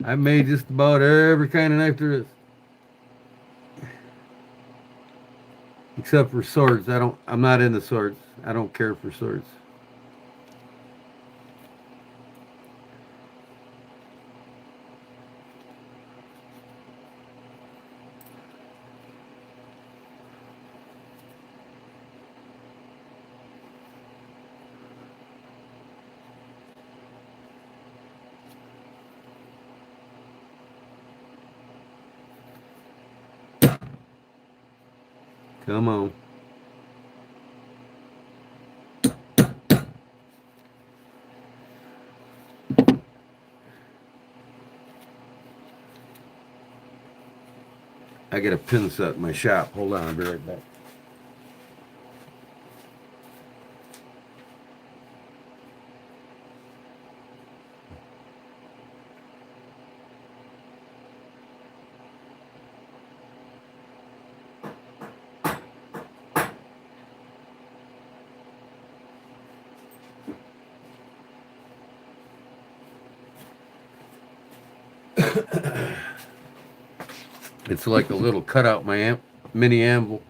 I made just about every kind of knife there is. Except for swords. I'm not into swords. I don't care for swords. Come on. I got a pin set in my shop. Hold on, I'll be right back. It's like a little cutout my mini anvil.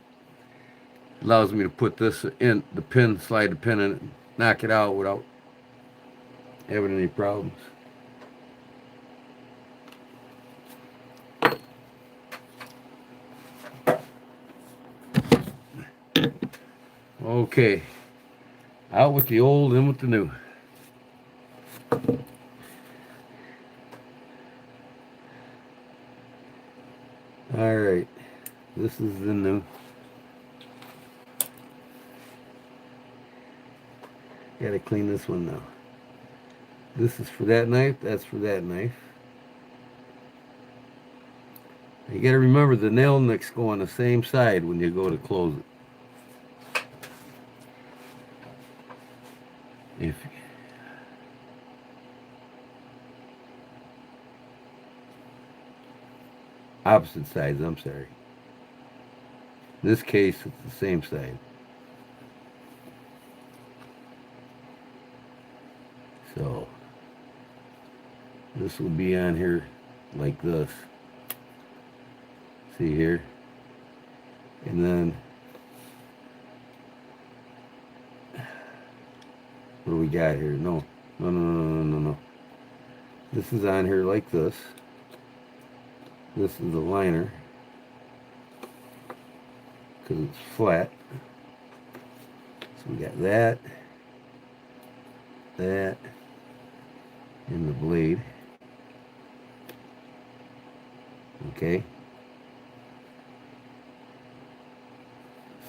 Allows me to put this in the pin, slide the pin in it, and knock it out without having any problems. Okay, out with the old, in with the new. All right, this is the new. Gotta clean this one now. This is for that knife, that's for that knife. You gotta remember the nail nicks go on the same side when you go to close it. If opposite sides, I'm sorry. In this case, it's the same side. So this will be on here like this. See here? And then what do we got here? No. This is on here like this. This is the liner because it's flat. So we got that, and the blade. Okay.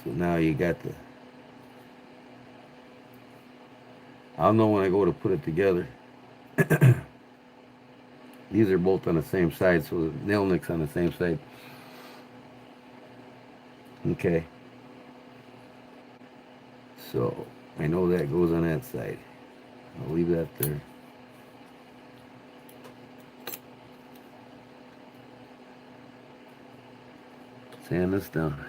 So now you got the. I'll know when I go to put it together. These are both on the same side, so the nail nick's on the same side. Okay. So I know that goes on that side. I'll leave that there. Sand this down.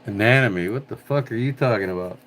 Anatomy, what the fuck are you talking about?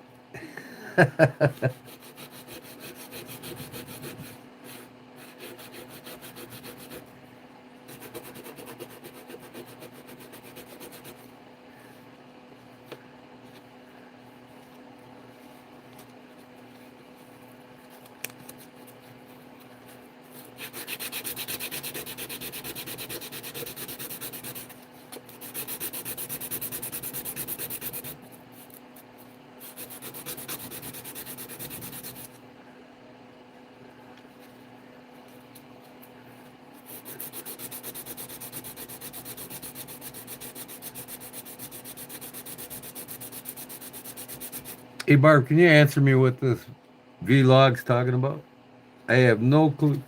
Hey Barb, can you answer me what this vlog's talking about? I have no clue.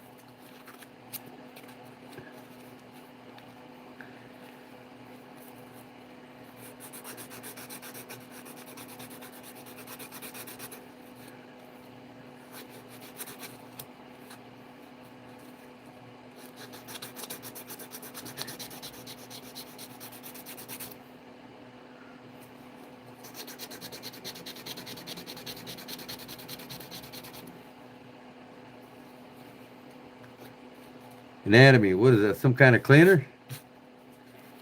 Anatomy. What is that? Some kind of cleaner? Is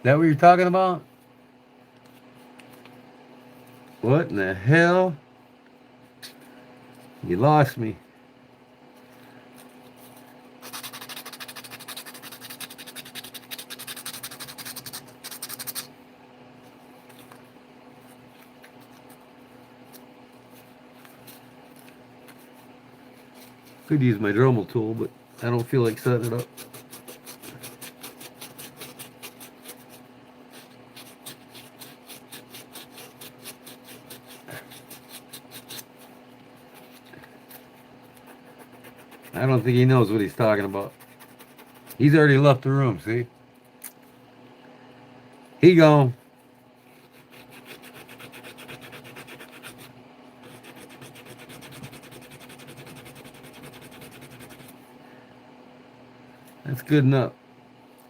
that what you're talking about? What in the hell? You lost me. Could use my Dremel tool, but I don't feel like setting it up. I don't think he knows what he's talking about. He's already left the room, see? He gone. That's good enough.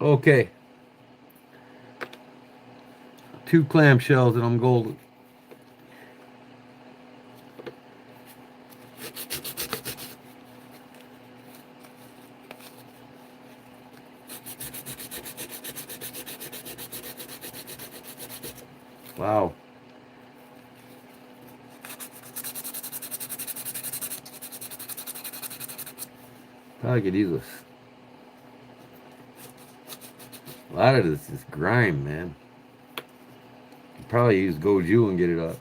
Okay. 2 clamshells and I'm golden. Wow. I could use this. A lot of this is grime, man. Probably use Goju and get it up.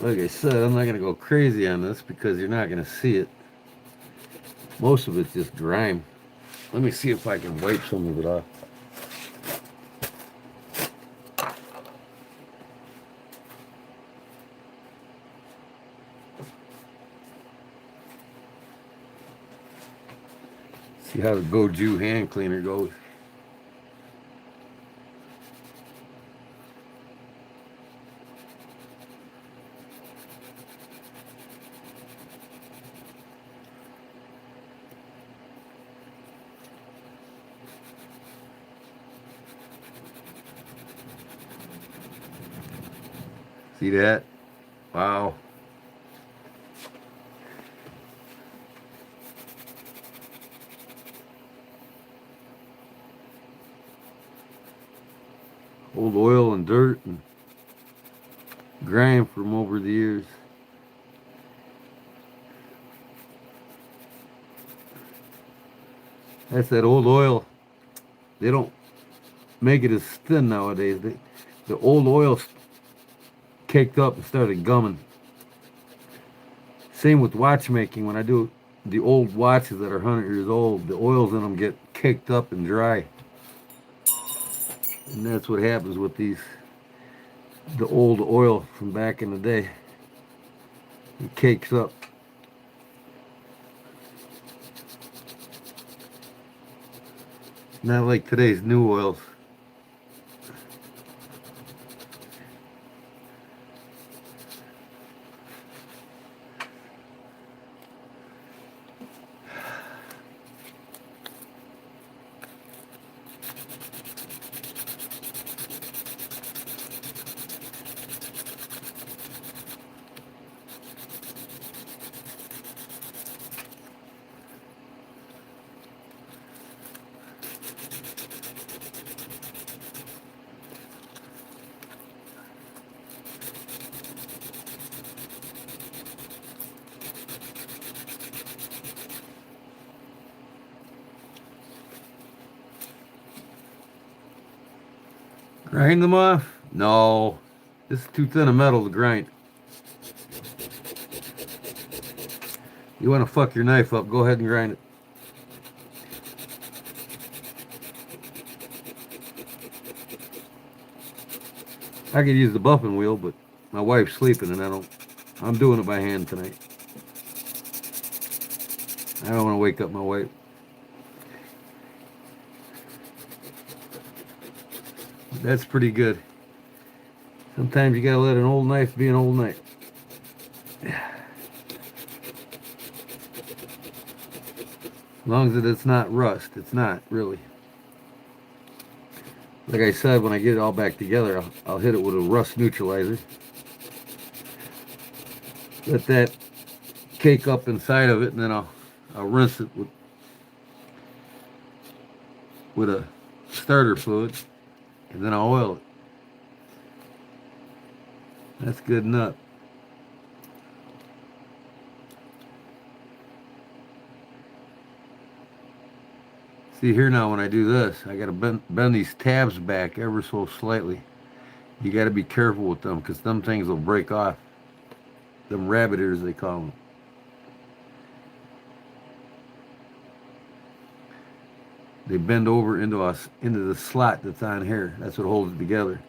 Like I said, I'm not going to go crazy on this because you're not going to see it. Most of it's just grime. Let me see if I can wipe some of it off. See how the Goju hand cleaner goes. See that? Wow. Old oil and dirt and grime from over the years. That's that old oil. They don't make it as thin nowadays. The old oil caked up and started gumming. Same with watchmaking. When I do the old watches that are 100 years old, the oils in them get caked up and dry. And that's what happens with these, the old oil from back in the day. It cakes up. Not like today's new oils. Grind them off? No. This is too thin a metal to grind. You want to fuck your knife up, go ahead and grind it. I could use the buffing wheel, but my wife's sleeping and I'm doing it by hand tonight. I don't want to wake up my wife. That's pretty good. Sometimes you gotta let an old knife be an old knife. As long as it's not rust, it's not really. Like I said, when I get it all back together, I'll hit it with a rust neutralizer. Let that cake up inside of it, and then I'll rinse it with a starter fluid, and then I'll oil it. That's good enough. See here now, when I do this, I got to bend these tabs back ever so slightly. You got to be careful with them because them things will break off. Them rabbit ears, they call them. They bend over into the slot that's on here. That's what holds it together.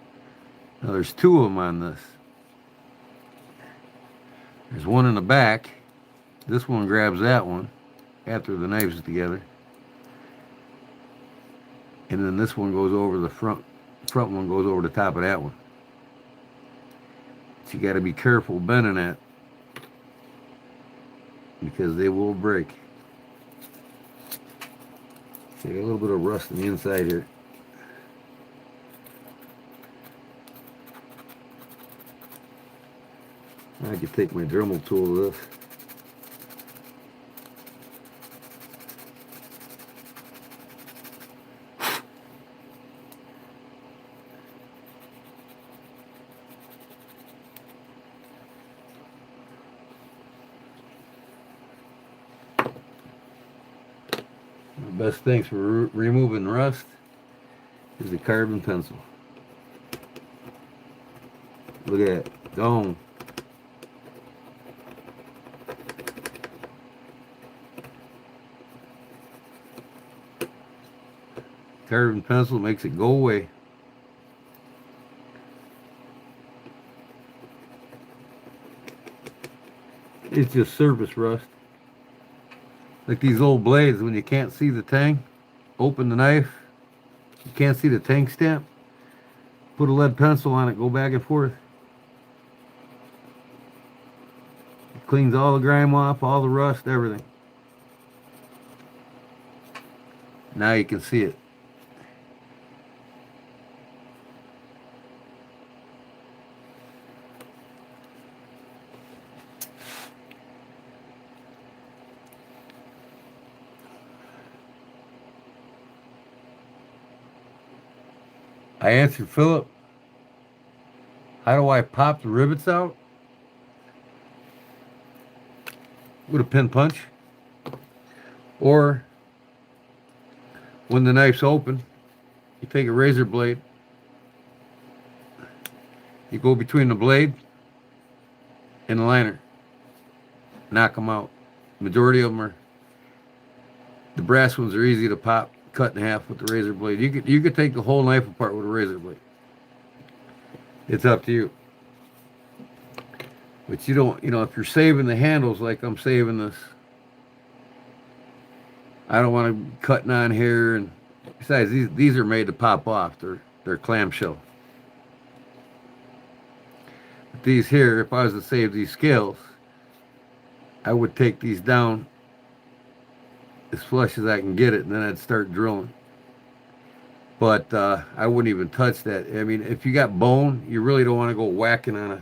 Now there's two of them on this. There's one in the back. This one grabs that one after the knife's together. And then this one goes over the front one goes over the top of that one. So you got to be careful bending that because they will break. See, I got a little bit of rust on the inside here. I could take my Dremel tool with this. The best things for removing rust is a carbon pencil. Look at that. Gone. Carbon pencil makes it go away. It's just surface rust. Like these old blades, when you can't see the tang, open the knife, you can't see the tang stamp, put a lead pencil on it, go back and forth. It cleans all the grime off, all the rust, everything. Now you can see it. I answered Philip, how do I pop the rivets out? With a pin punch. Or when the knife's open, you take a razor blade, you go between the blade and the liner, knock them out. Majority of them are, the brass ones are easy to pop, cut in half with the razor blade. You could take the whole knife apart with a razor blade. It's up to you. But you don't, if you're saving the handles like I'm saving this, I don't want to be cutting on here. And besides, these are made to pop off. They're clamshell. But these here, if I was to save these scales, I would take these down as flush as I can get it, and then I'd start drilling. But I wouldn't even touch that. I mean, if you got bone, you really don't want to go whacking on a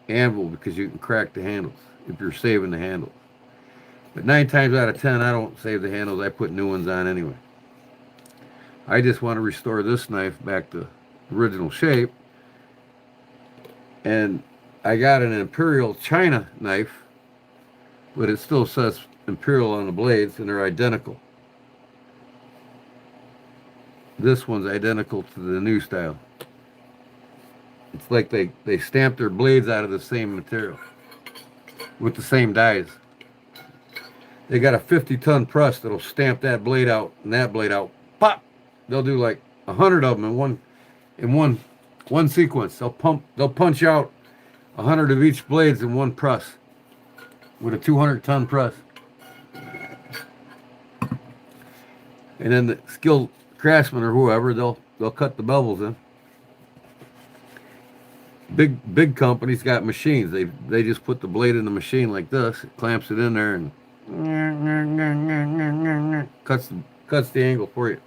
anvil because you can crack the handles if you're saving the handles. But 9 times out of 10, I don't save the handles. I put new ones on anyway. I just want to restore this knife back to original shape. And I got an Imperial China knife, but it still says Imperial on the blades, and they're identical. This one's identical to the new style. It's like they stamped their blades out of the same material with the same dies. They got a 50-ton press that'll stamp that blade out and that blade out. Pop! They'll do like 100 of them in one sequence. They'll punch out 100 of each blades in one press with a 200-ton press. And then the skilled craftsmen or whoever, they'll cut the bevels in. Big companies got machines. They just put the blade in the machine like this. It clamps it in there and cuts the angle for you.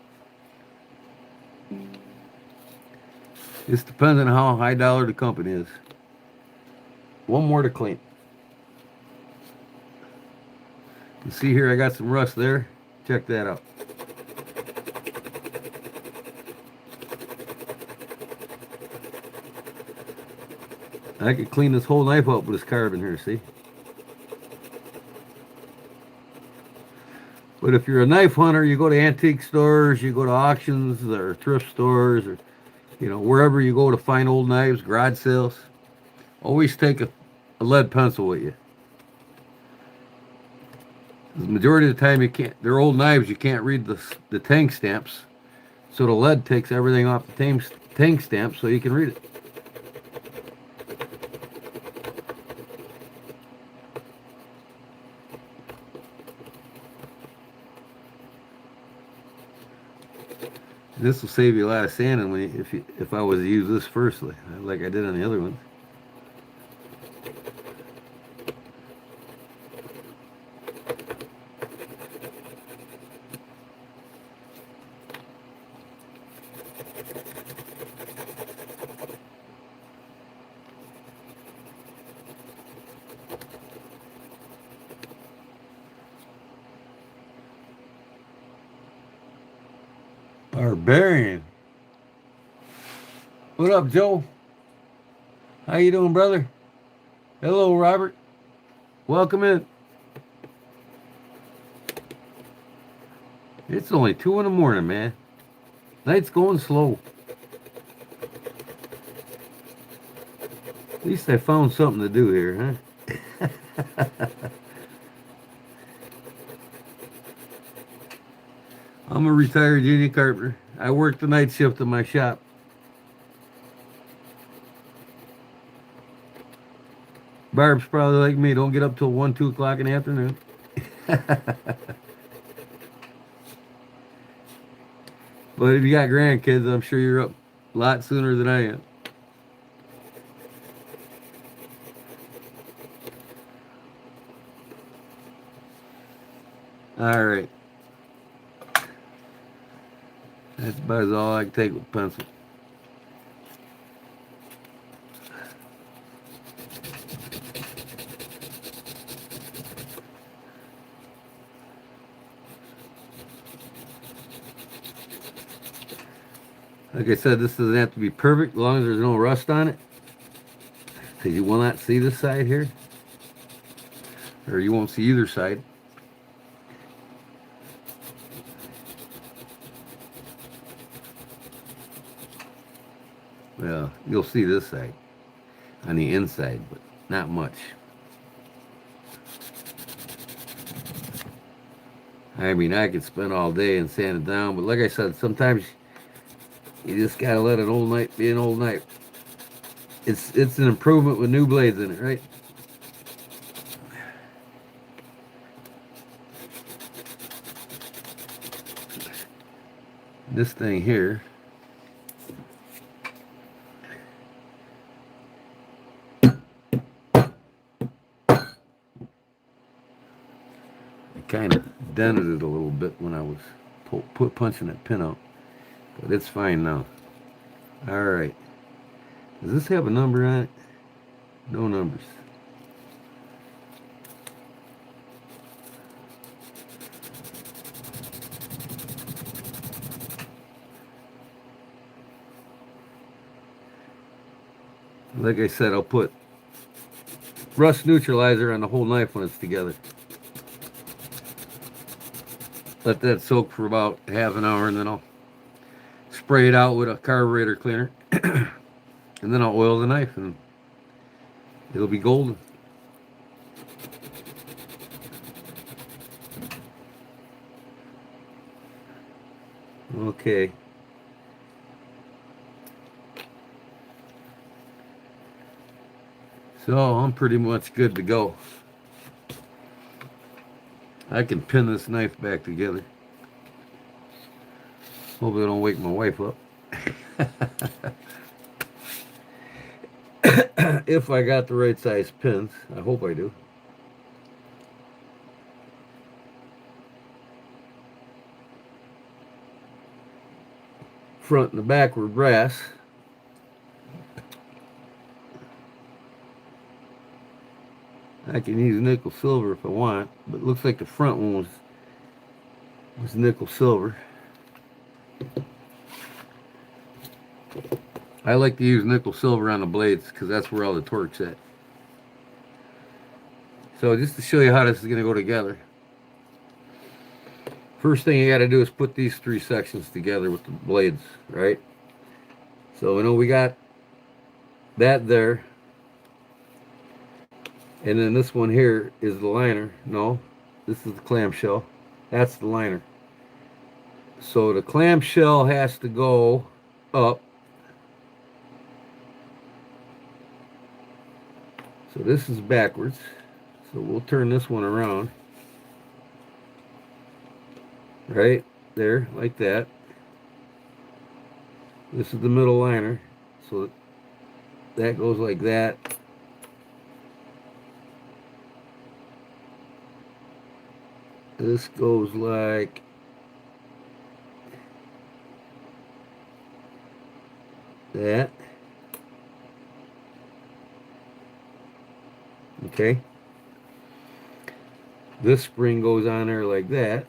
Just depends on how high dollar the company is. One more to clean. You see here, I got some rust there. Check that out. I could clean this whole knife up with this carbon here, see? But if you're a knife hunter, you go to antique stores, you go to auctions or thrift stores, or wherever you go to find old knives, garage sales, always take a lead pencil with you. The majority of the time they're old knives, you can't read the tang stamps. So the lead takes everything off the tang stamp so you can read it. This will save you a lot of sanding if I was to use this first, like I did on the other ones. Barbarian. What up, Joe? How you doing, brother? Hello, Robert. Welcome in. It's only 2 in the morning, man. Night's going slow. At least I found something to do here, huh? I'm a retired union carpenter. I work the night shift in my shop. Barb's probably like me. Don't get up till 1, 2 o'clock in the afternoon. But if you got grandkids, I'm sure you're up a lot sooner than I am. All right. That's about all I can take with pencil. Like I said, this doesn't have to be perfect as long as there's no rust on it. Because you will not see this side here. Or you won't see either side. Well, you'll see this side on the inside, but not much. I mean, I could spend all day and sand it down, but like I said, sometimes you just gotta let an old knife be an old knife. It's an improvement with new blades in it, right? This thing here, kind of dented it a little bit when I was punching that pin out, but it's fine now. All right, does this have a number on it? No numbers. Like I said, I'll put rust neutralizer on the whole knife when it's together. Let that soak for about half an hour, and then I'll spray it out with a carburetor cleaner. And then I'll oil the knife, and it'll be golden. Okay. So I'm pretty much good to go. I can pin this knife back together. Hope I don't wake my wife up. If I got the right size pins, I hope I do. Front and the back were brass. I can use nickel silver if I want, but it looks like the front one was nickel silver. I like to use nickel silver on the blades because that's where all the torque's at. So just to show you how this is going to go together, first thing you got to do is put these three sections together with the blades, right? So we know we got that there, and then this one here is the liner. No, this is the clamshell. That's the liner. So the clamshell has to go up. So this is backwards. So we'll turn this one around. Right there, like that. This is the middle liner. So that goes like that. This goes like that. Okay. This spring goes on there like that.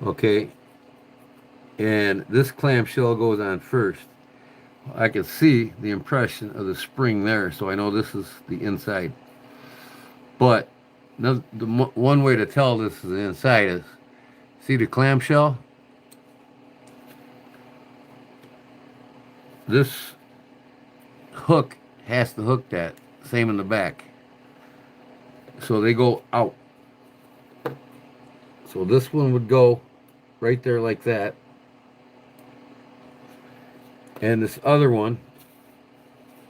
Okay. And this clamshell goes on first. I can see the impression of the spring there, so I know this is the inside. But one way to tell this is the inside is, see the clamshell? This hook has to hook that. Same in the back. So they go out. So this one would go right there like that. And this other one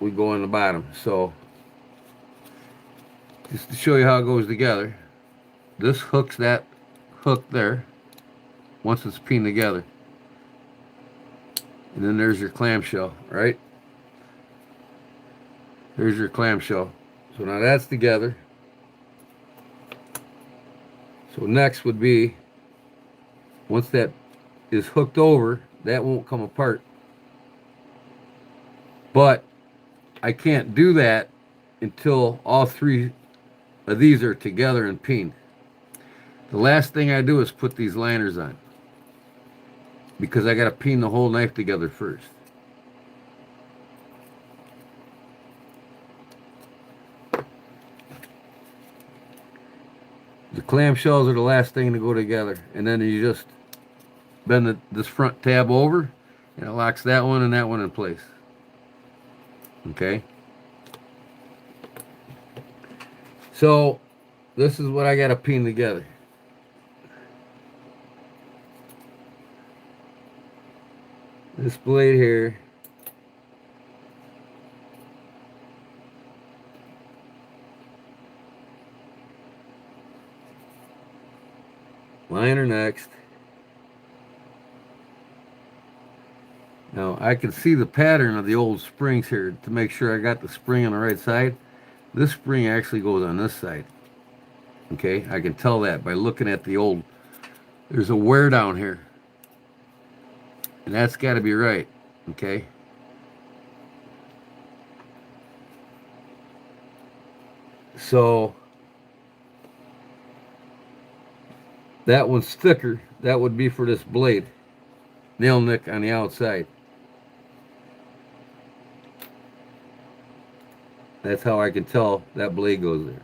would go on the bottom. So just to show you how it goes together, this hooks that hook there once it's pinned together. And then there's your clamshell, right? There's your clamshell. So now that's together. So next would be, once that is hooked over, that won't come apart. But I can't do that until all three of these are together and pinned. The last thing I do is put these liners on, because I got to pin the whole knife together first. The clamshells are the last thing to go together, and then you just bend this front tab over, and it locks that one and that one in place. Okay? So this is what I got to pin together. This blade here, liner next. Now I can see the pattern of the old springs here to make sure I got the spring on the right side. This spring actually goes on this side. Okay, I can tell that by looking at the old, there's a wear down here. And that's got to be right, okay? So that one's thicker. That would be for this blade. Nail nick on the outside. That's how I can tell that blade goes there.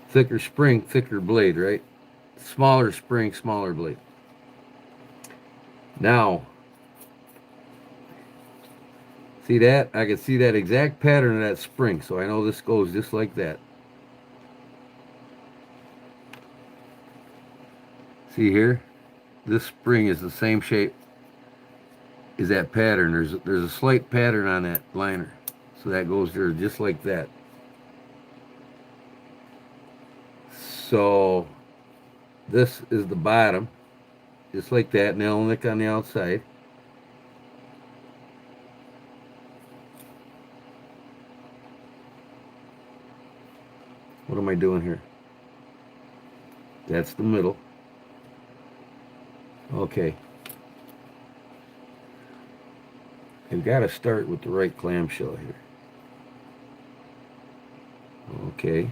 Thicker spring, thicker blade, right? Smaller spring, smaller blade. Now, see that? I can see that exact pattern of that spring, so I know this goes just like that. See here? This spring is the same shape as that pattern. There's a slight pattern on that liner. So that goes there just like that. So this is the bottom, just like that, nail nick on the outside. What am I doing here? That's the middle. Okay. I've got to start with the right clamshell here. Okay.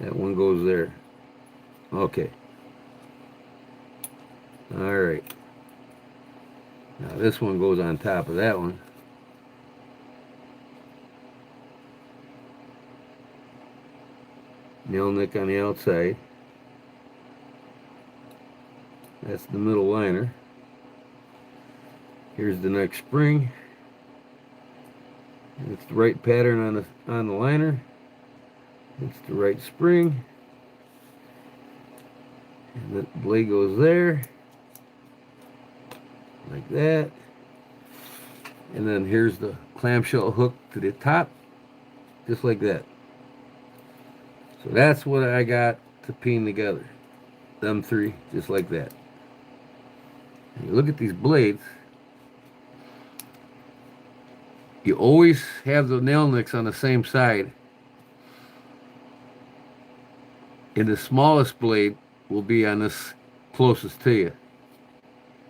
That one goes there. Okay. All right. Now this one goes on top of that one. Nail nick on the outside. That's the middle liner. Here's the next spring. It's the right pattern on the liner. It's the right spring. And the blade goes there. Like that. And then here's the clamshell hook to the top. Just like that. So that's what I got to pin together. Them three, just like that. And you look at these blades. You always have the nail nicks on the same side. And the smallest blade will be on this closest to you.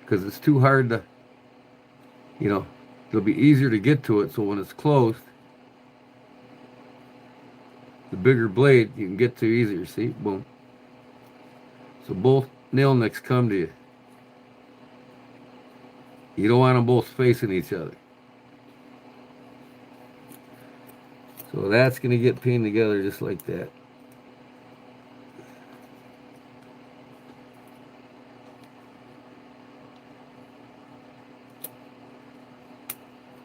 Because it's too hard to, it'll be easier to get to it. So when it's closed, the bigger blade you can get to easier. See? Boom. So both nail nicks come to you. You don't want them both facing each other. So that's going to get pinned together just like that.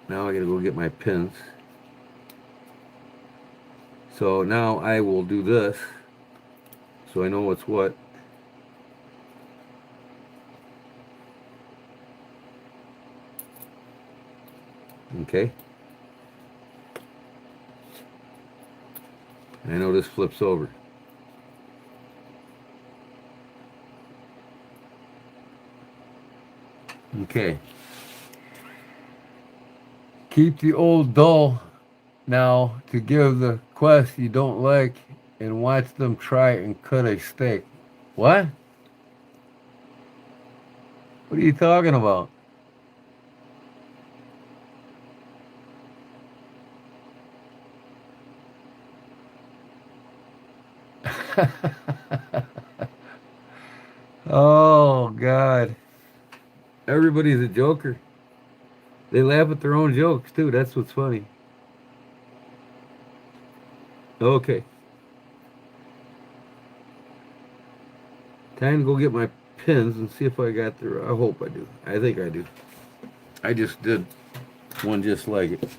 Now I got to go get my pins. So now I will do this so I know what's what. Okay. I know this flips over. Okay. Keep the old dull now to give the quest you don't like and watch them try and cut a steak. What? What are you talking about? Oh, God. Everybody's a joker. They laugh at their own jokes, too. That's what's funny. Okay. Time to go get my pins and see if I got the... I hope I do. I think I do. I just did one just like it.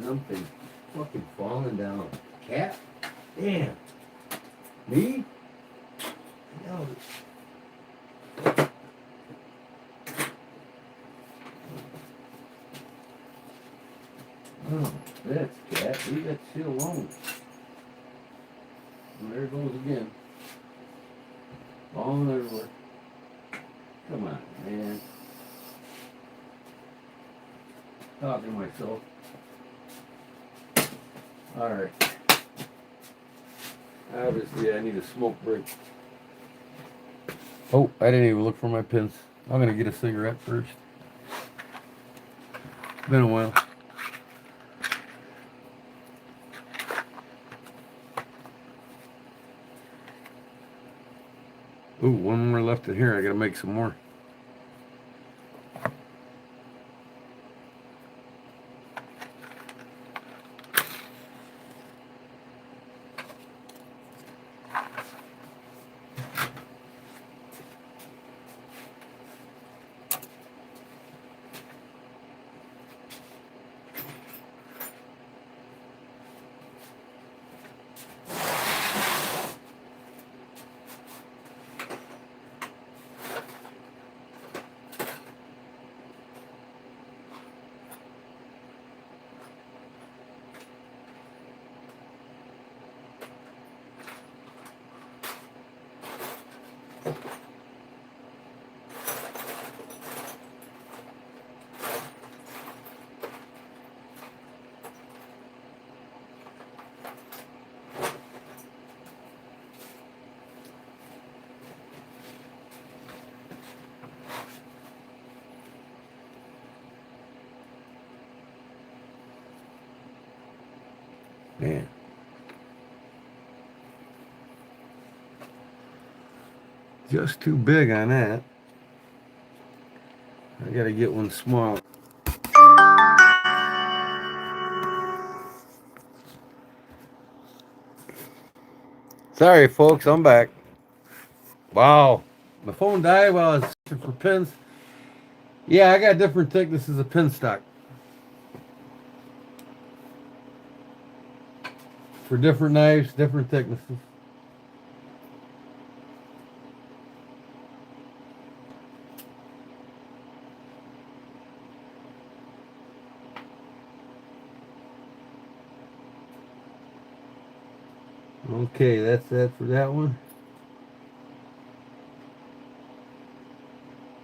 Something fucking falling down. Cat? Damn. Me? No. Oh, that's cat. Leave that shit alone. Well, there it goes again. Falling everywhere. Come on, man. Talking to myself. Alright. Obviously, I need a smoke break. Oh, I didn't even look for my pins. I'm gonna get a cigarette first. Been a while. Ooh, one more left in here. I gotta make some more. Man. Just too big on that. I gotta get one small. Sorry, folks, I'm back. Wow. My phone died while I was searching for pins. Yeah, I got different thicknesses of pin stock. For different knives, different thicknesses. Okay, that's that for that one.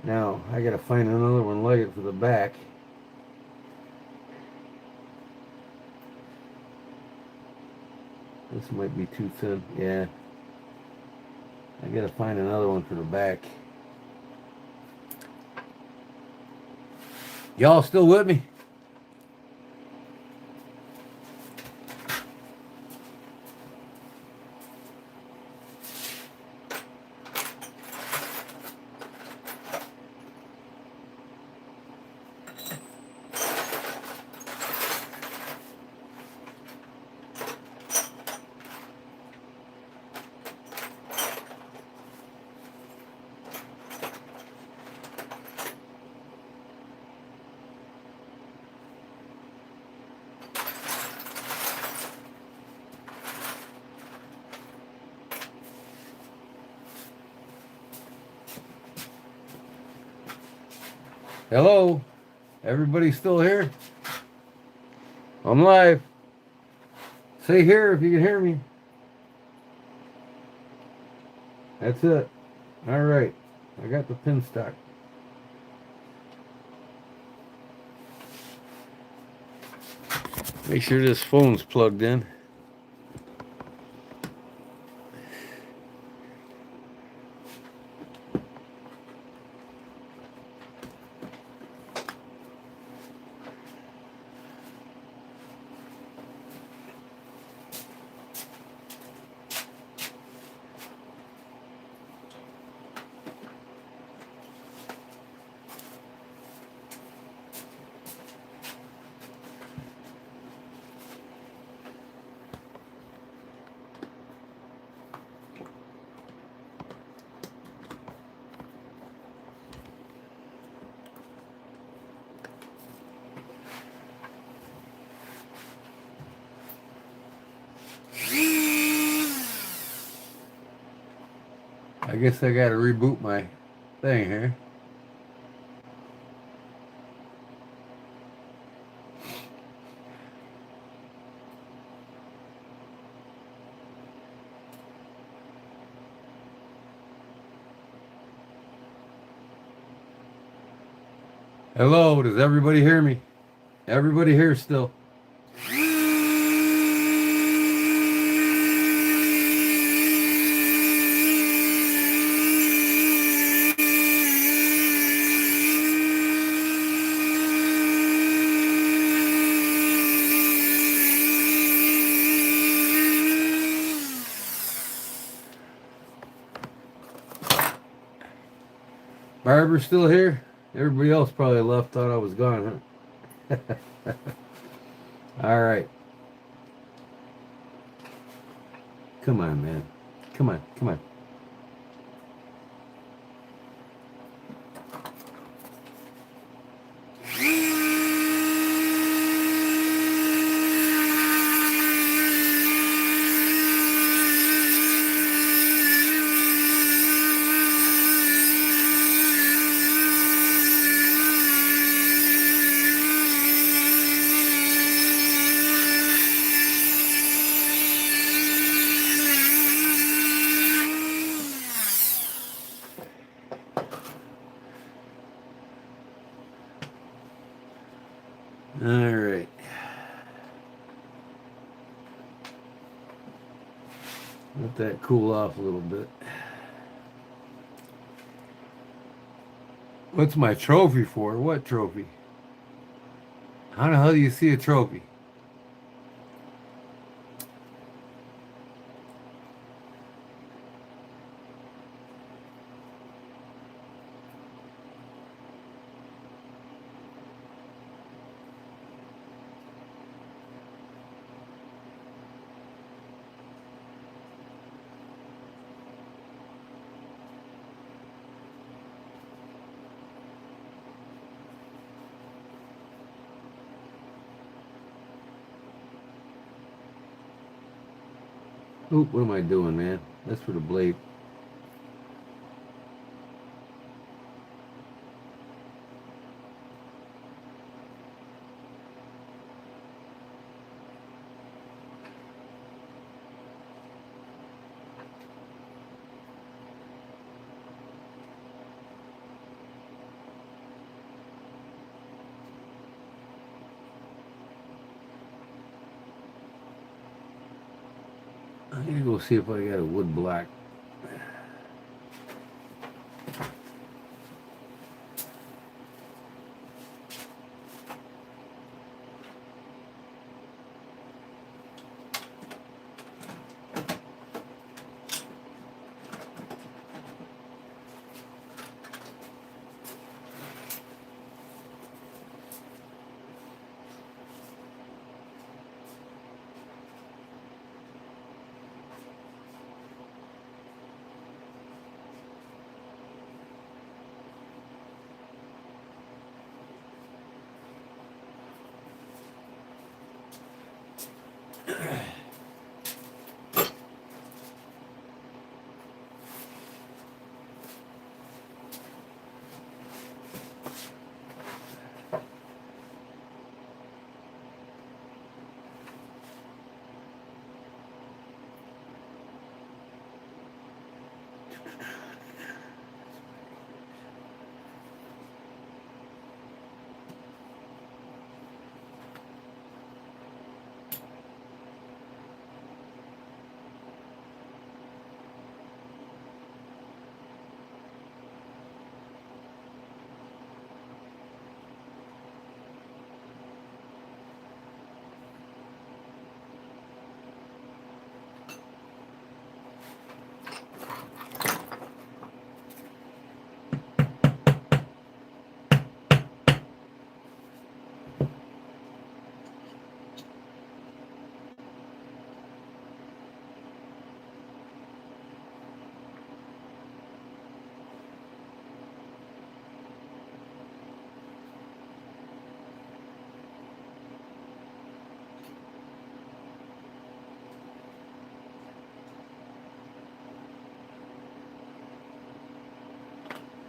Now, I gotta find another one like it for the back. This might be too thin. Yeah. I gotta find another one for the back. Y'all still with me? Hello? Everybody still here? I'm live. Say here if you can hear me. That's it. All right. I got the pin stock. Make sure this phone's plugged in. I guess I gotta reboot my thing here. Hello, does everybody hear me? Everybody here still? Harbor's still here? Everybody else probably left, thought I was gone, huh? All right. Come on, man. Come on, come on. All right. Let that cool off a little bit. What's my trophy for? What trophy? How the hell do you see a trophy? Oop, what am I doing, man? That's for the blade. I'm gonna go see if I got a wood block.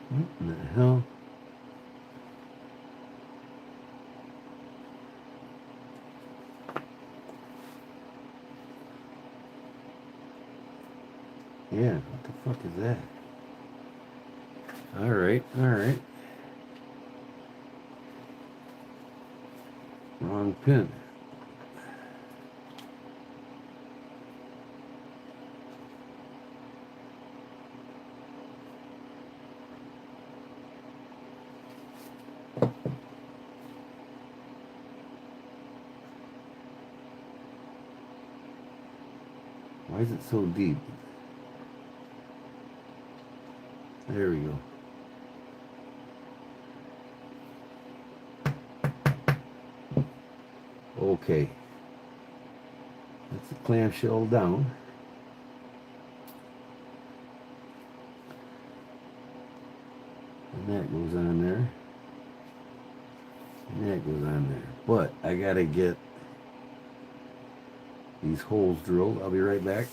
What the hell? Yeah, what the fuck is that? Alright, alright. Wrong pin. Why is it so deep? There we go. Okay. That's the clamshell down. And that goes on there. And that goes on there. But I gotta get these holes drilled. I'll be right back.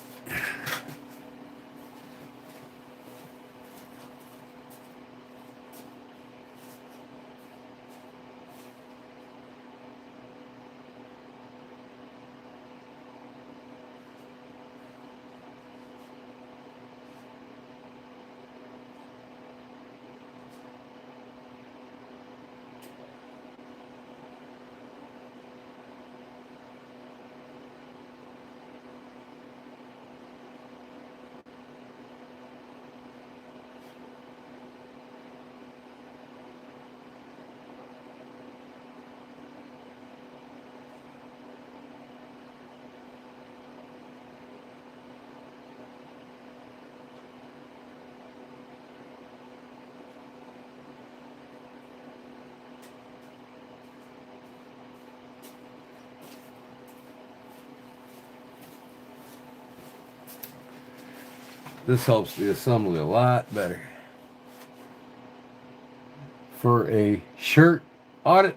This helps the assembly a lot better. For a shirt audit.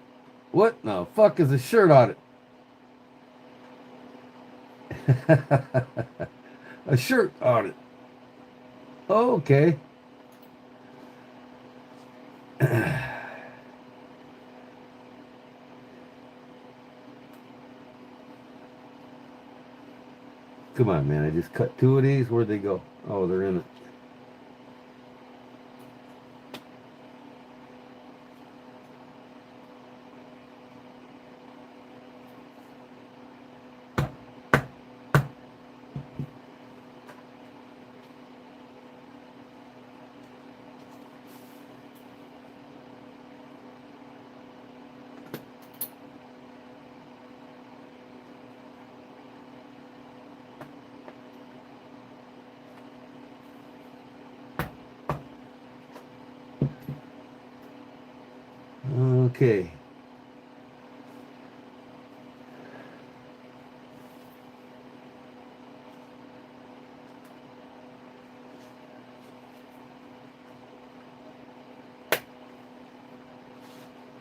What the fuck is a shirt audit? A shirt audit. Okay. Come on, man. I just cut two of these. Where'd they go? Oh, they're in it. Okay.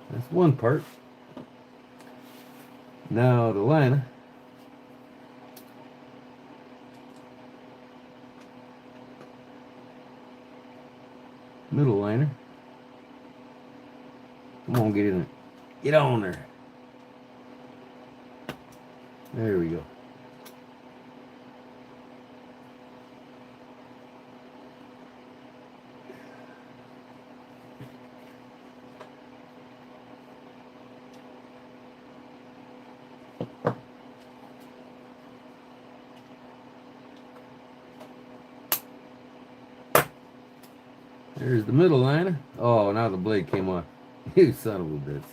That's one part. Now the liner. Middle liner. Come on, get in it. Get on there. There we go. There's the middle liner. Oh, now the blade came off. You son of a bitch.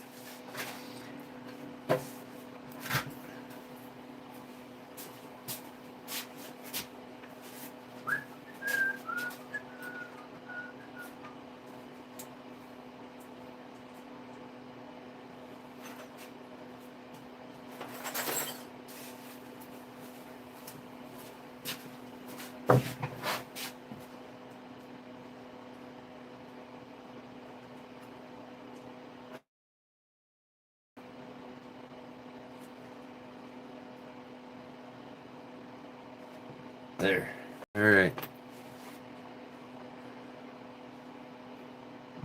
There. All right.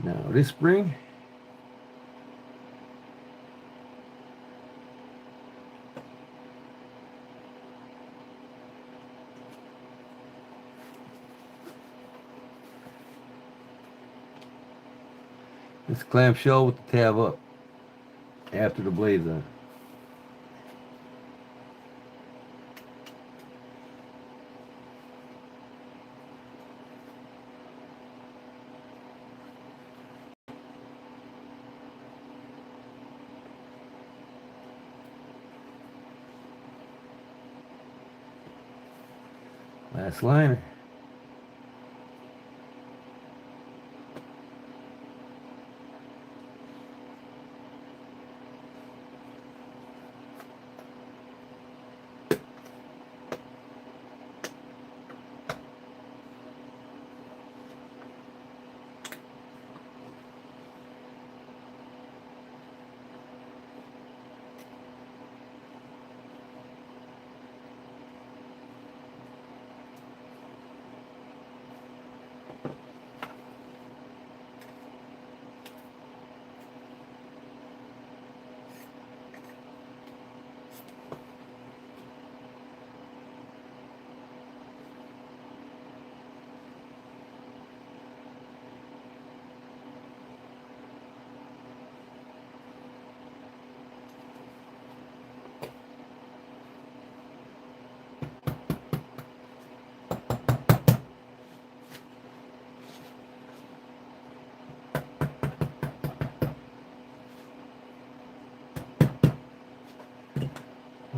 Now this spring. This clamshell with the tab up after the blade's on. Last liner.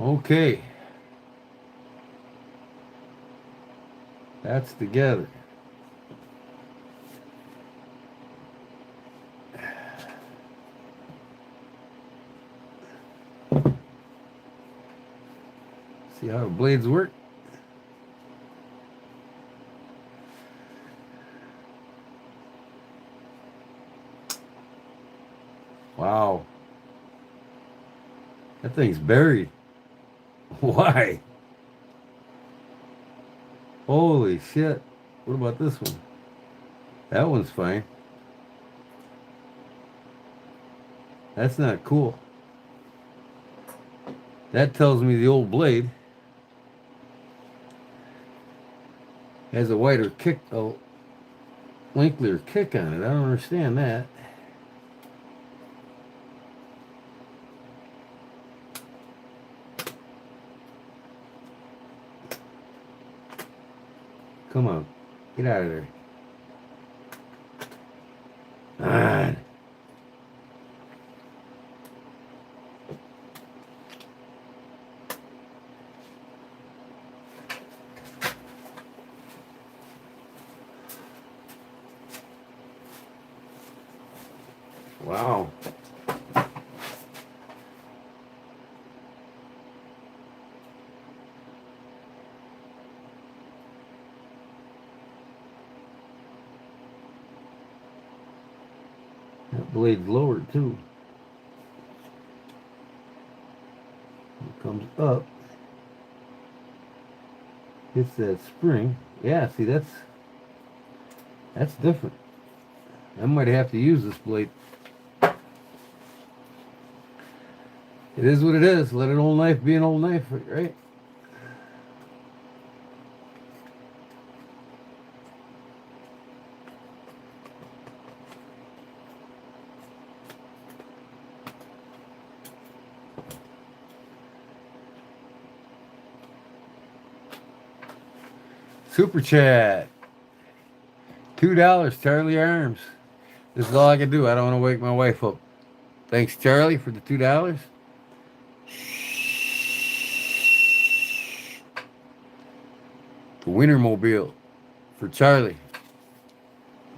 Okay. That's together. See how the blades work? Wow. That thing's buried. Why? Holy shit. What about this one? That one's fine. That's not cool. That tells me the old blade has a wider kick, a lengthier kick on it. I don't understand that. Come on. Get out of there. Ah. Wow. That blade's lowered too. It comes up. Hits that spring. Yeah, see that's different. I might have to use this blade. It is what it is. Let an old knife be an old knife, right? Super chat. $2, Charlie Arms. This is all I can do. I don't want to wake my wife up. Thanks, Charlie, for the $2. The Wintermobile for Charlie.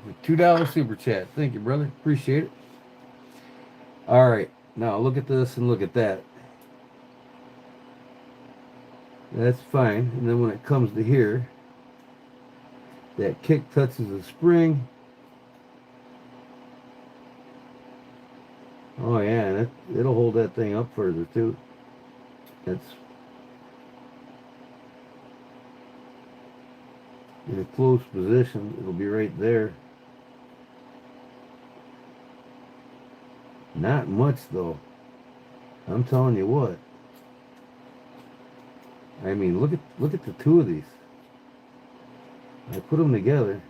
With $2 super chat. Thank you, brother. Appreciate it. All right. Now look at this and look at that. That's fine. And then when it comes to here, that kick touches the spring. Oh yeah, it'll hold that thing up further too. That's in a close position. It'll be right there. Not much though. I'm telling you what. I mean, look at the two of these. I put them together.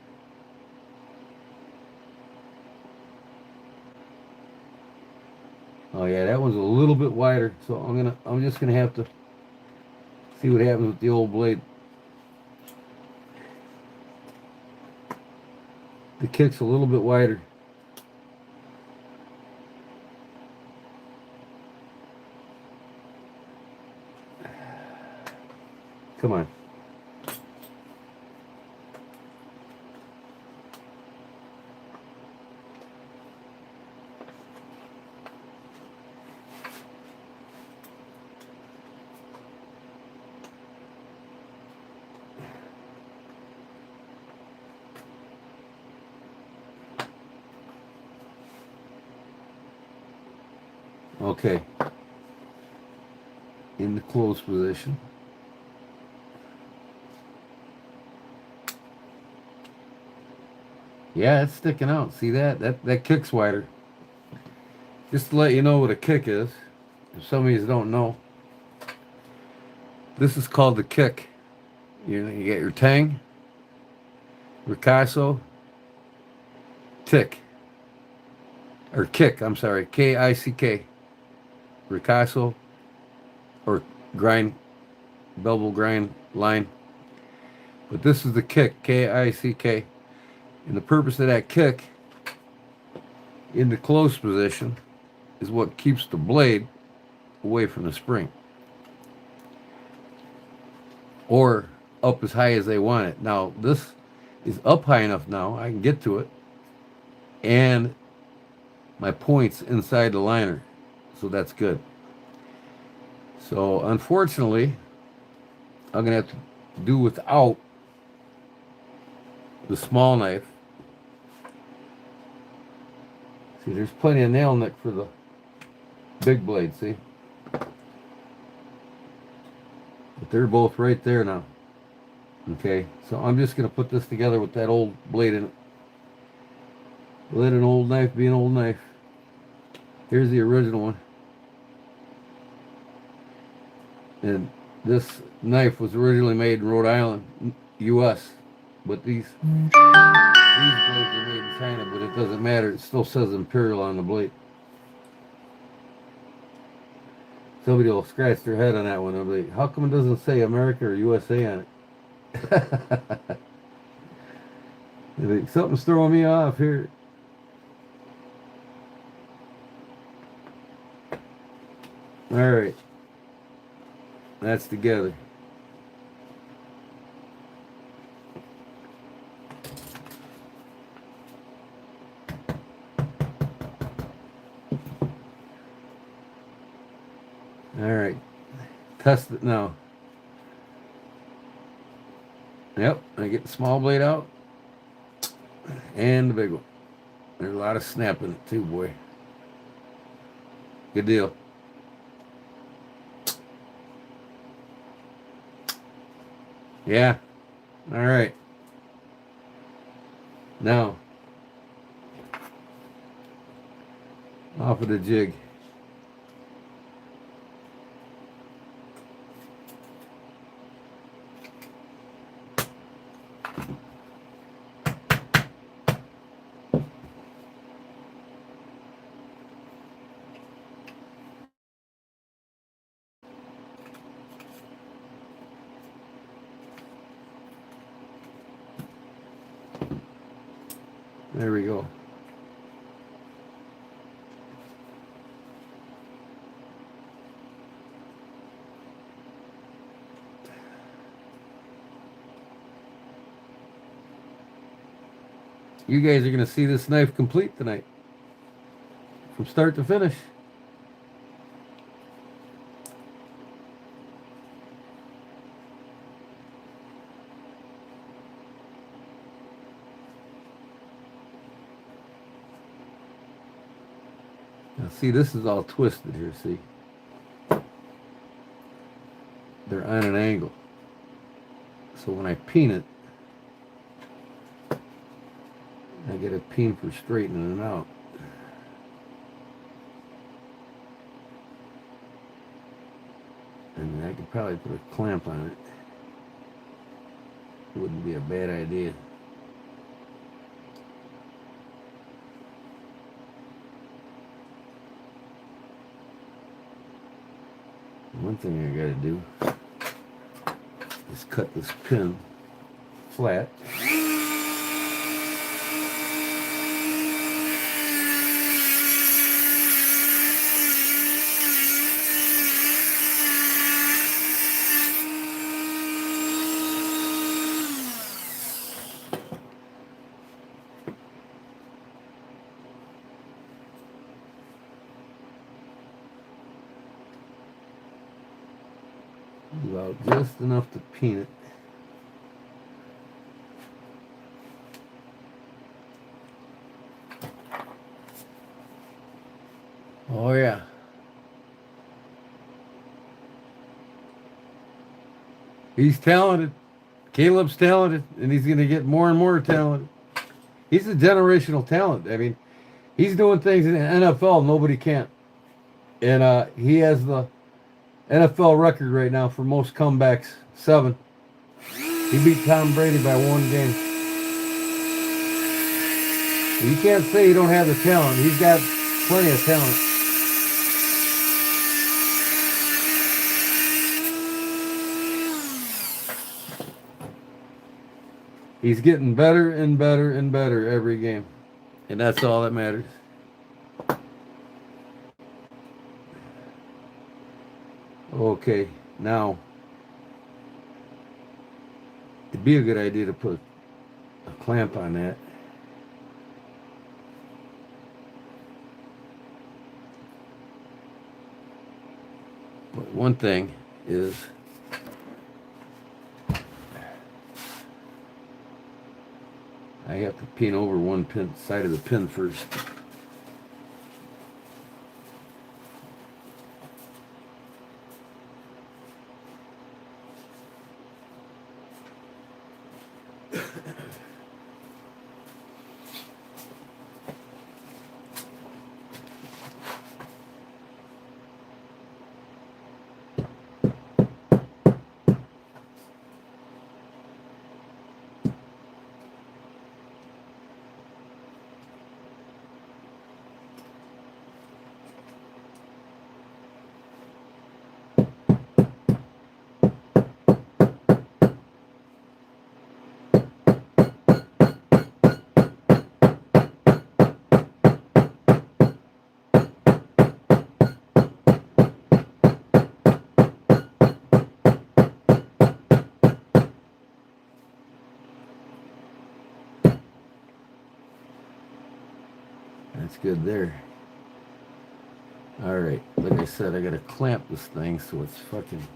Oh yeah, that one's a little bit wider, so I'm just gonna have to see what happens with the old blade. The kick's a little bit wider. Come on. Okay. In the close position. Yeah, it's sticking out. See that? That kick's wider. Just to let you know what a kick is, if some of you don't know. This is called the kick. You get your tang, ricasso, tick. Or kick, I'm sorry. K-I-C-K. Ricasso or grind, bevel grind line. But this is the kick, K-I-C-K. And the purpose of that kick in the close position is what keeps the blade away from the spring. or up as high as they want it. Now, this is up high enough now. I can get to it. And my point's inside the liner. So that's good. So, unfortunately, I'm going to have to do without the small knife. See, there's plenty of nail nick for the big blade, see? But they're both right there now. Okay, so I'm just going to put this together with that old blade in it. Let an old knife be an old knife. Here's the original one. And this knife was originally made in Rhode Island, U.S. But these blades are made in China, but it doesn't matter. It still says Imperial on the blade. Somebody will scratch their head on that one. They'll be like, how come it doesn't say America or USA on it? Like, something's throwing me off here. All right, that's together. All right, test it now. Yep, I get the small blade out and the big one. There's a lot of snap in it too, boy. Good deal. Yeah. All right. Now, off of the jig. There we go. You guys are going to see this knife complete tonight. From start to finish. Now see, this is all twisted here, see? They're on an angle. So when I peen it, I get a peen for straightening it out. And I could probably put a clamp on it. Wouldn't be a bad idea. One thing I gotta do is cut this pin flat. About just enough to peen it. Oh yeah. He's talented. Caleb's talented, and he's going to get more and more talented. He's a generational talent. I mean, he's doing things in the NFL nobody can. And he has the NFL record right now for most comebacks, 7. He beat Tom Brady by 1 game. You can't say he don't have the talent. He's got plenty of talent. He's getting better and better and better every game. And that's all that matters. Okay, now be a good idea to put a clamp on that. But one thing is I have to pin over one pin side of the pin first. That's good there. Alright, like I said, I gotta clamp this thing so it's fucking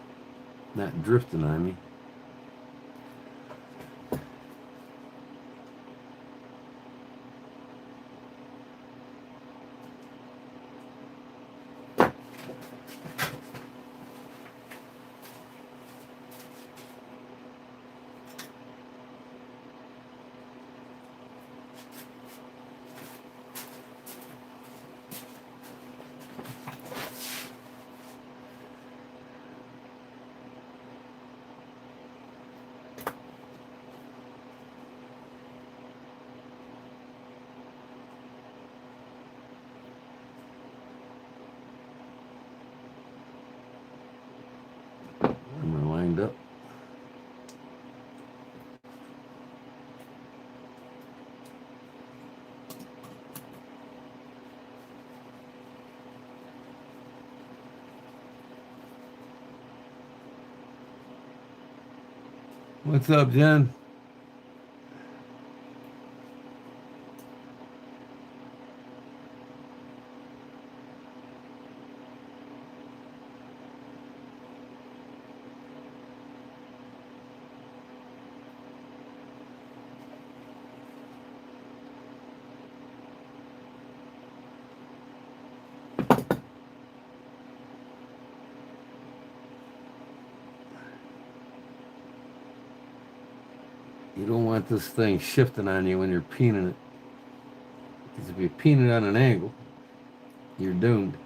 not drifting on me. Am I lined up? What's up, Jen? You don't want this thing shifting on you when you're peening it. Because if you peen it on an angle, you're doomed.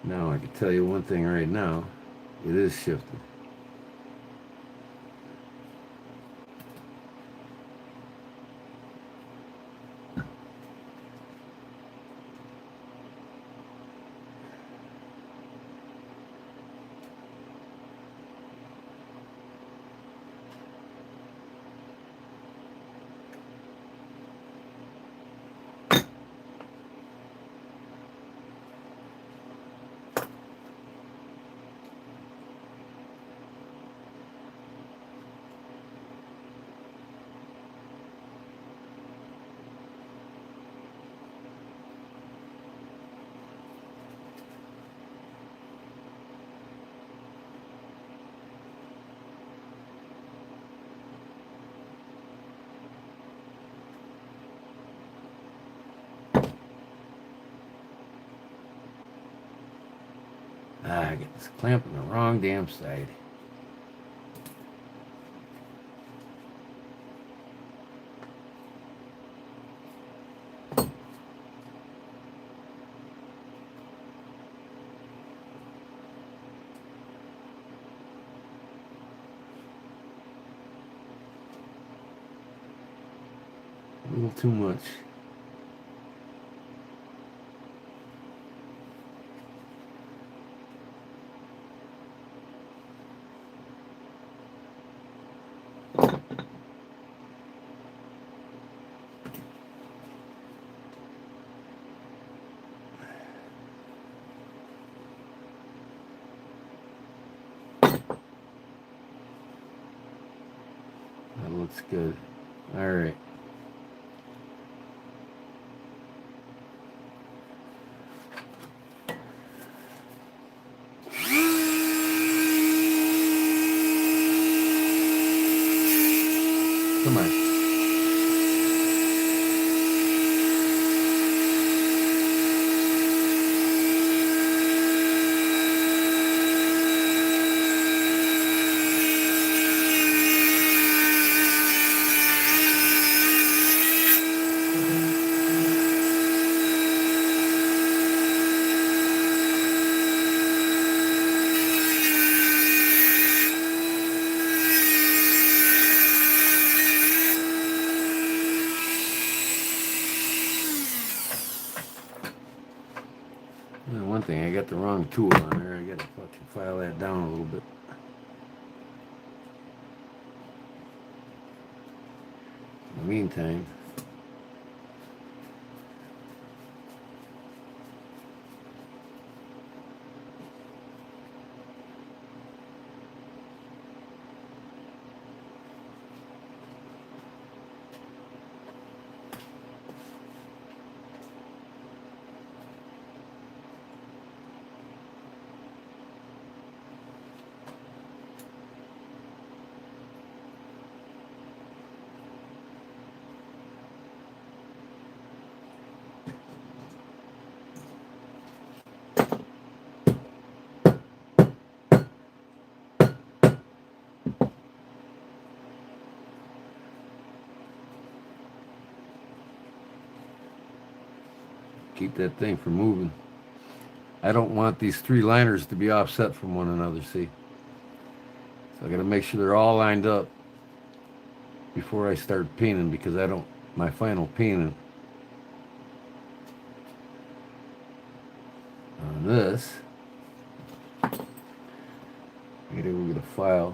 Now I can tell you one thing right now, it is shifting. I got this clamp on the wrong damn side. little too much. That looks good. All right. Come on. One thing, I got the wrong tool on there. I got to fucking file that down a little bit. In the meantime, keep that thing from moving. I don't want these three liners to be offset from one another, see? So I got to make sure they're all lined up before I start painting, because I don't, my final painting on this, I gotta go get a file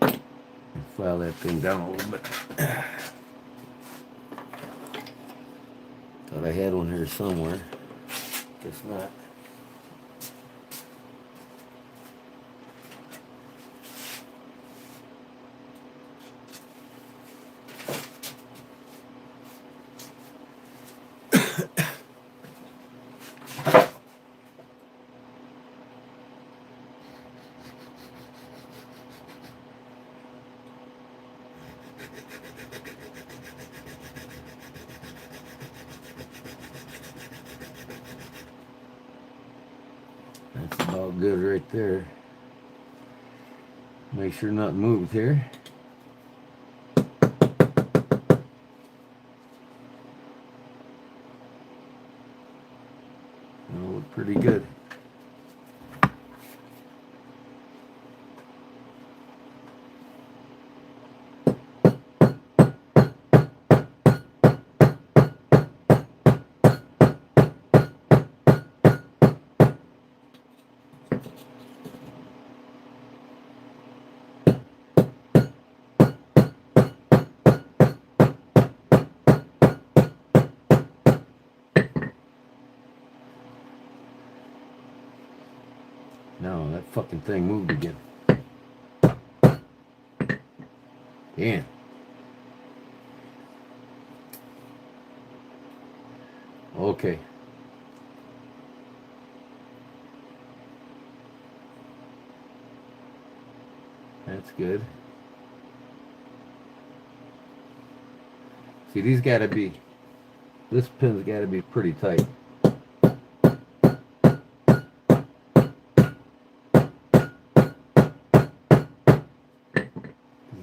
and file that thing down a little bit. Thought I had one here somewhere. Guess not. That's about good right there. Make sure nothing moved here. It'll look pretty good. No, that fucking thing moved again. Damn. Okay. That's good. See, these gotta be, this pin's gotta be pretty tight.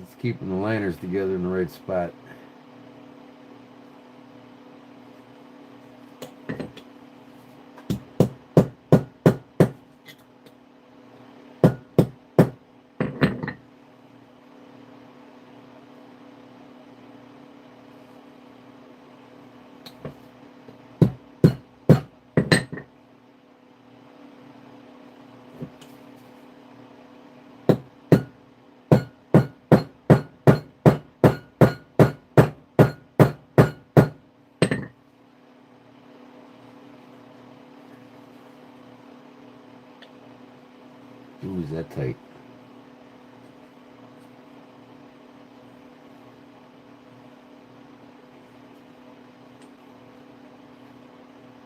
It's keeping the liners together in the right spot. Ooh, is that tight?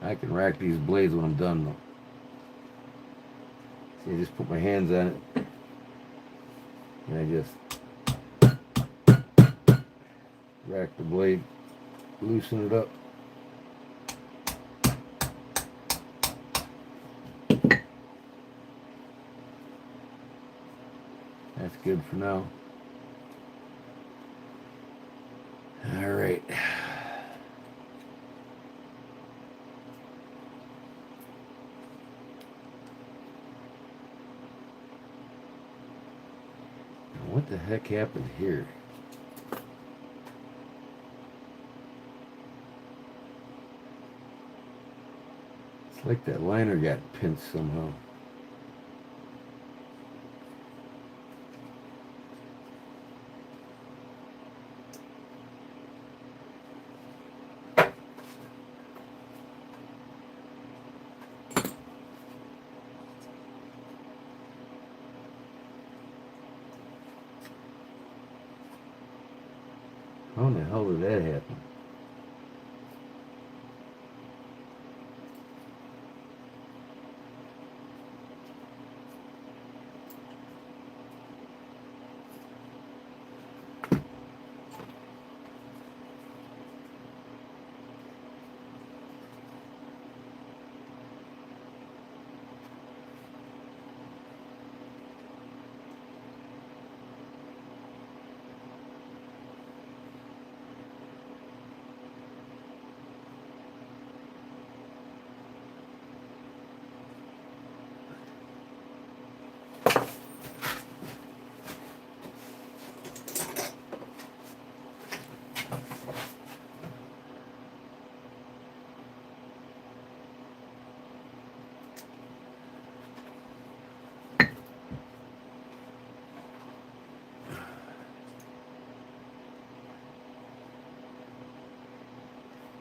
I can rack these blades when I'm done though. See, I just put my hands on it and I just rack the blade, loosen it up. That's good for now. All right. What the heck happened here? It's like that liner got pinched somehow. How in the hell did that happen?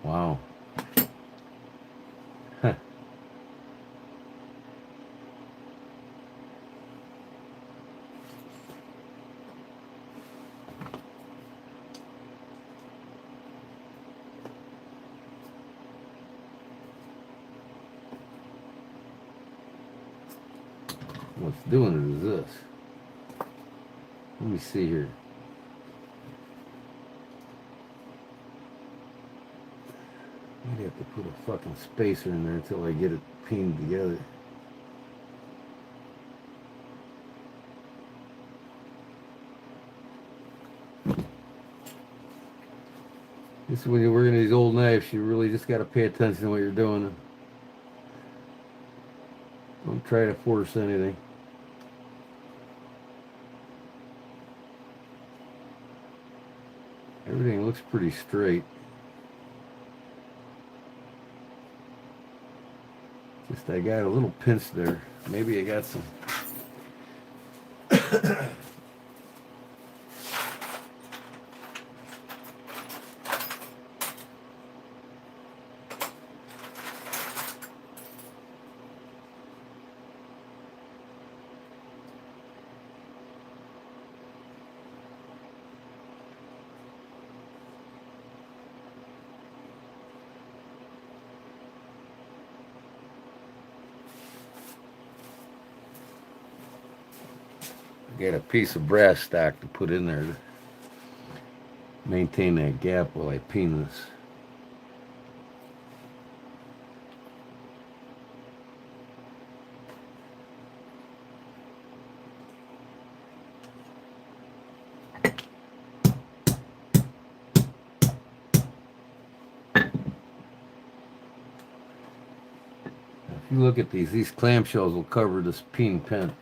Wow. Huh. What's doing it is this. Let me see here. I'd have to put a fucking spacer in there until I get it pinned together. This is when you're working these old knives, you really just got to pay attention to what you're doing. Don't try to force anything. Everything looks pretty straight. Just I got a little pinch there. Maybe I got some. Got a piece of brass stock to put in there to maintain that gap while I peen this. If you look at these clamshells will cover this peen pen.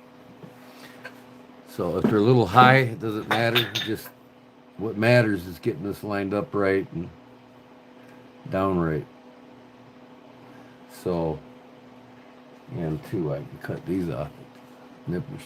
So if they're a little high, it doesn't matter. Just what matters is getting this lined up right and down right. So, and two, I can cut these off nippers.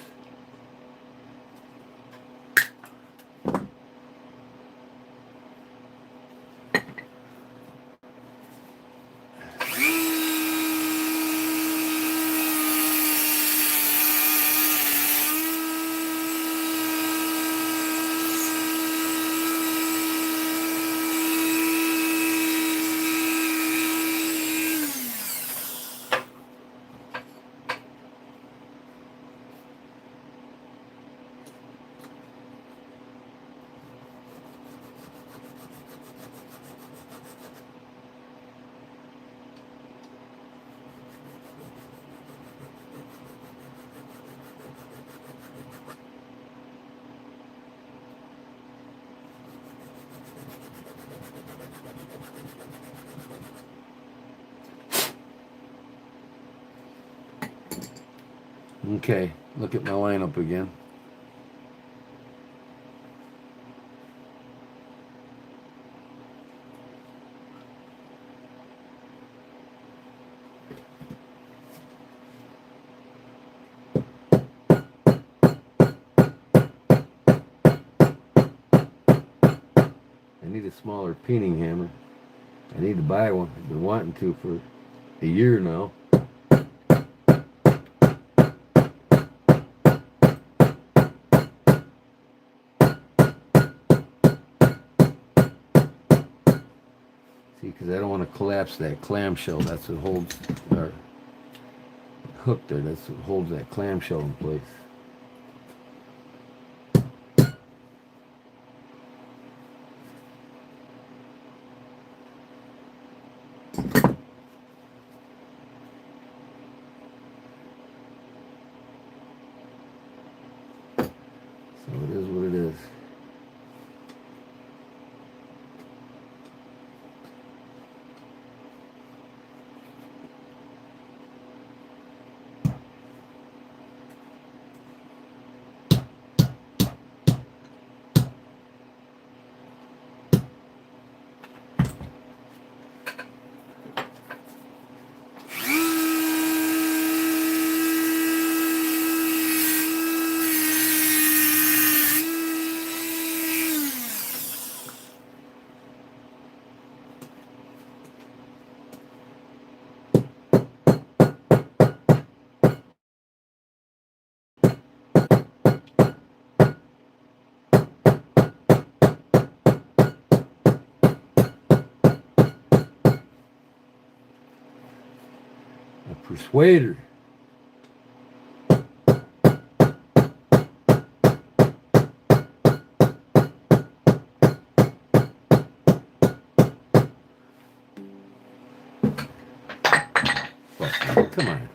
Okay, look at my lineup again. I need a smaller peening hammer. I need to buy one. I've been wanting to for a year now. See, because I don't want to collapse that clamshell. That's what holds our hook there. That's what holds that clamshell in place. So it is what it is. A persuader. Come on.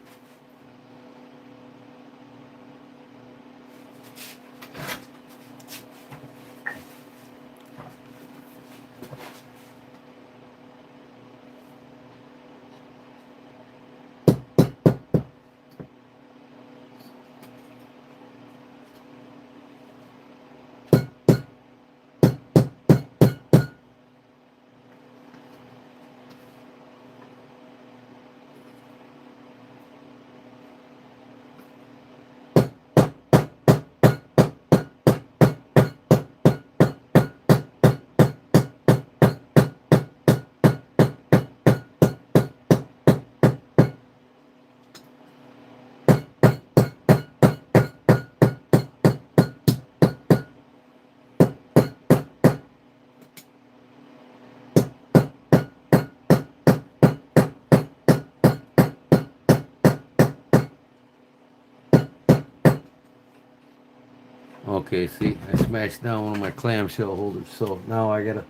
Okay, see, I smashed down one of my clamshell holders, so now I gotta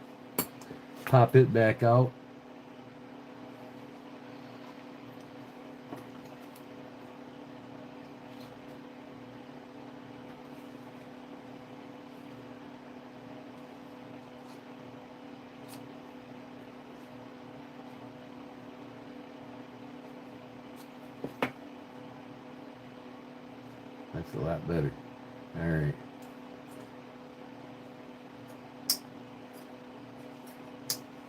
pop it back out. That's a lot better. All right.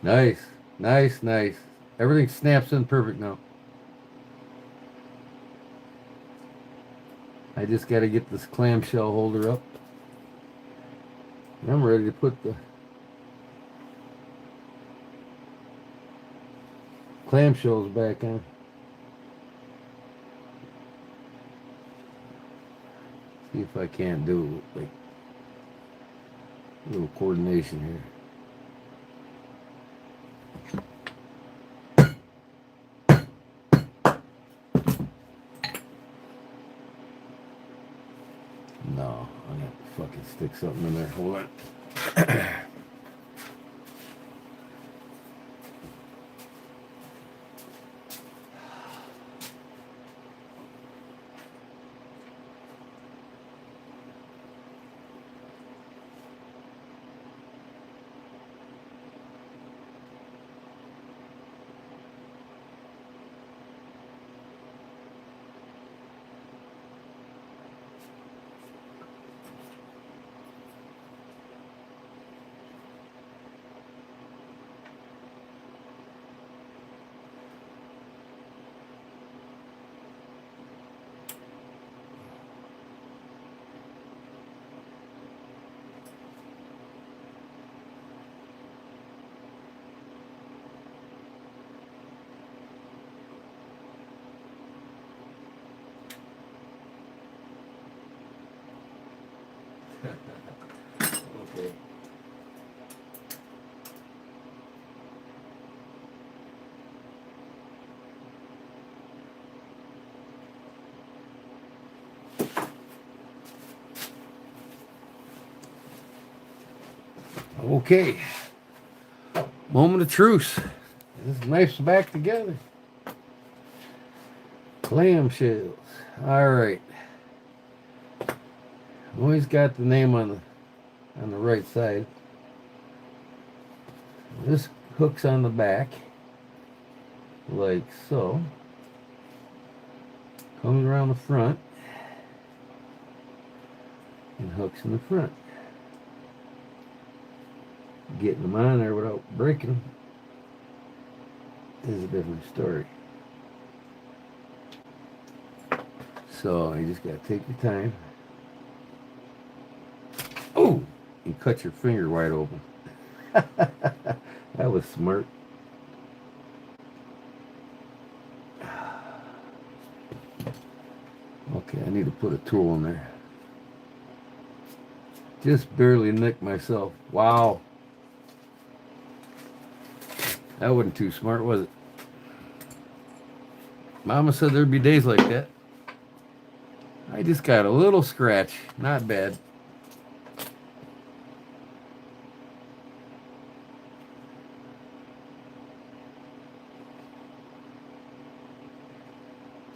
Nice, nice, nice. Everything snaps in perfect now. I just got to get this clamshell holder up. And I'm ready to put the clamshells back on. See if I can't do like a little coordination here. No, I'm gonna fucking stick something in there. Hold on. Okay. Okay. Moment of truce. This knife's back together. Clamshells. All right. Always got the name on the right side. This hook's on the back, like so. Comes around the front and hooks in the front. Getting them on there without breaking is a different story. So you just gotta take your time. Oh, you cut your finger wide open. That was smart. Okay, I need to put a tool in there. Just barely nicked myself. Wow. That wasn't too smart, was it? Mama said there'd be days like that. I just got a little scratch. Not bad.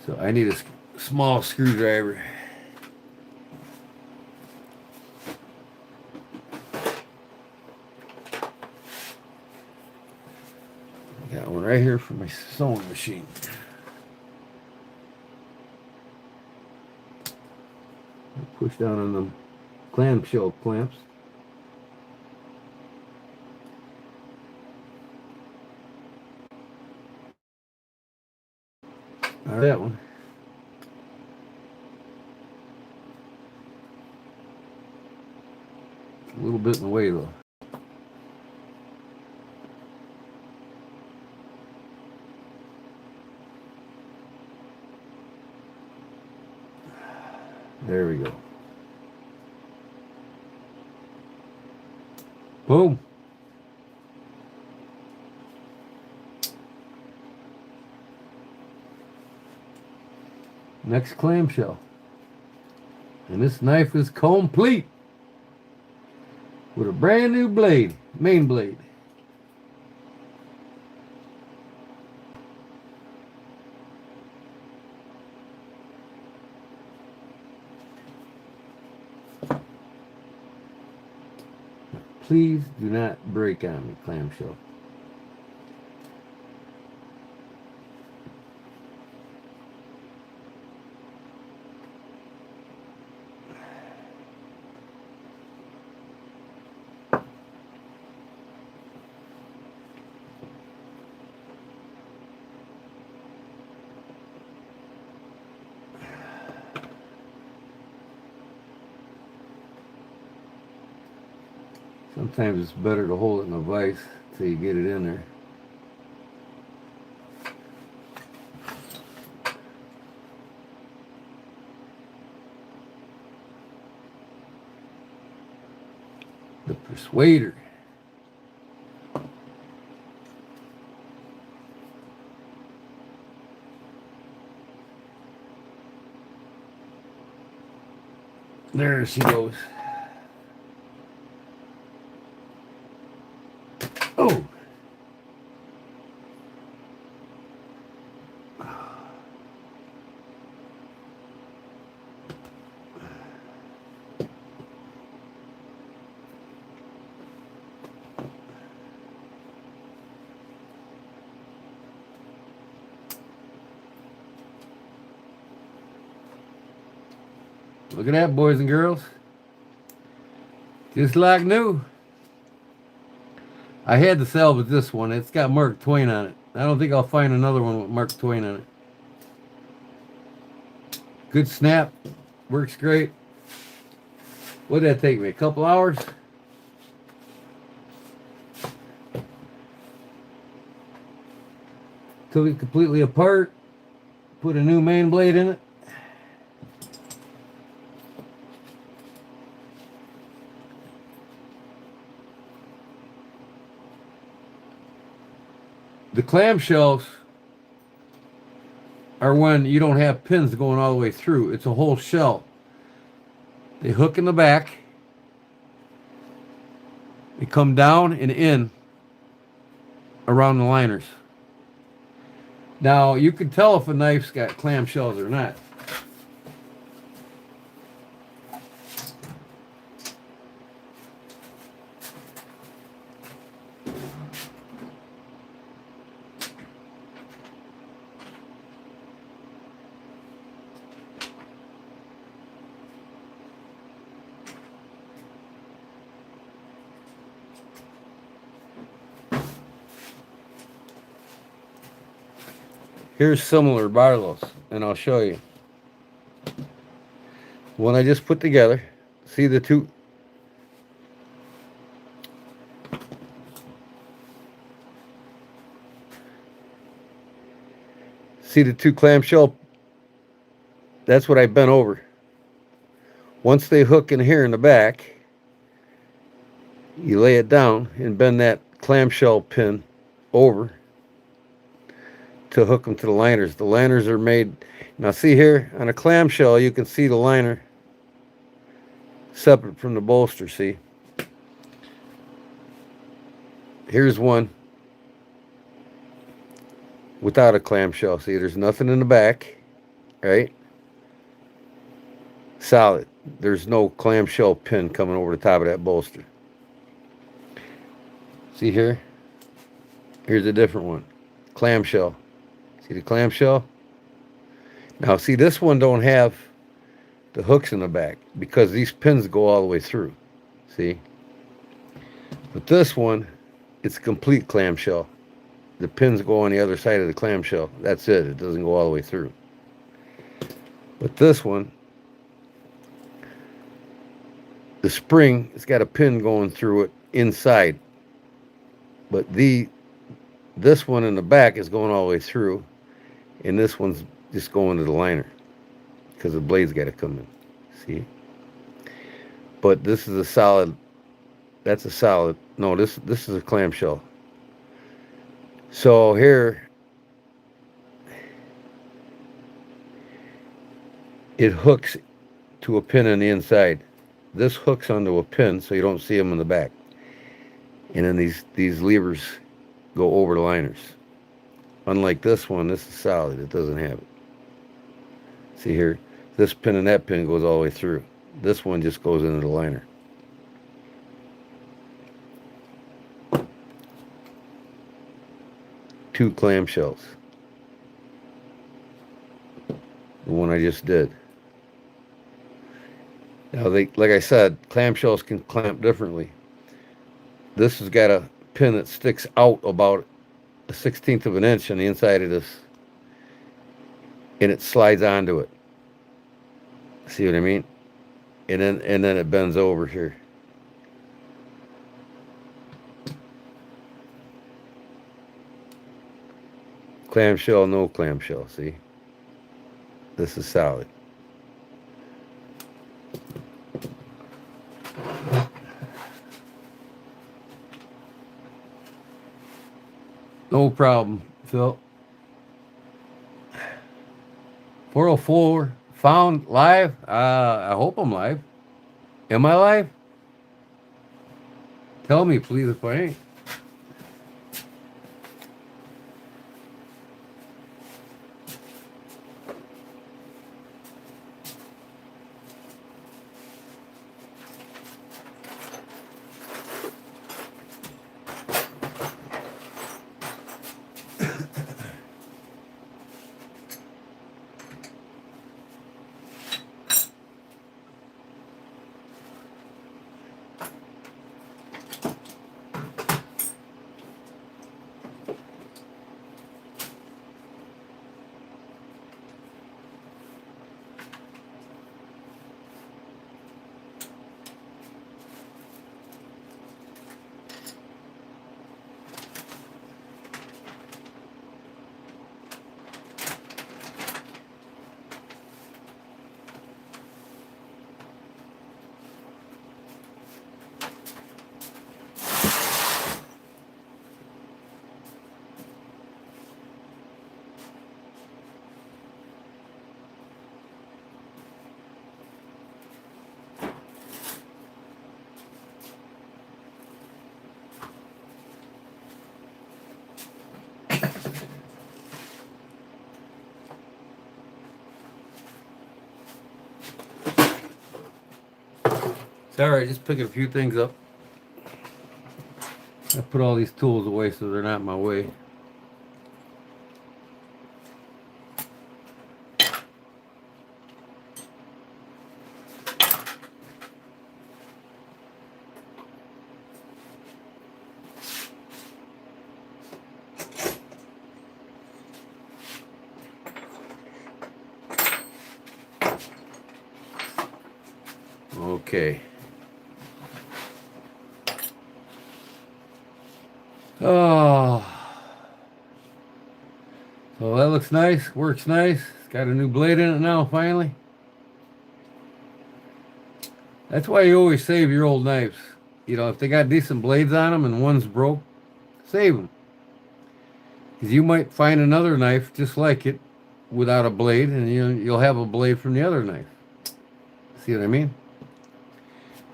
So I need a small screwdriver. Got one right here for my sewing machine. Push down on the clamshell clamps. All right, that one. A little bit in the way though. There we go. Boom. Next clamshell. And this knife is complete with a brand new blade, main blade. Please do not break on me, clamshell. Sometimes it's better to hold it in a vise till you get it in there. The persuader. There she goes. Oh! Look at that, boys and girls. Just like new. I had to salvage this one. It's got Mark Twain on it. I don't think I'll find another one with Mark Twain on it. Good snap. Works great. What did that take me? A couple hours? Took it completely apart. Put a new main blade in it. The clamshells are when you don't have pins going all the way through. It's a whole shell. They hook in the back. They come down and in around the liners. Now, you can tell if a knife's got clamshells or not. Here's similar barlows, and I'll show you. One I just put together. See the two? See the two clamshell? That's what I bent over. Once they hook in here in the back, you lay it down and bend that clamshell pin over to hook them to the liners. The liners are made, now see here, on a clamshell, you can see the liner separate from the bolster, see? Here's one without a clamshell. See, there's nothing in the back, right? Solid. There's no clamshell pin coming over the top of that bolster. See here? Here's a different one. Clamshell. See the clamshell? Now see, this one don't have the hooks in the back because these pins go all the way through. See? But this one, it's complete clamshell. The pins go on the other side of the clamshell. That's it. It doesn't go all the way through. But this one, the spring, it's got a pin going through it inside. But this one in the back is going all the way through. And this one's just going to the liner because the blade's got to come in. See? But this is a solid. That's a solid. No, this is a clamshell. So here, it hooks to a pin on the inside. This hooks onto a pin so you don't see them in the back. And then these levers go over the liners. Unlike this one, this is solid. It doesn't have it. See here? This pin and that pin goes all the way through. This one just goes into the liner. Two clamshells. The one I just did. Now, like I said, clamshells can clamp differently. This has got a pin that sticks out about 1/16 of an inch on the inside of this, and it slides onto it. See what I mean? And then it bends over here. Clamshell, no clamshell. See, this is solid. No problem, Phil. 404 found live. I hope I'm live. Am I live? Tell me, please, if I ain't. It's all right, just picking a few things up. I put all these tools away so they're not in my way. Okay. Oh. So that looks nice, works nice. It's got a new blade in it now, finally. That's why you always save your old knives. You know, if they got decent blades on them and one's broke, save them. Because you might find another knife just like it without a blade, and you'll have a blade from the other knife. See what I mean?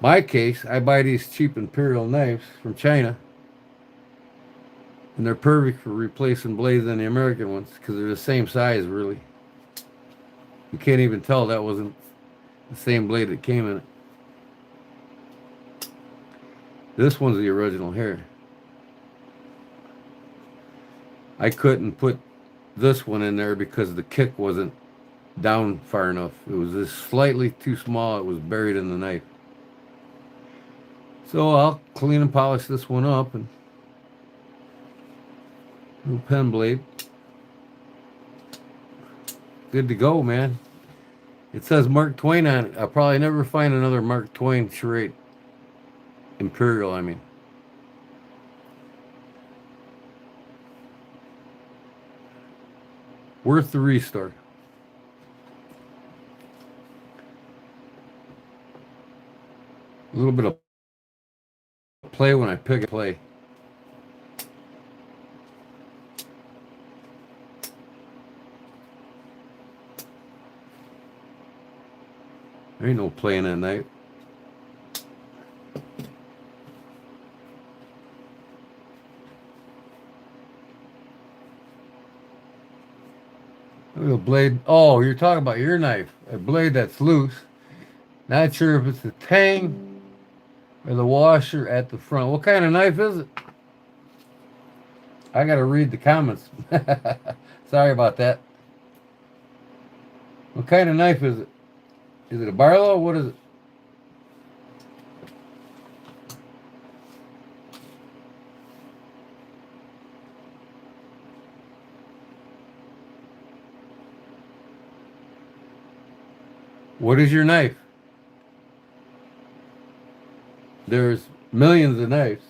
My case, I buy these cheap imperial knives from China, and they're perfect for replacing blades on the American ones because they're the same size, really. You can't even tell that wasn't the same blade that came in it. This one's the original here. I couldn't put this one in there because the kick wasn't down far enough. It was just slightly too small. It was buried in the knife. So I'll clean and polish this one up and little pen blade. Good to go, man. It says Mark Twain on it. I'll probably never find another Mark Twain charade. Imperial, I mean. Worth the restore. A little bit of play when I pick a play. There ain't no playing that night. Look at the blade. Oh, you're talking about your knife. A blade that's loose. Not sure if it's the tang or the washer at the front. What kind of knife is it? I gotta read the comments. Sorry about that. What kind of knife is it? Is it a Barlow? What is it? What is your knife? There's millions of knives.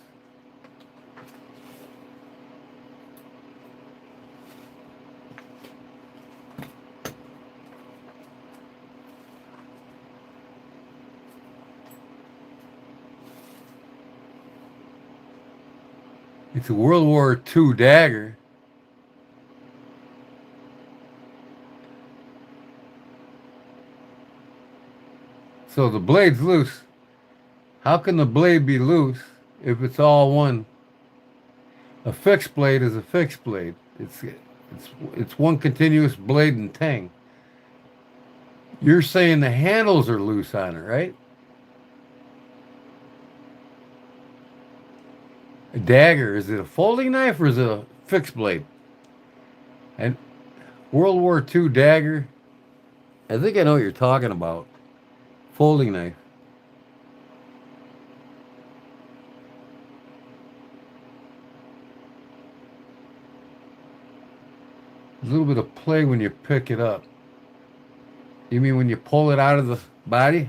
It's a World War II dagger. So the blade's loose. How can the blade be loose if it's all one? A fixed blade is a fixed blade. It's one continuous blade and tang. You're saying the handles are loose on it, right? A dagger, is it a folding knife or is it a fixed blade? And World War II dagger, I think I know what you're talking about. Folding knife. A little bit of play when you pick it up. You mean when you pull it out of the body?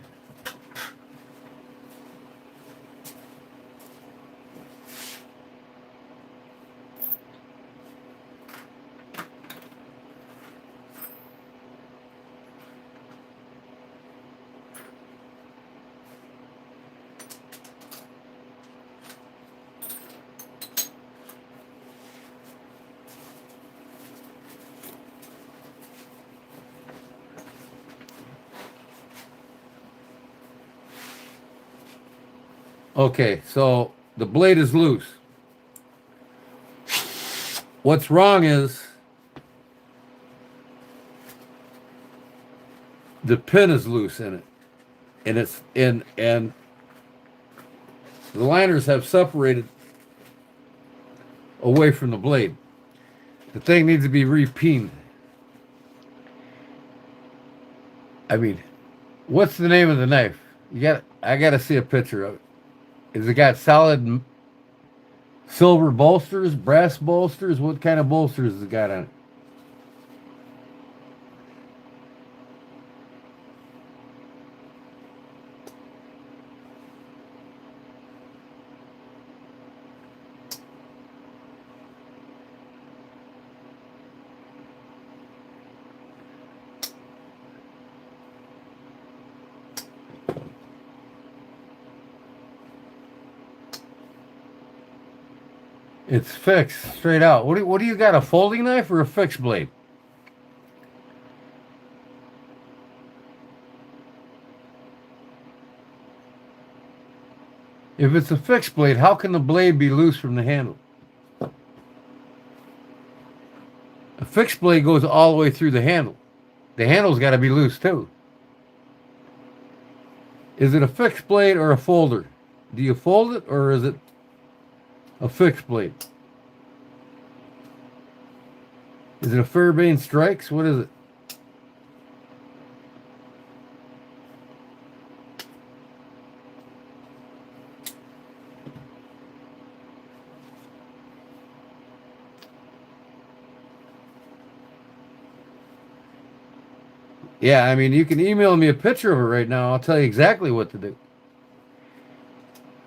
Okay, so the blade is loose. What's wrong is the pin is loose in it. And it's in and The liners have separated away from the blade. The thing needs to be repeened. I mean, what's the name of the knife? I got to see a picture of it. Is it got solid silver bolsters, brass bolsters? What kind of bolsters has it got on it? It's fixed straight out. What do you got? A folding knife or a fixed blade? If it's a fixed blade, how can the blade be loose from the handle? A fixed blade goes all the way through the handle. The handle's got to be loose too. Is it a fixed blade or a folder? Do you fold it or is it a fixed blade? Is it a Fairbairn Strikes? What is it? Yeah, I mean, you can email me a picture of it right now. I'll tell you exactly what to do.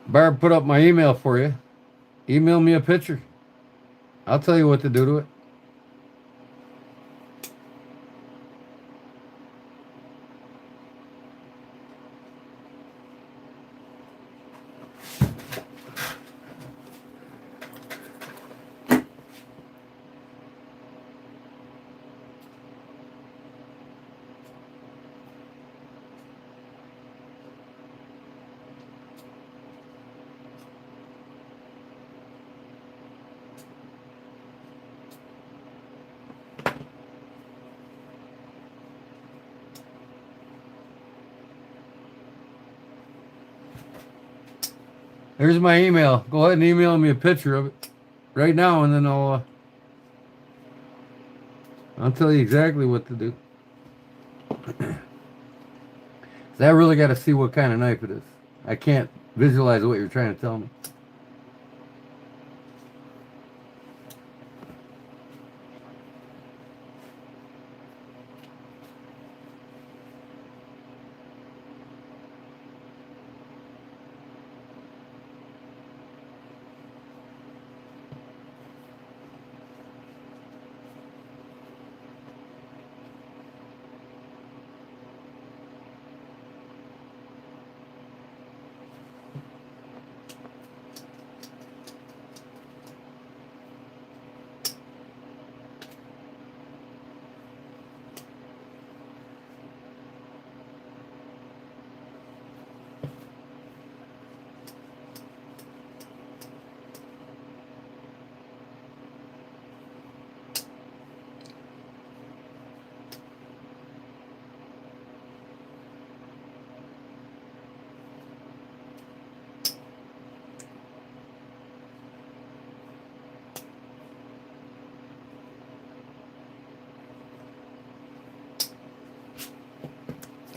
Barb put up my email for you. Email me a picture. I'll tell you what to do to it. Here's my email. Go ahead and email me a picture of it right now, and then I'll tell you exactly what to do. I really got to see what kind of knife it is. I can't visualize what you're trying to tell me.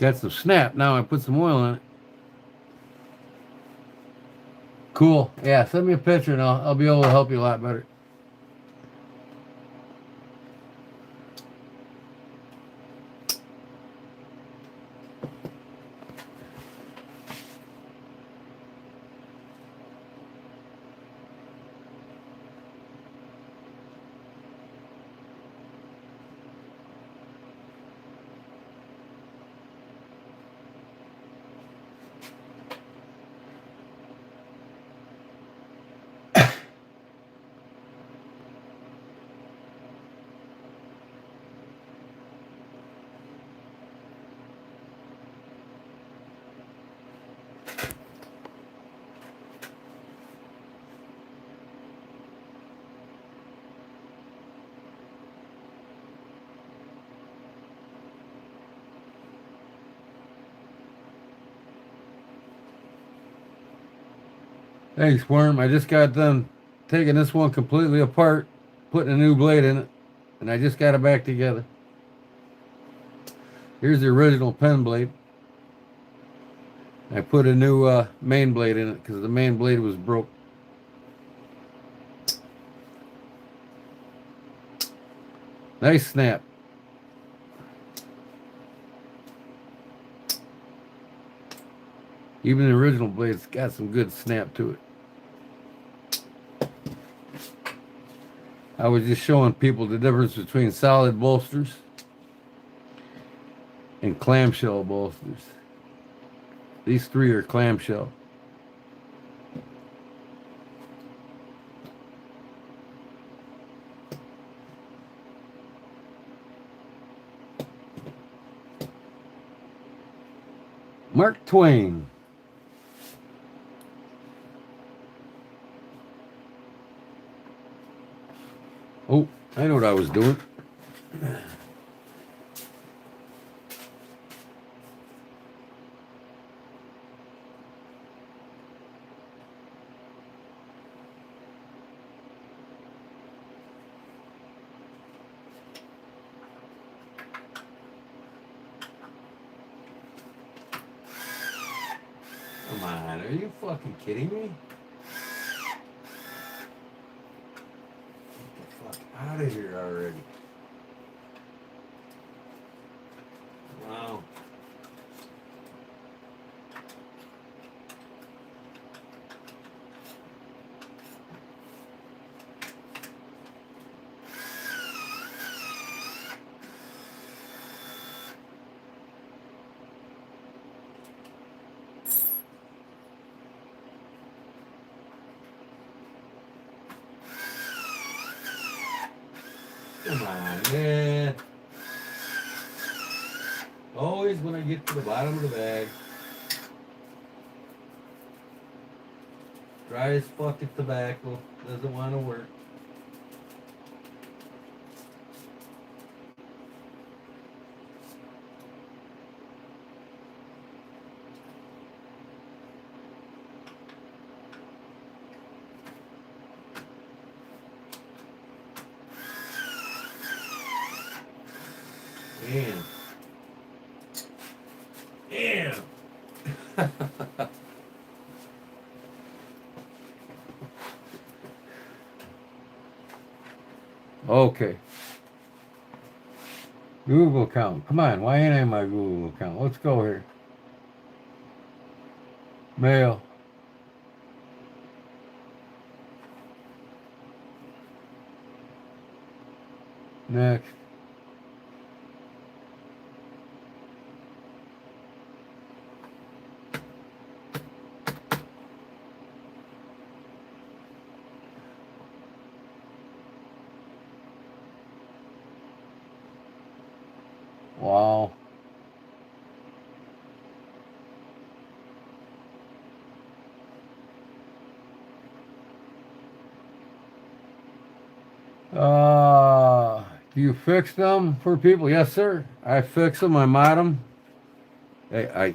Got some snap. Now I put some oil on it. Cool. Yeah, send me a picture and I'll be able to help you a lot better. Thanks, Worm. I just got done taking this one completely apart, putting a new blade in it, and I just got it back together. Here's the original pen blade. I put a new main blade in it because the main blade was broke. Nice snap. Even the original blade's got some good snap to it. I was just showing people the difference between solid bolsters and clamshell bolsters. These three are clamshell. Mark Twain. Oh, I know what I was doing. Come on, are you fucking kidding me? Get the fuck out of here already. Wow. Come on, man. Always when I get to the bottom of the bag. Dry as fucking tobacco. Doesn't want to work. Damn. Damn. Okay. Google account. Come on, why ain't I in my Google account? Let's go here. Mail. Next. Wow. Do you fix them for people? Yes, sir. I fix them. I mod them. I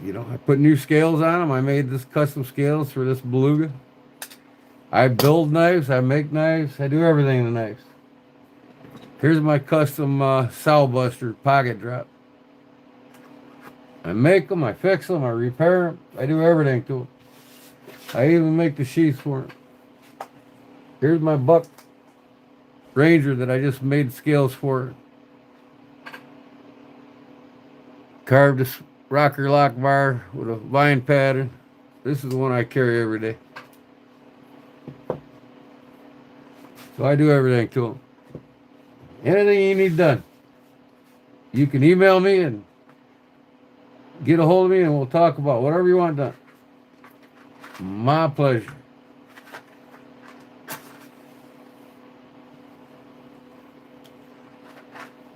put new scales on them. I made this custom scales for this beluga. I build knives. I make knives. I do everything in the knives. Here's my custom sow buster pocket drop. I make them. I fix them. I repair them. I do everything to them. I even make the sheaths for them. Here's my buck ranger that I just made scales for. Carved this rocker lock bar with a vine pattern. This is the one I carry every day. So I do everything to them. Anything you need done, you can email me and get a hold of me and we'll talk about whatever you want done. My pleasure.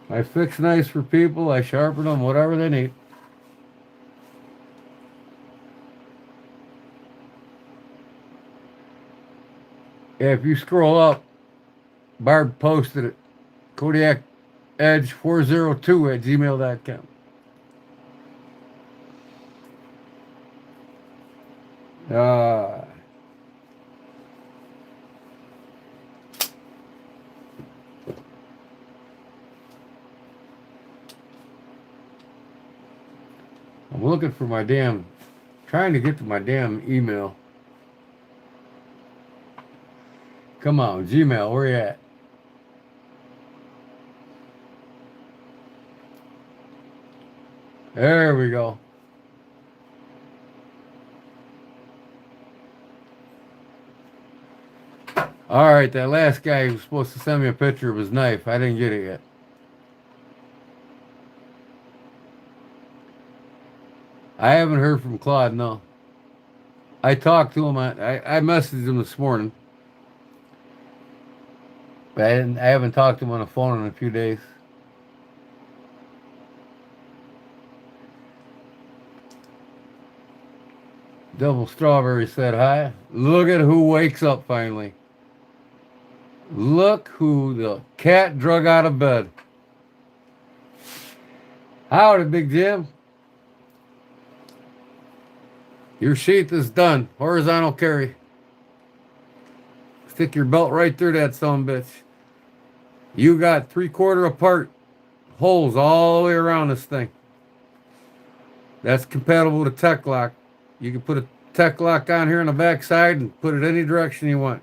I fix knives for people. I sharpen them, whatever they need. Yeah, if you scroll up, Barb posted it. Kodiak Edge 402 at gmail.com. looking for my damn, trying to get to my damn email. Come on, Gmail, where you at? There we go. All right, that last guy was supposed to send me a picture of his knife. I didn't get it yet. I haven't heard from Claude, no. I talked to him. I messaged him this morning. But I haven't talked to him on the phone in a few days. Double Strawberry said hi. Look at who wakes up finally. Look who the cat drug out of bed. Howdy, Big Jim. Your sheath is done. Horizontal carry. Stick your belt right through that son bitch. You got 3/4 apart holes all the way around this thing. That's compatible with a tech lock. You can put a tech lock on here on the back side and put it any direction you want.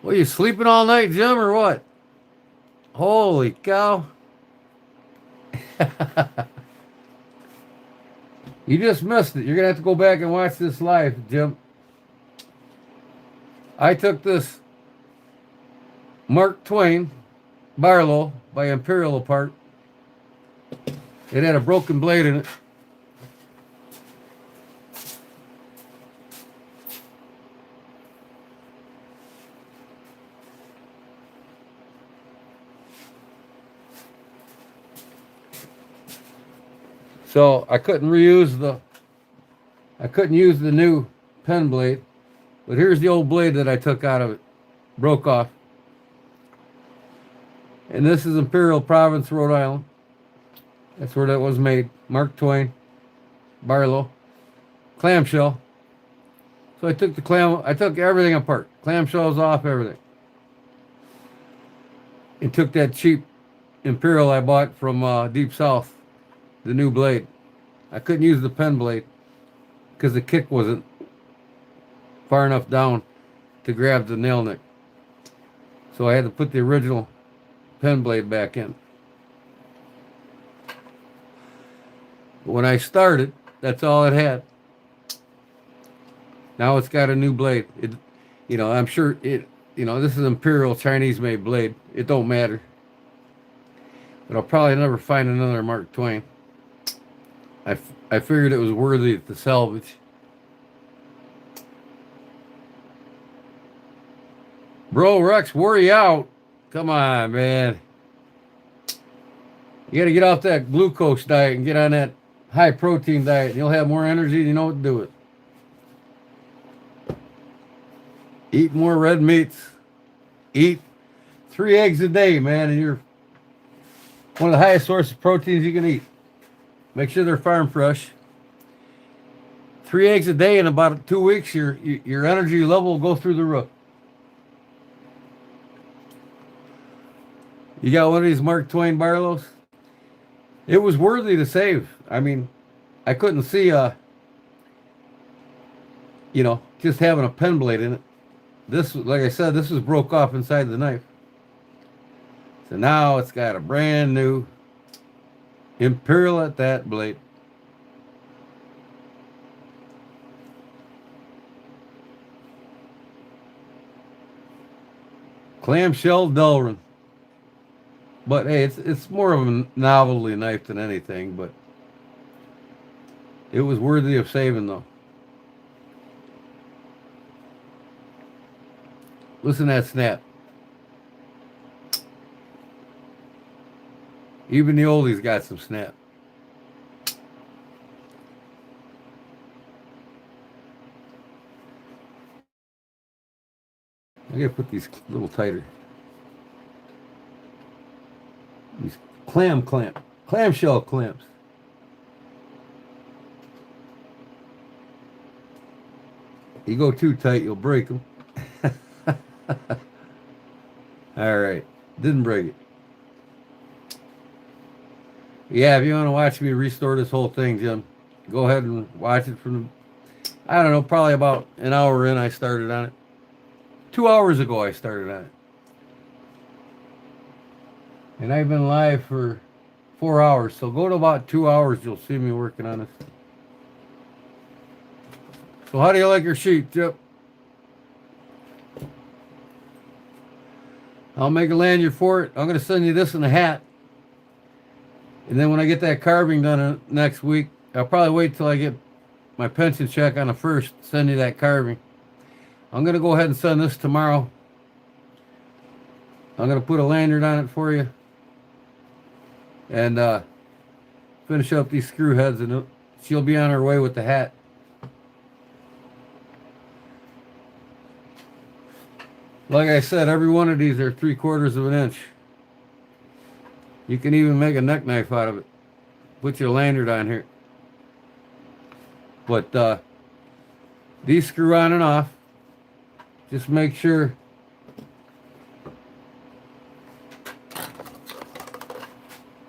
What, you sleeping all night, Jim, or what? Holy cow. You just missed it. You're going to have to go back and watch this live, Jim. I took this Mark Twain Barlow by Imperial apart. It had a broken blade in it. So I couldn't use the new pen blade, but here's the old blade that I took out of it, broke off. And this is Imperial Province, Rhode Island. That's where that was made. Mark Twain, Barlow, clamshell. So I took I took everything apart, clamshells off, everything. And took that cheap Imperial I bought from Deep South. The new blade. I couldn't use the pen blade because the kick wasn't far enough down to grab the nail nick. So I had to put the original pen blade back in. But when I started, that's all it had. Now it's got a new blade. I'm sure this is an Imperial Chinese made blade. It don't matter. But I'll probably never find another Mark Twain. I figured it was worthy to salvage. Bro, Rex, worry out. Come on, man. You got to get off that glucose diet and get on that high protein diet. You'll have more energy and you know what to do with. Eat more red meats. Eat 3 eggs a day, man, and you're one of the highest sources of proteins you can eat. Make sure they're farm fresh. 3 eggs a day in about 2 weeks, your energy level will go through the roof. You got one of these Mark Twain Barlows? It was worthy to save. I mean, I couldn't see, just having a pen blade in it. This, like I said, this was broke off inside the knife. So now it's got a brand new Imperial at that blade. Clamshell Delrin. But hey, it's more of a novelty knife than anything, but it was worthy of saving though. Listen to that snap. Even the oldies got some snap. I gotta put these a little tighter. These clamshell clamps. You go too tight, you'll break them. All right. Didn't break it. Yeah, if you want to watch me restore this whole thing, Jim, go ahead and watch it from the, I don't know, probably about an hour in I started on it. 2 hours ago I started on it. And I've been live for 4 hours. So go to about 2 hours, you'll see me working on this. So how do you like your sheet, Chip? I'll make a lanyard for it. I'm going to send you this in a hat. And then when I get that carving done next week, I'll probably wait till I get my pension check on the 1st, send you that carving. I'm going to go ahead and send this tomorrow. I'm going to put a lanyard on it for you. And finish up these screw heads, and she'll be on her way with the hat. Like I said, every one of these are 3/4 of an inch. You can even make a neck knife out of it. Put your lanyard on here. But these screw on and off. Just make sure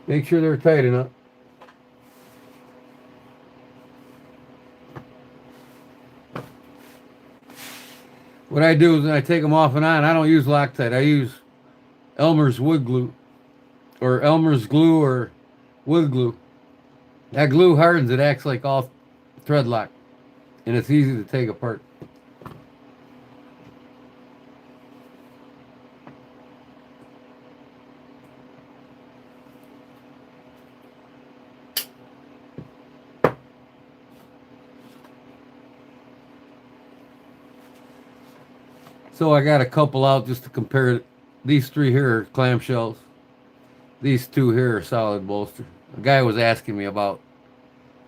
they're tight enough. What I do is when I take them off and on, I don't use Loctite. I use Elmer's wood glue, or Elmer's glue, or wood glue. That glue hardens, it acts like all thread lock, and it's easy to take apart. So I got a couple out just to compare it. These 3 here are clamshells. These 2 here are solid bolster. A guy was asking me about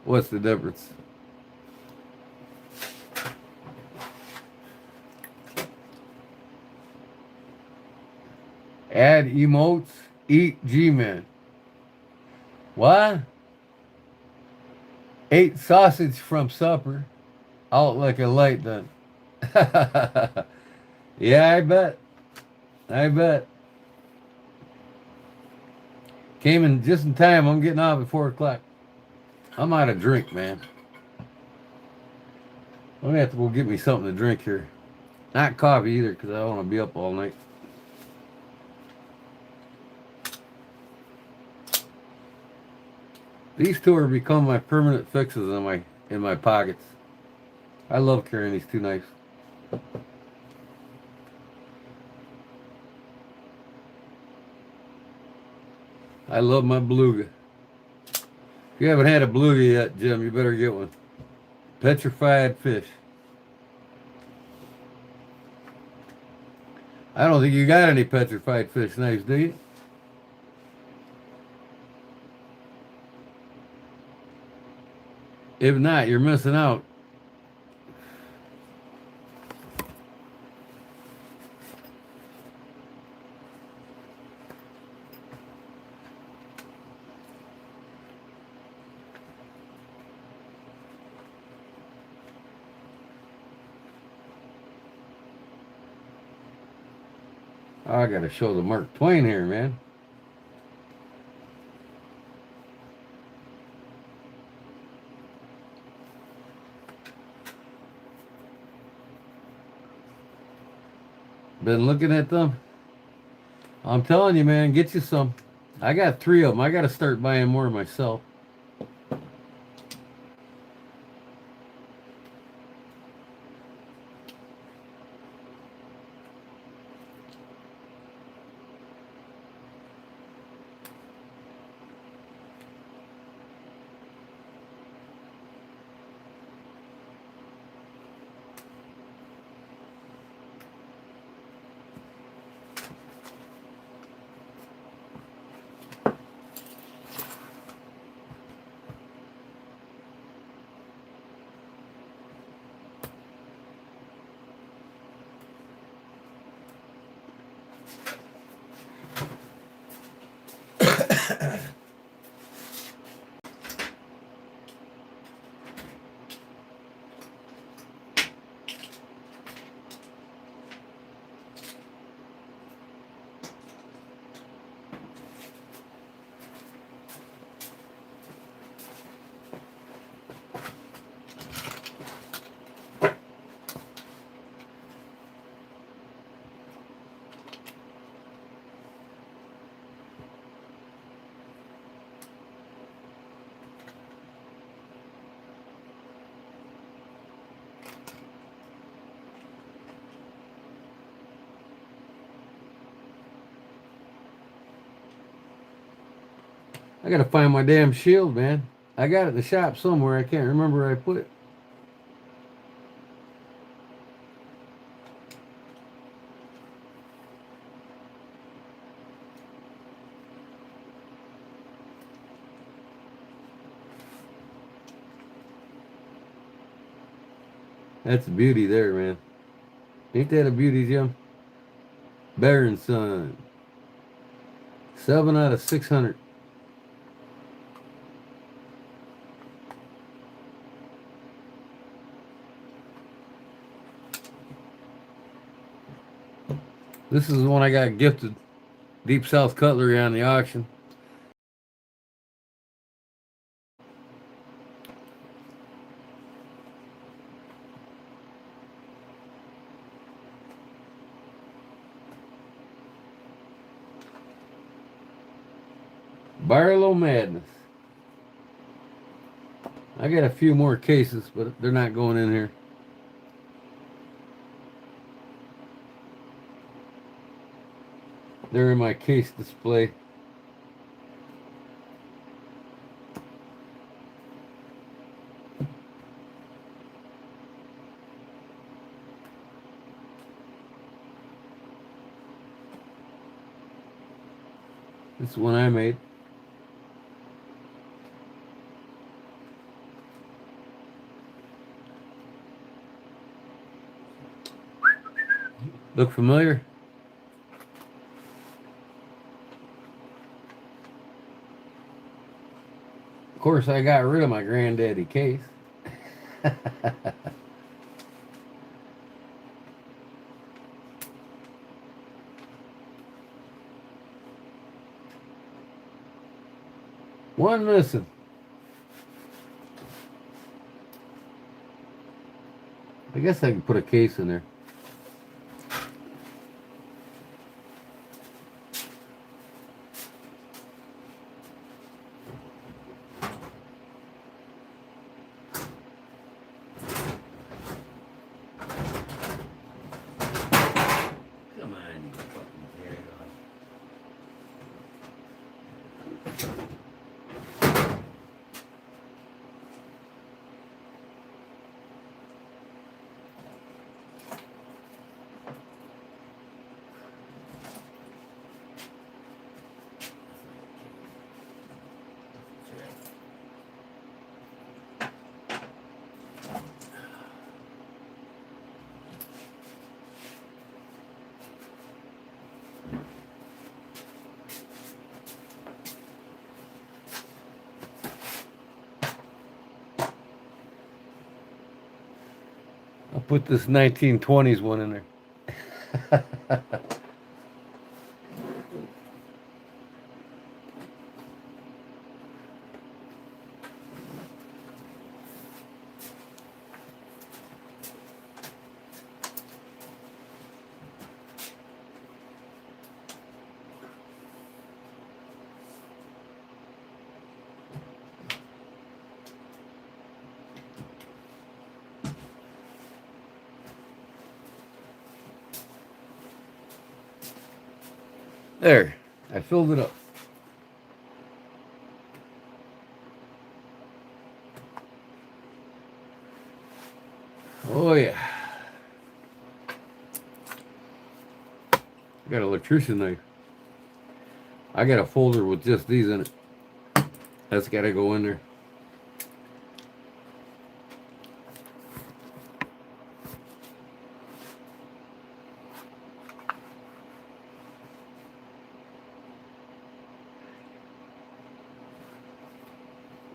what's the difference. Add emotes, eat G-Man. What? Ate sausage from supper. Out like a light then. Yeah, I bet. Came in just in time. I'm getting off at 4 o'clock. I'm out of drink, man. I'm going to have to go get me something to drink here. Not coffee either, because I don't want to be up all night. These 2 are become my permanent fixes in my pockets. I love carrying these 2 knives. I love my beluga. If you haven't had a beluga yet, Jim, you better get one. Petrified fish. I don't think you got any petrified fish knives, do you? If not, you're missing out. I gotta show the Mark Twain here, man. Been looking at them. I'm telling you, man, get you some. I got 3 of them. I gotta start buying more myself. I gotta find my damn shield, man. I got it in the shop somewhere. I can't remember where I put it. That's a beauty there, man. Ain't that a beauty, Jim? Baron Son. 7 out of 600. This is the one I got gifted. Deep South Cutlery on the auction. Barlow Madness. I got a few more cases, but they're not going in here. They're in my case display. This is one I made. Look familiar? Of course, I got rid of my granddaddy case. One missing. I guess I can put a case in there. Come on, you fucking tear it off. I'll put this 1920s one in there. There, I filled it up. Oh yeah. I got an electrician knife. I got a folder with just these in it. That's gotta go in there.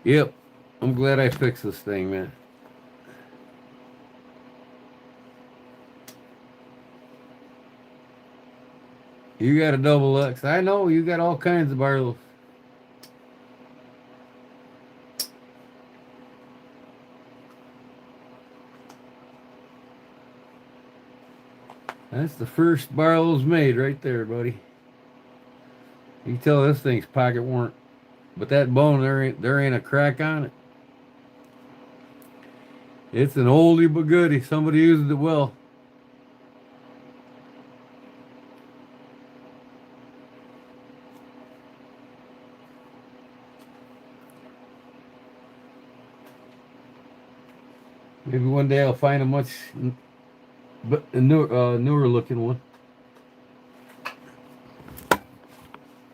Yep, I'm glad I fixed this thing, man. You got a double X. I know, you got all kinds of barlows. That's the first barlows made right there, buddy. You can tell this thing's pocket worn. But that bone, there ain't a crack on it. It's an oldie but goodie. Somebody used it well. Maybe one day I'll find a much newer looking one.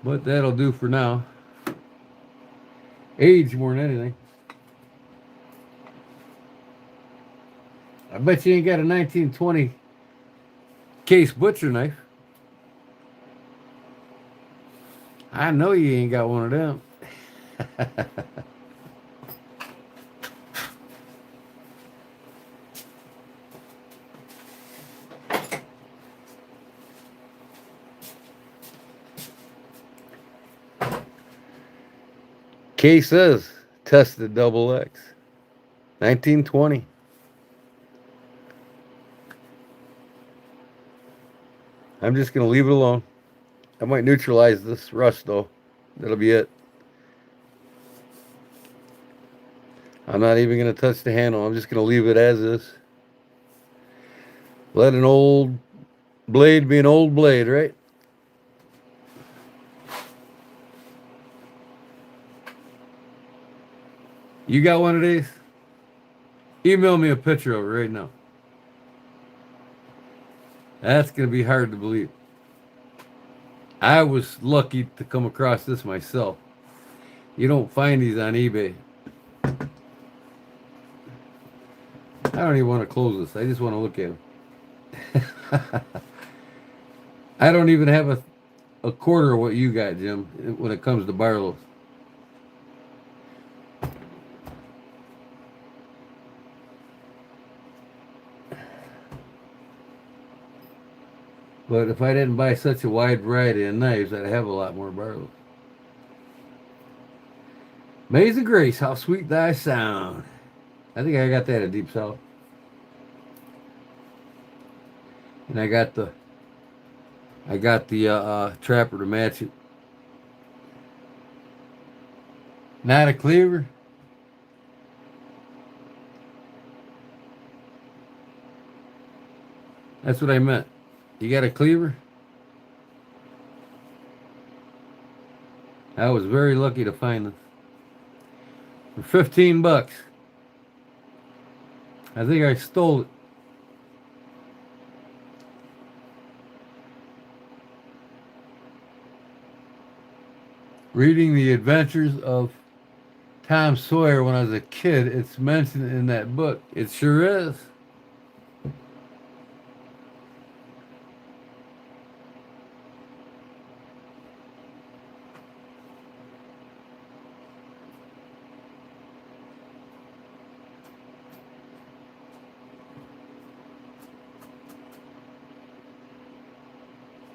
But that'll do for now. Age more than anything. I bet you ain't got a 1920 case butcher knife. I know you ain't got one of them. Case says tested double X. 1920. I'm just going to leave it alone. I might neutralize this rust though. That'll be it. I'm not even going to touch the handle. I'm just going to leave it as is. Let an old blade be an old blade, right? You got one of these? Email me a picture of it right now. That's going to be hard to believe. I was lucky to come across this myself. You don't find these on eBay. I don't even want to close this. I just want to look at them. I don't even have a quarter of what you got, Jim, when it comes to Barlow's. But if I didn't buy such a wide variety of knives, I'd have a lot more Barlow. Amazing Grace, how sweet thy sound. I think I got that at Deep South. And I got the trapper to match it. Not a cleaver. That's what I meant. You got a cleaver? I was very lucky to find this. For 15 bucks. I think I stole it. Reading the adventures of Tom Sawyer when I was a kid, it's mentioned in that book. It sure is.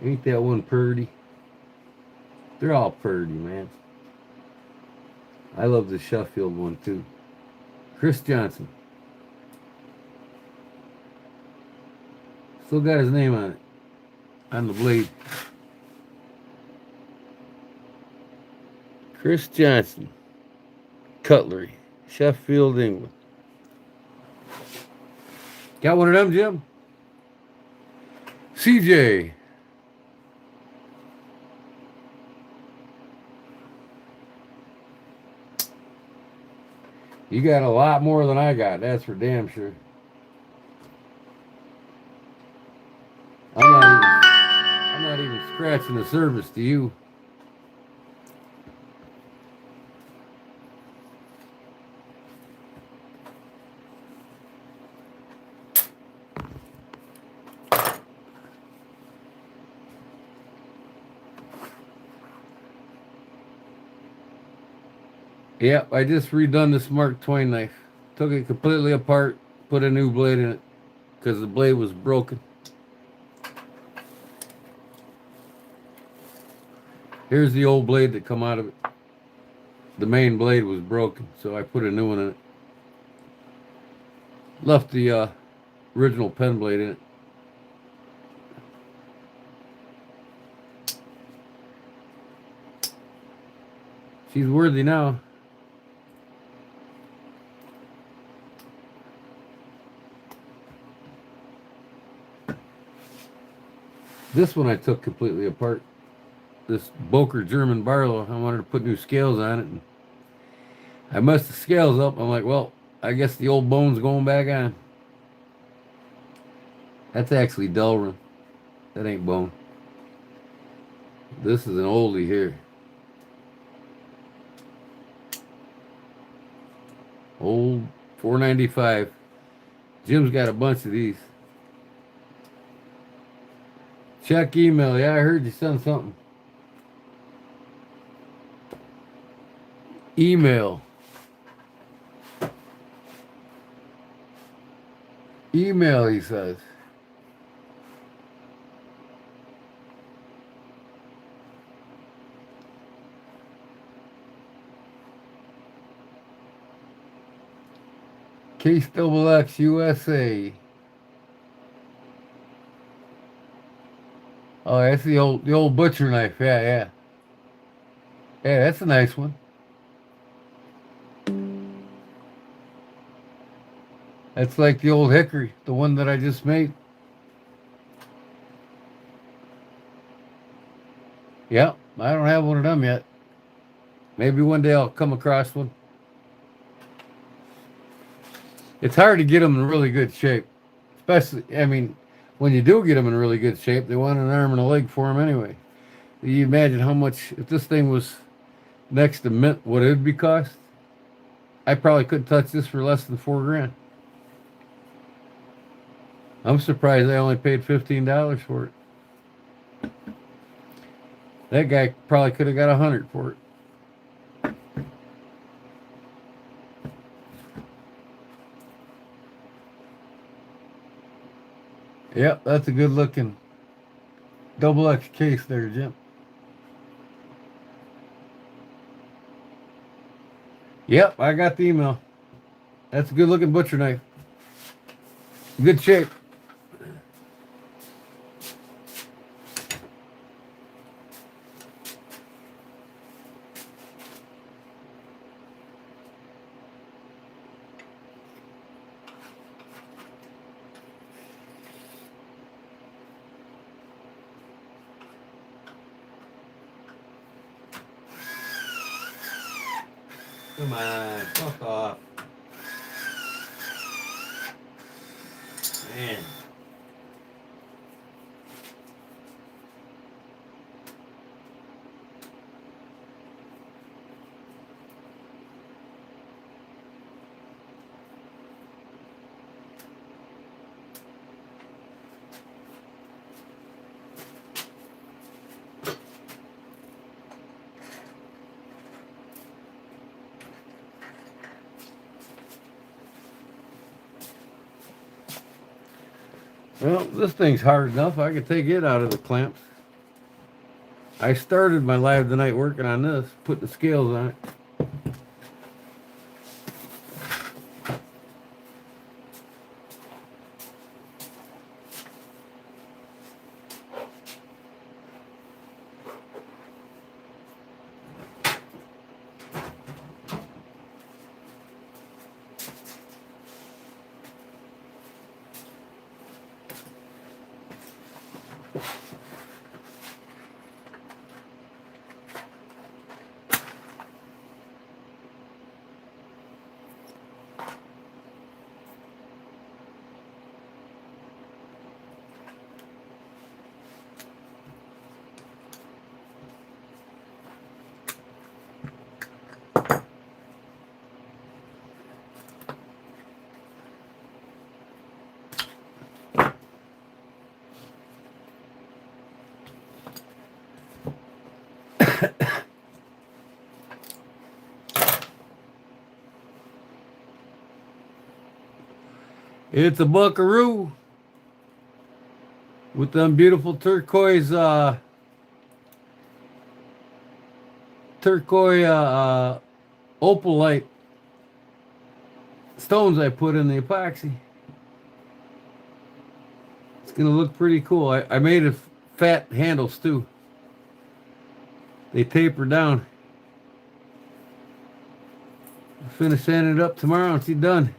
Ain't that one purty? They're all purty, man. I love the Sheffield one too. Chris Johnson. Still got his name on it. On the blade. Chris Johnson. Cutlery. Sheffield, England. Got one of them, Jim? CJ. You got a lot more than I got, that's for damn sure. I'm not even scratching the surface to you. Yep, I just redone this Mark Twain knife. Took it completely apart, put a new blade in it because the blade was broken. Here's the old blade that come out of it. The main blade was broken, so I put a new one in it. Left the original pen blade in it. She's worthy now. This one I took completely apart. This Boker German Barlow. I wanted to put new scales on it. And I messed the scales up. I'm like, well, I guess the old bone's going back on. That's actually Delrin. That ain't bone. This is an oldie here. Old 495. Jim's got a bunch of these. Check email. Yeah, I heard you sent something. Email. Email, he says. Case double X USA. Oh, that's the old butcher knife. Yeah, yeah. Yeah, that's a nice one. That's like the old hickory, the one that I just made. Yeah, I don't have one of them yet. Maybe one day I'll come across one. It's hard to get them in really good shape. Especially, I mean, when you do get them in really good shape, they want an arm and a leg for them anyway. You imagine how much, if this thing was next to mint, what it would be cost? I probably couldn't touch this for less than $4,000. I'm surprised I only paid $15 for it. That guy probably could have got 100 for it. Yep, that's a good looking double X case there, Jim. Yep, I got the email. That's a good looking butcher knife. Good shape. Come on, fuck off. Man. Well, this thing's hard enough. I could take it out of the clamps. I started my live tonight working on this, putting the scales on it. It's a buckaroo with them beautiful turquoise opalite stones I put in the epoxy. It's gonna look pretty cool. I made it fat handles too. They taper down. I'll finish sanding it up tomorrow and it's done.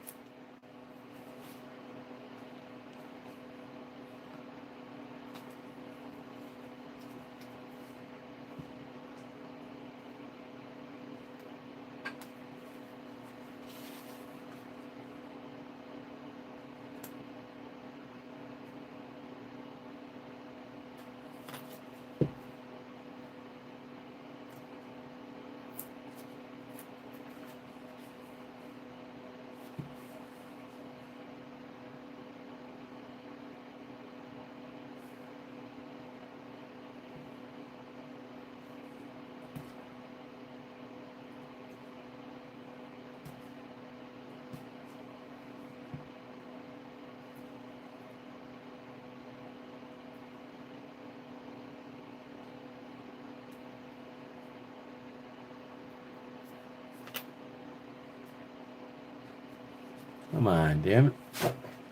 Come on, damn it.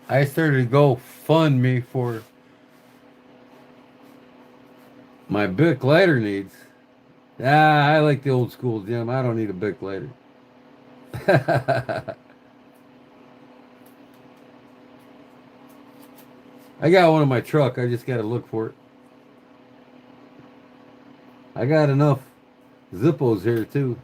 I started to go fund me for my Bic lighter needs. Ah, I like the old school, Jim. I don't need a Bic lighter. I got one in my truck. I just got to look for it. I got enough Zippos here, too.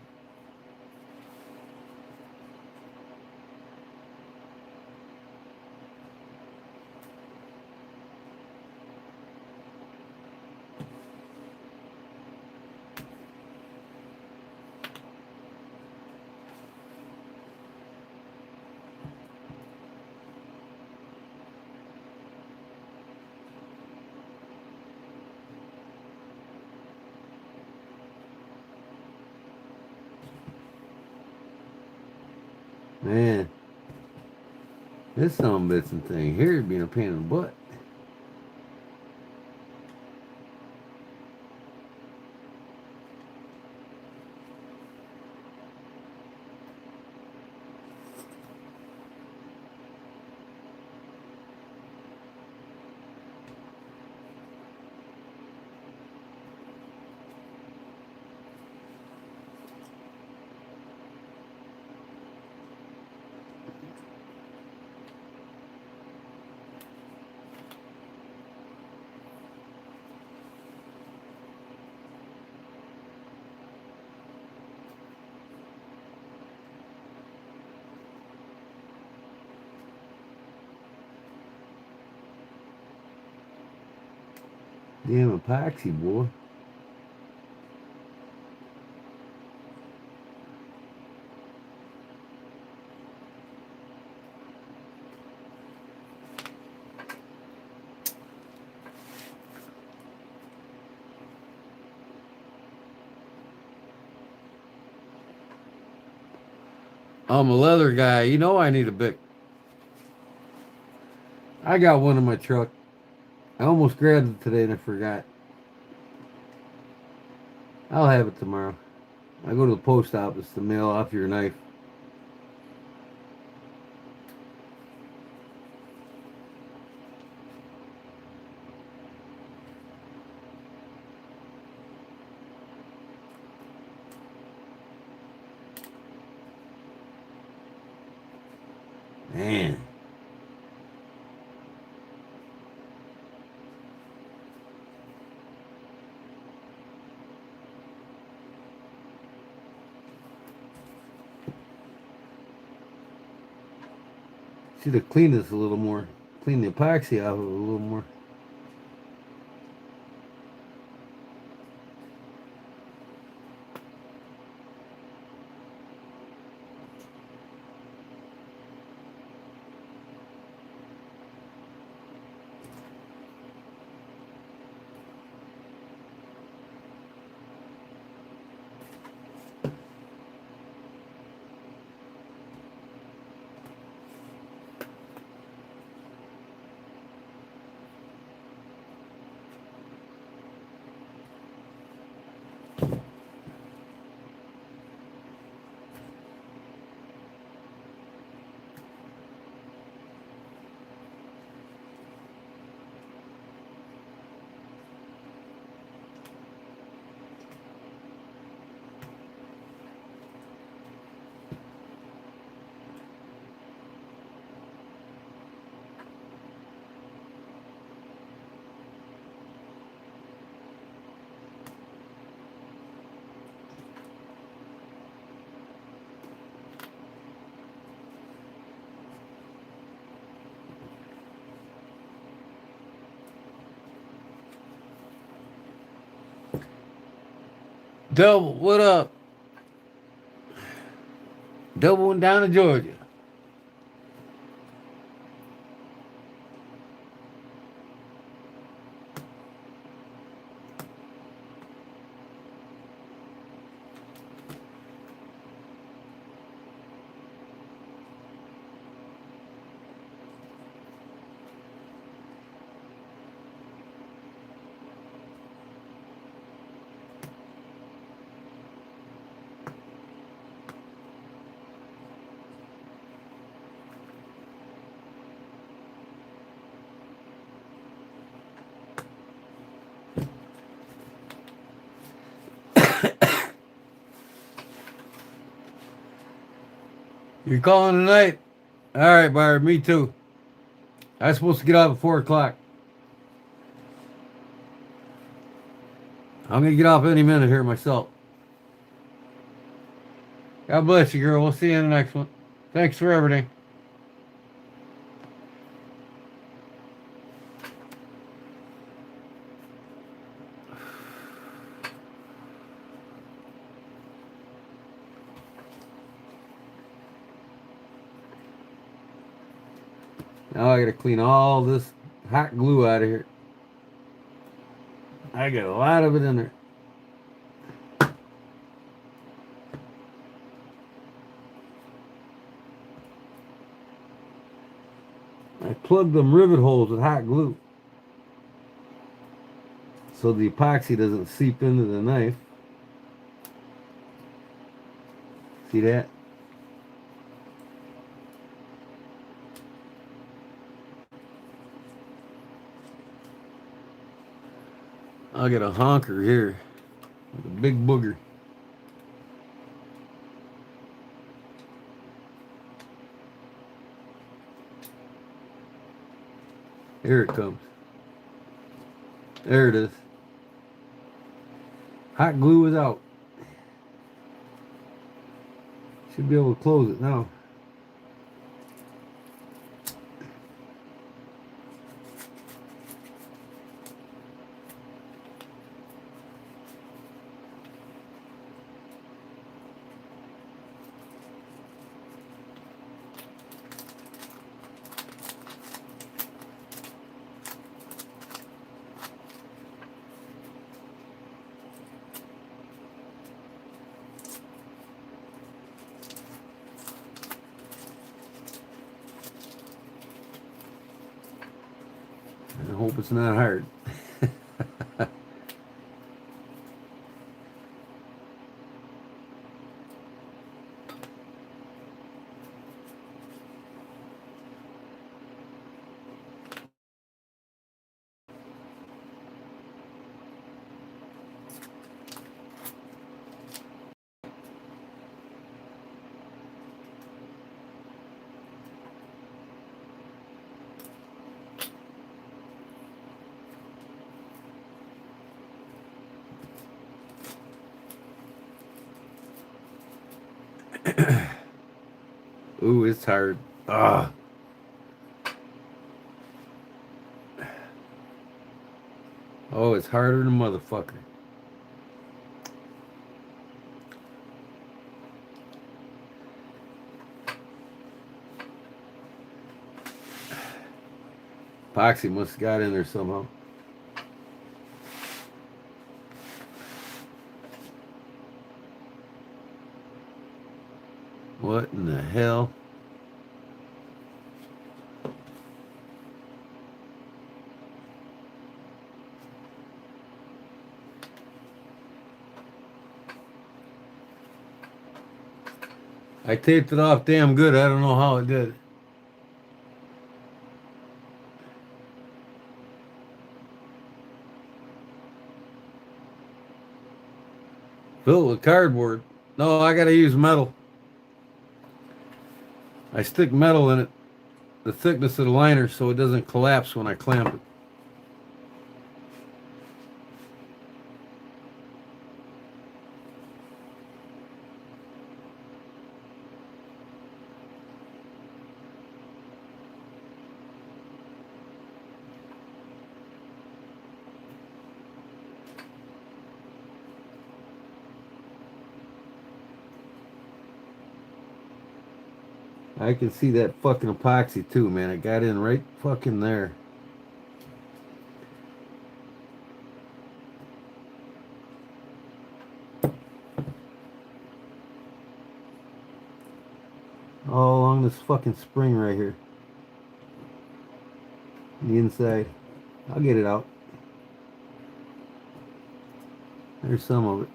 Man, this some bitchin' thing here being a pain in the butt. Damn epoxy, boy. I'm a leather guy. You know I need a Bic. I got one in my truck. I almost grabbed it today and I forgot. I'll have it tomorrow. I go to the post office to mail off your knife. Man. Should have cleaned this a little more. Clean the epoxy off of it a little more. Double, what up? Double one down to Georgia. You're calling tonight? All right, Byron. Me too. I was supposed to get out at 4 o'clock. I'm gonna get off any minute here myself. God bless you, girl. We'll see you in the next one. Thanks for everything. Now I gotta clean all this hot glue out of here. I got a lot of it in there. I plugged them rivet holes with hot glue so the epoxy doesn't seep into the knife. See that? I'll get a honker here with a big booger. Here it comes. There it is. Hot glue is out. Should be able to close it now. I hope it's not hard. Ooh, it's hard. Ah. Oh, it's harder than a motherfucker. Epoxy must have got in there somehow. What in the hell? I taped it off damn good. I don't know how it did. Fill it with cardboard. No, I gotta use metal. I stick metal in it, the thickness of the liner, so it doesn't collapse when I clamp it. I can see that fucking epoxy too, man. It got in right fucking there. All along this fucking spring right here. The inside. I'll get it out. There's some of it.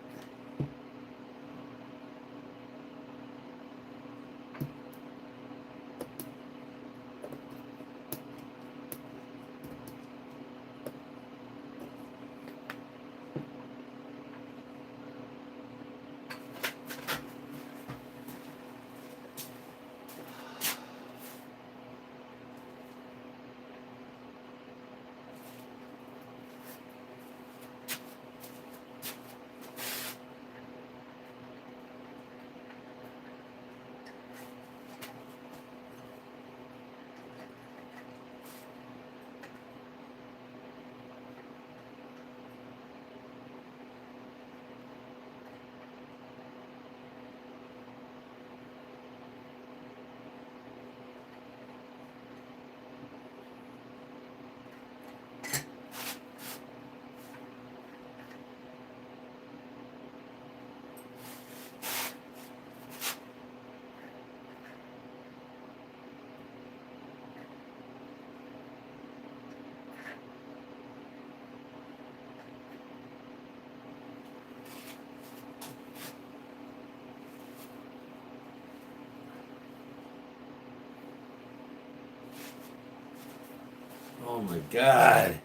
Oh my God.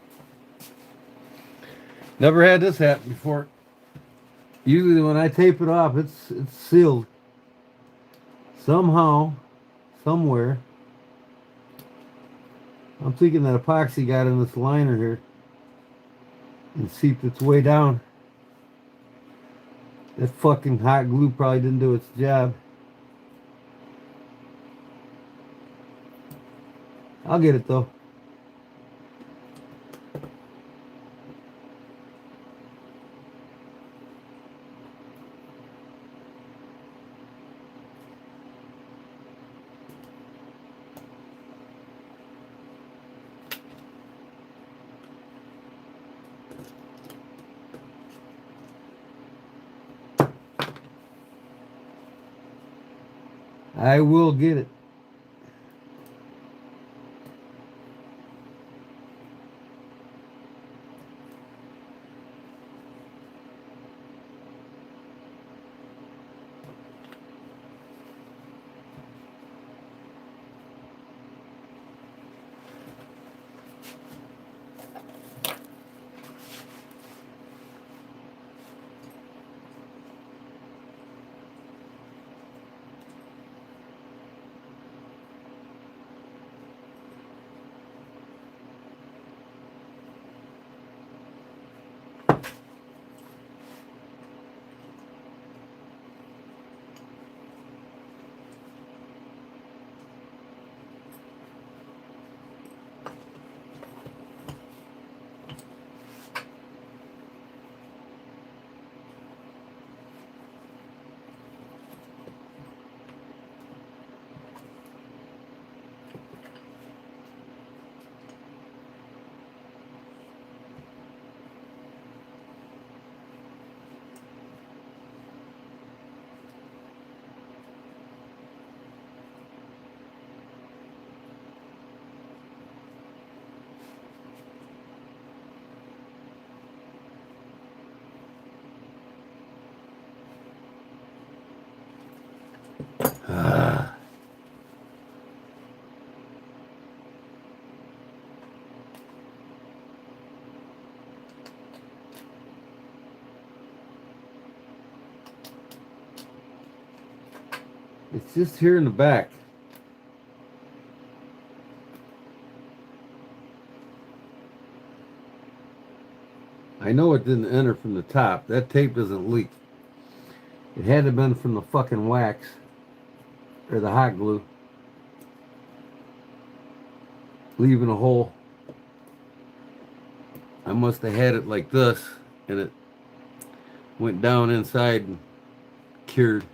Never had this happen before. Usually when I tape it off, it's sealed. Somehow, somewhere, I'm thinking that epoxy got in this liner here and seeped its way down. That fucking hot glue probably didn't do its job. I'll get it though. I will get it. It's just here in the back. I know it didn't enter from the top. That tape doesn't leak. It had to have been from the fucking wax or the hot glue, leaving a hole. I must have had it like this and it went down inside and cured.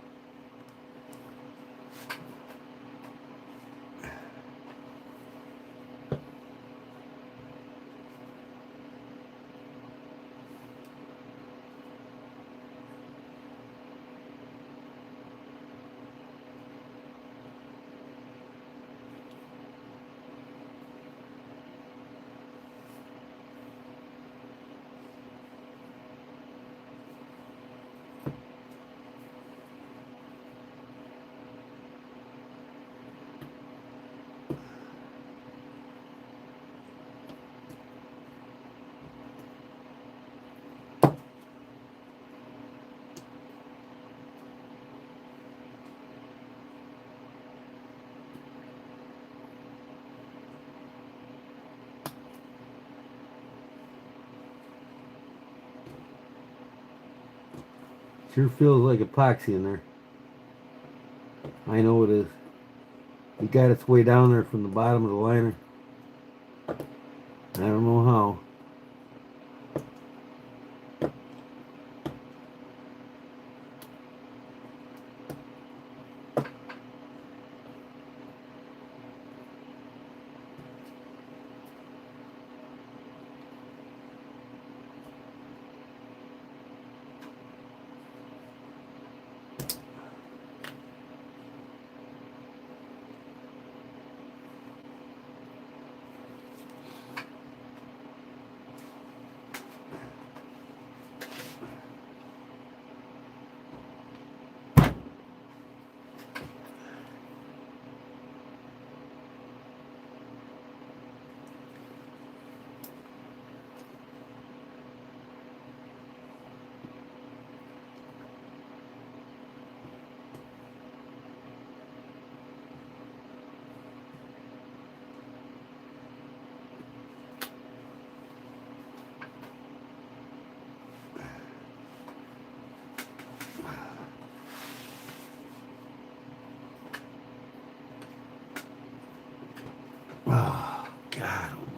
Sure feels like epoxy in there. I know it is. It got its way down there from the bottom of the liner. I don't know how.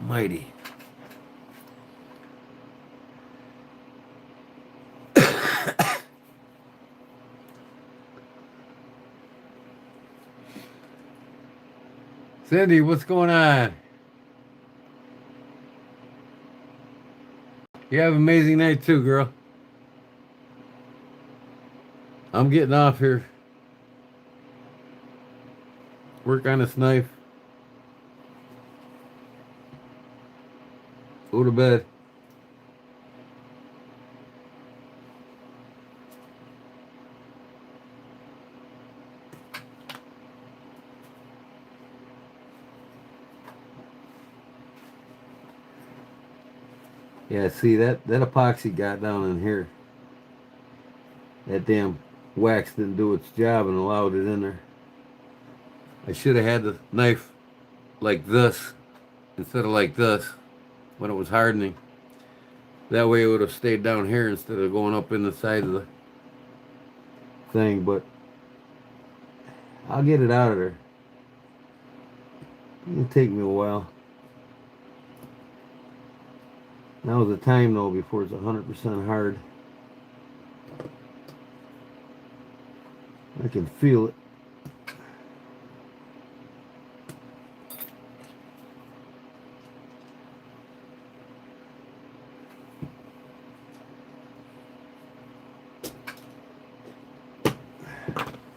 almighty. Cindy, what's going on? You have an amazing night too, girl. I'm getting off here. Work on this knife. Go to bed. Yeah, see that epoxy got down in here. That damn wax didn't do its job and allowed it in there. I should have had the knife like this instead of like this when it was hardening. That way it would have stayed down here instead of going up in the side of the thing, but I'll get it out of there. It'll take me a while. Now's the time though before it's 100% hard. I can feel it.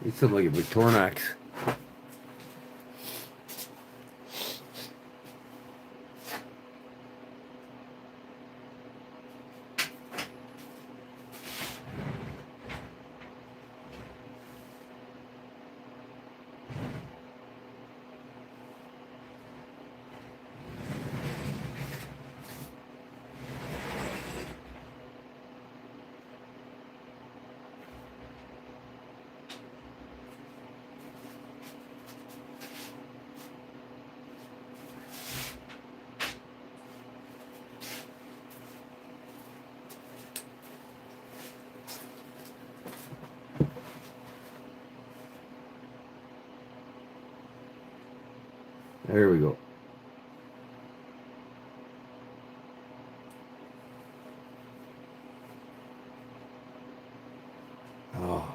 It's something like a Victorinox. There we go. Oh.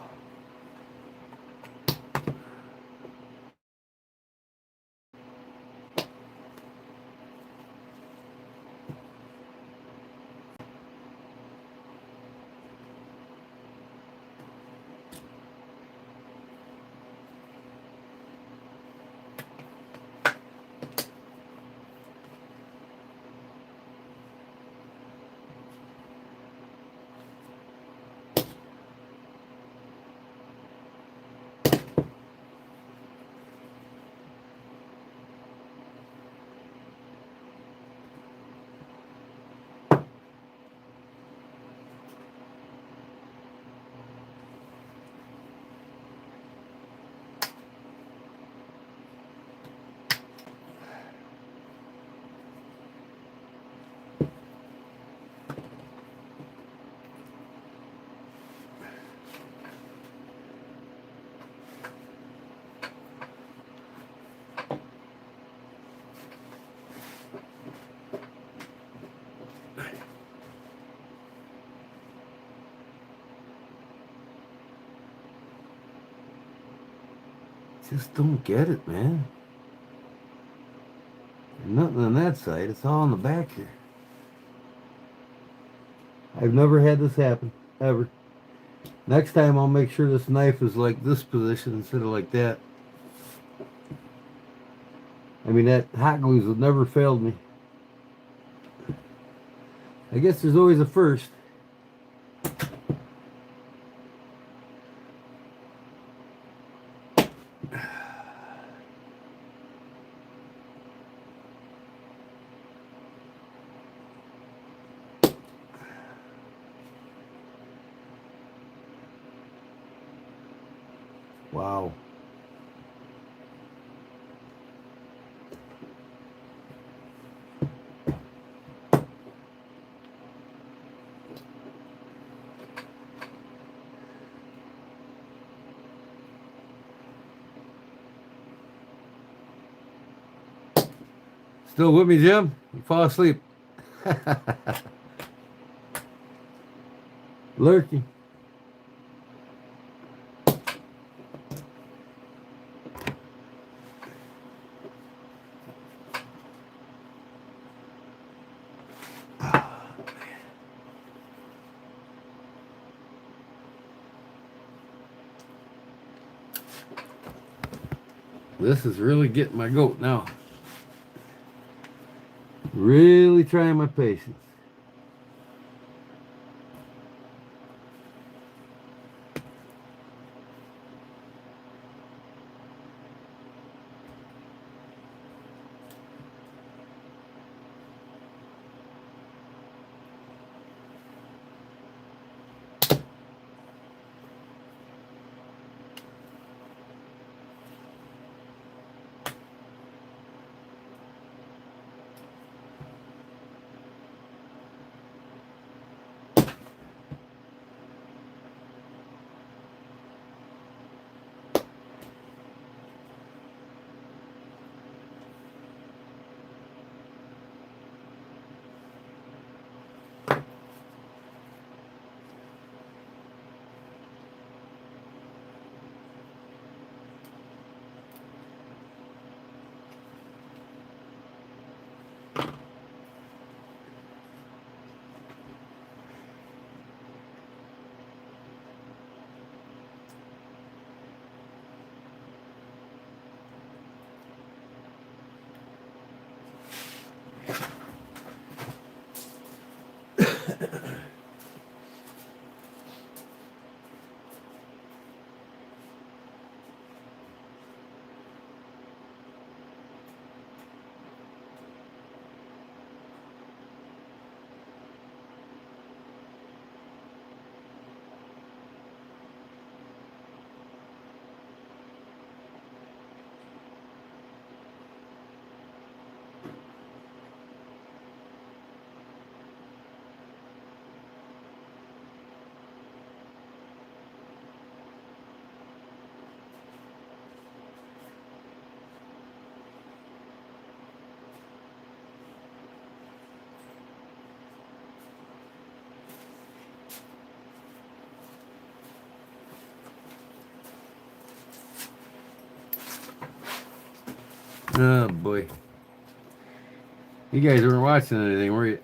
Just don't get it, man. Nothing on that side. It's all on the back here. I've never had this happen, ever. Next time I'll make sure this knife is like this position instead of like that. I mean, that hot glues have never failed me. I guess there's always a first. Wow. Still with me, Jim? You fall asleep. Lurking. This is really getting my goat now. Really trying my patience. Oh boy. You guys weren't watching anything, were you?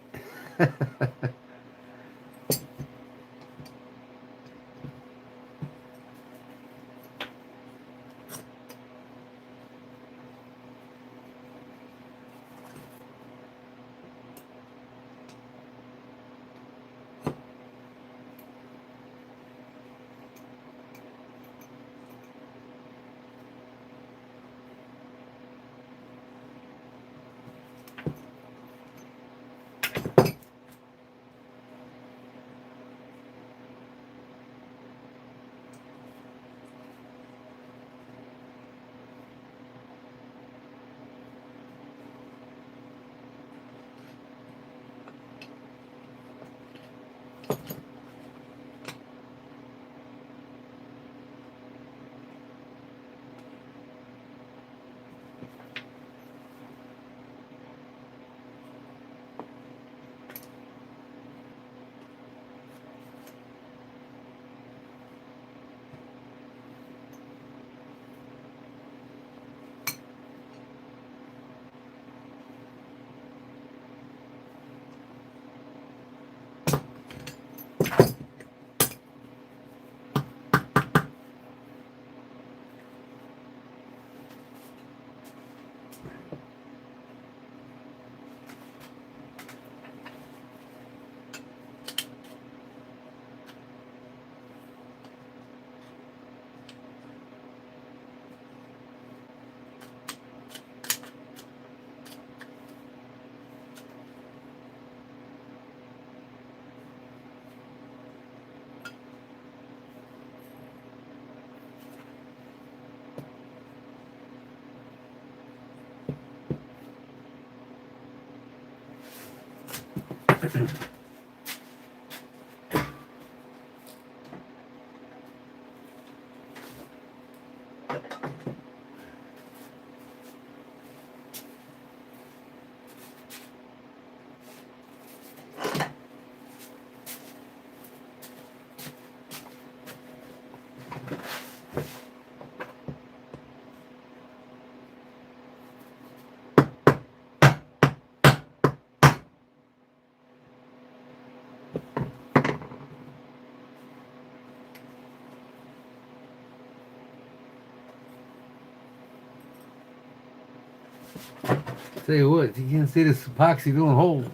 Tell you what, you can't see this epoxy doing holes.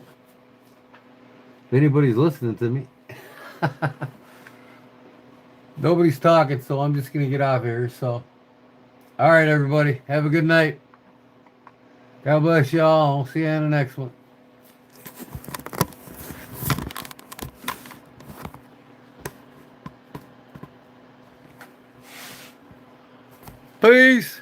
If anybody's listening to me. Nobody's talking, so I'm just gonna get off here. So, all right, everybody, have a good night. God bless y'all. I'll see you in the next one. Peace.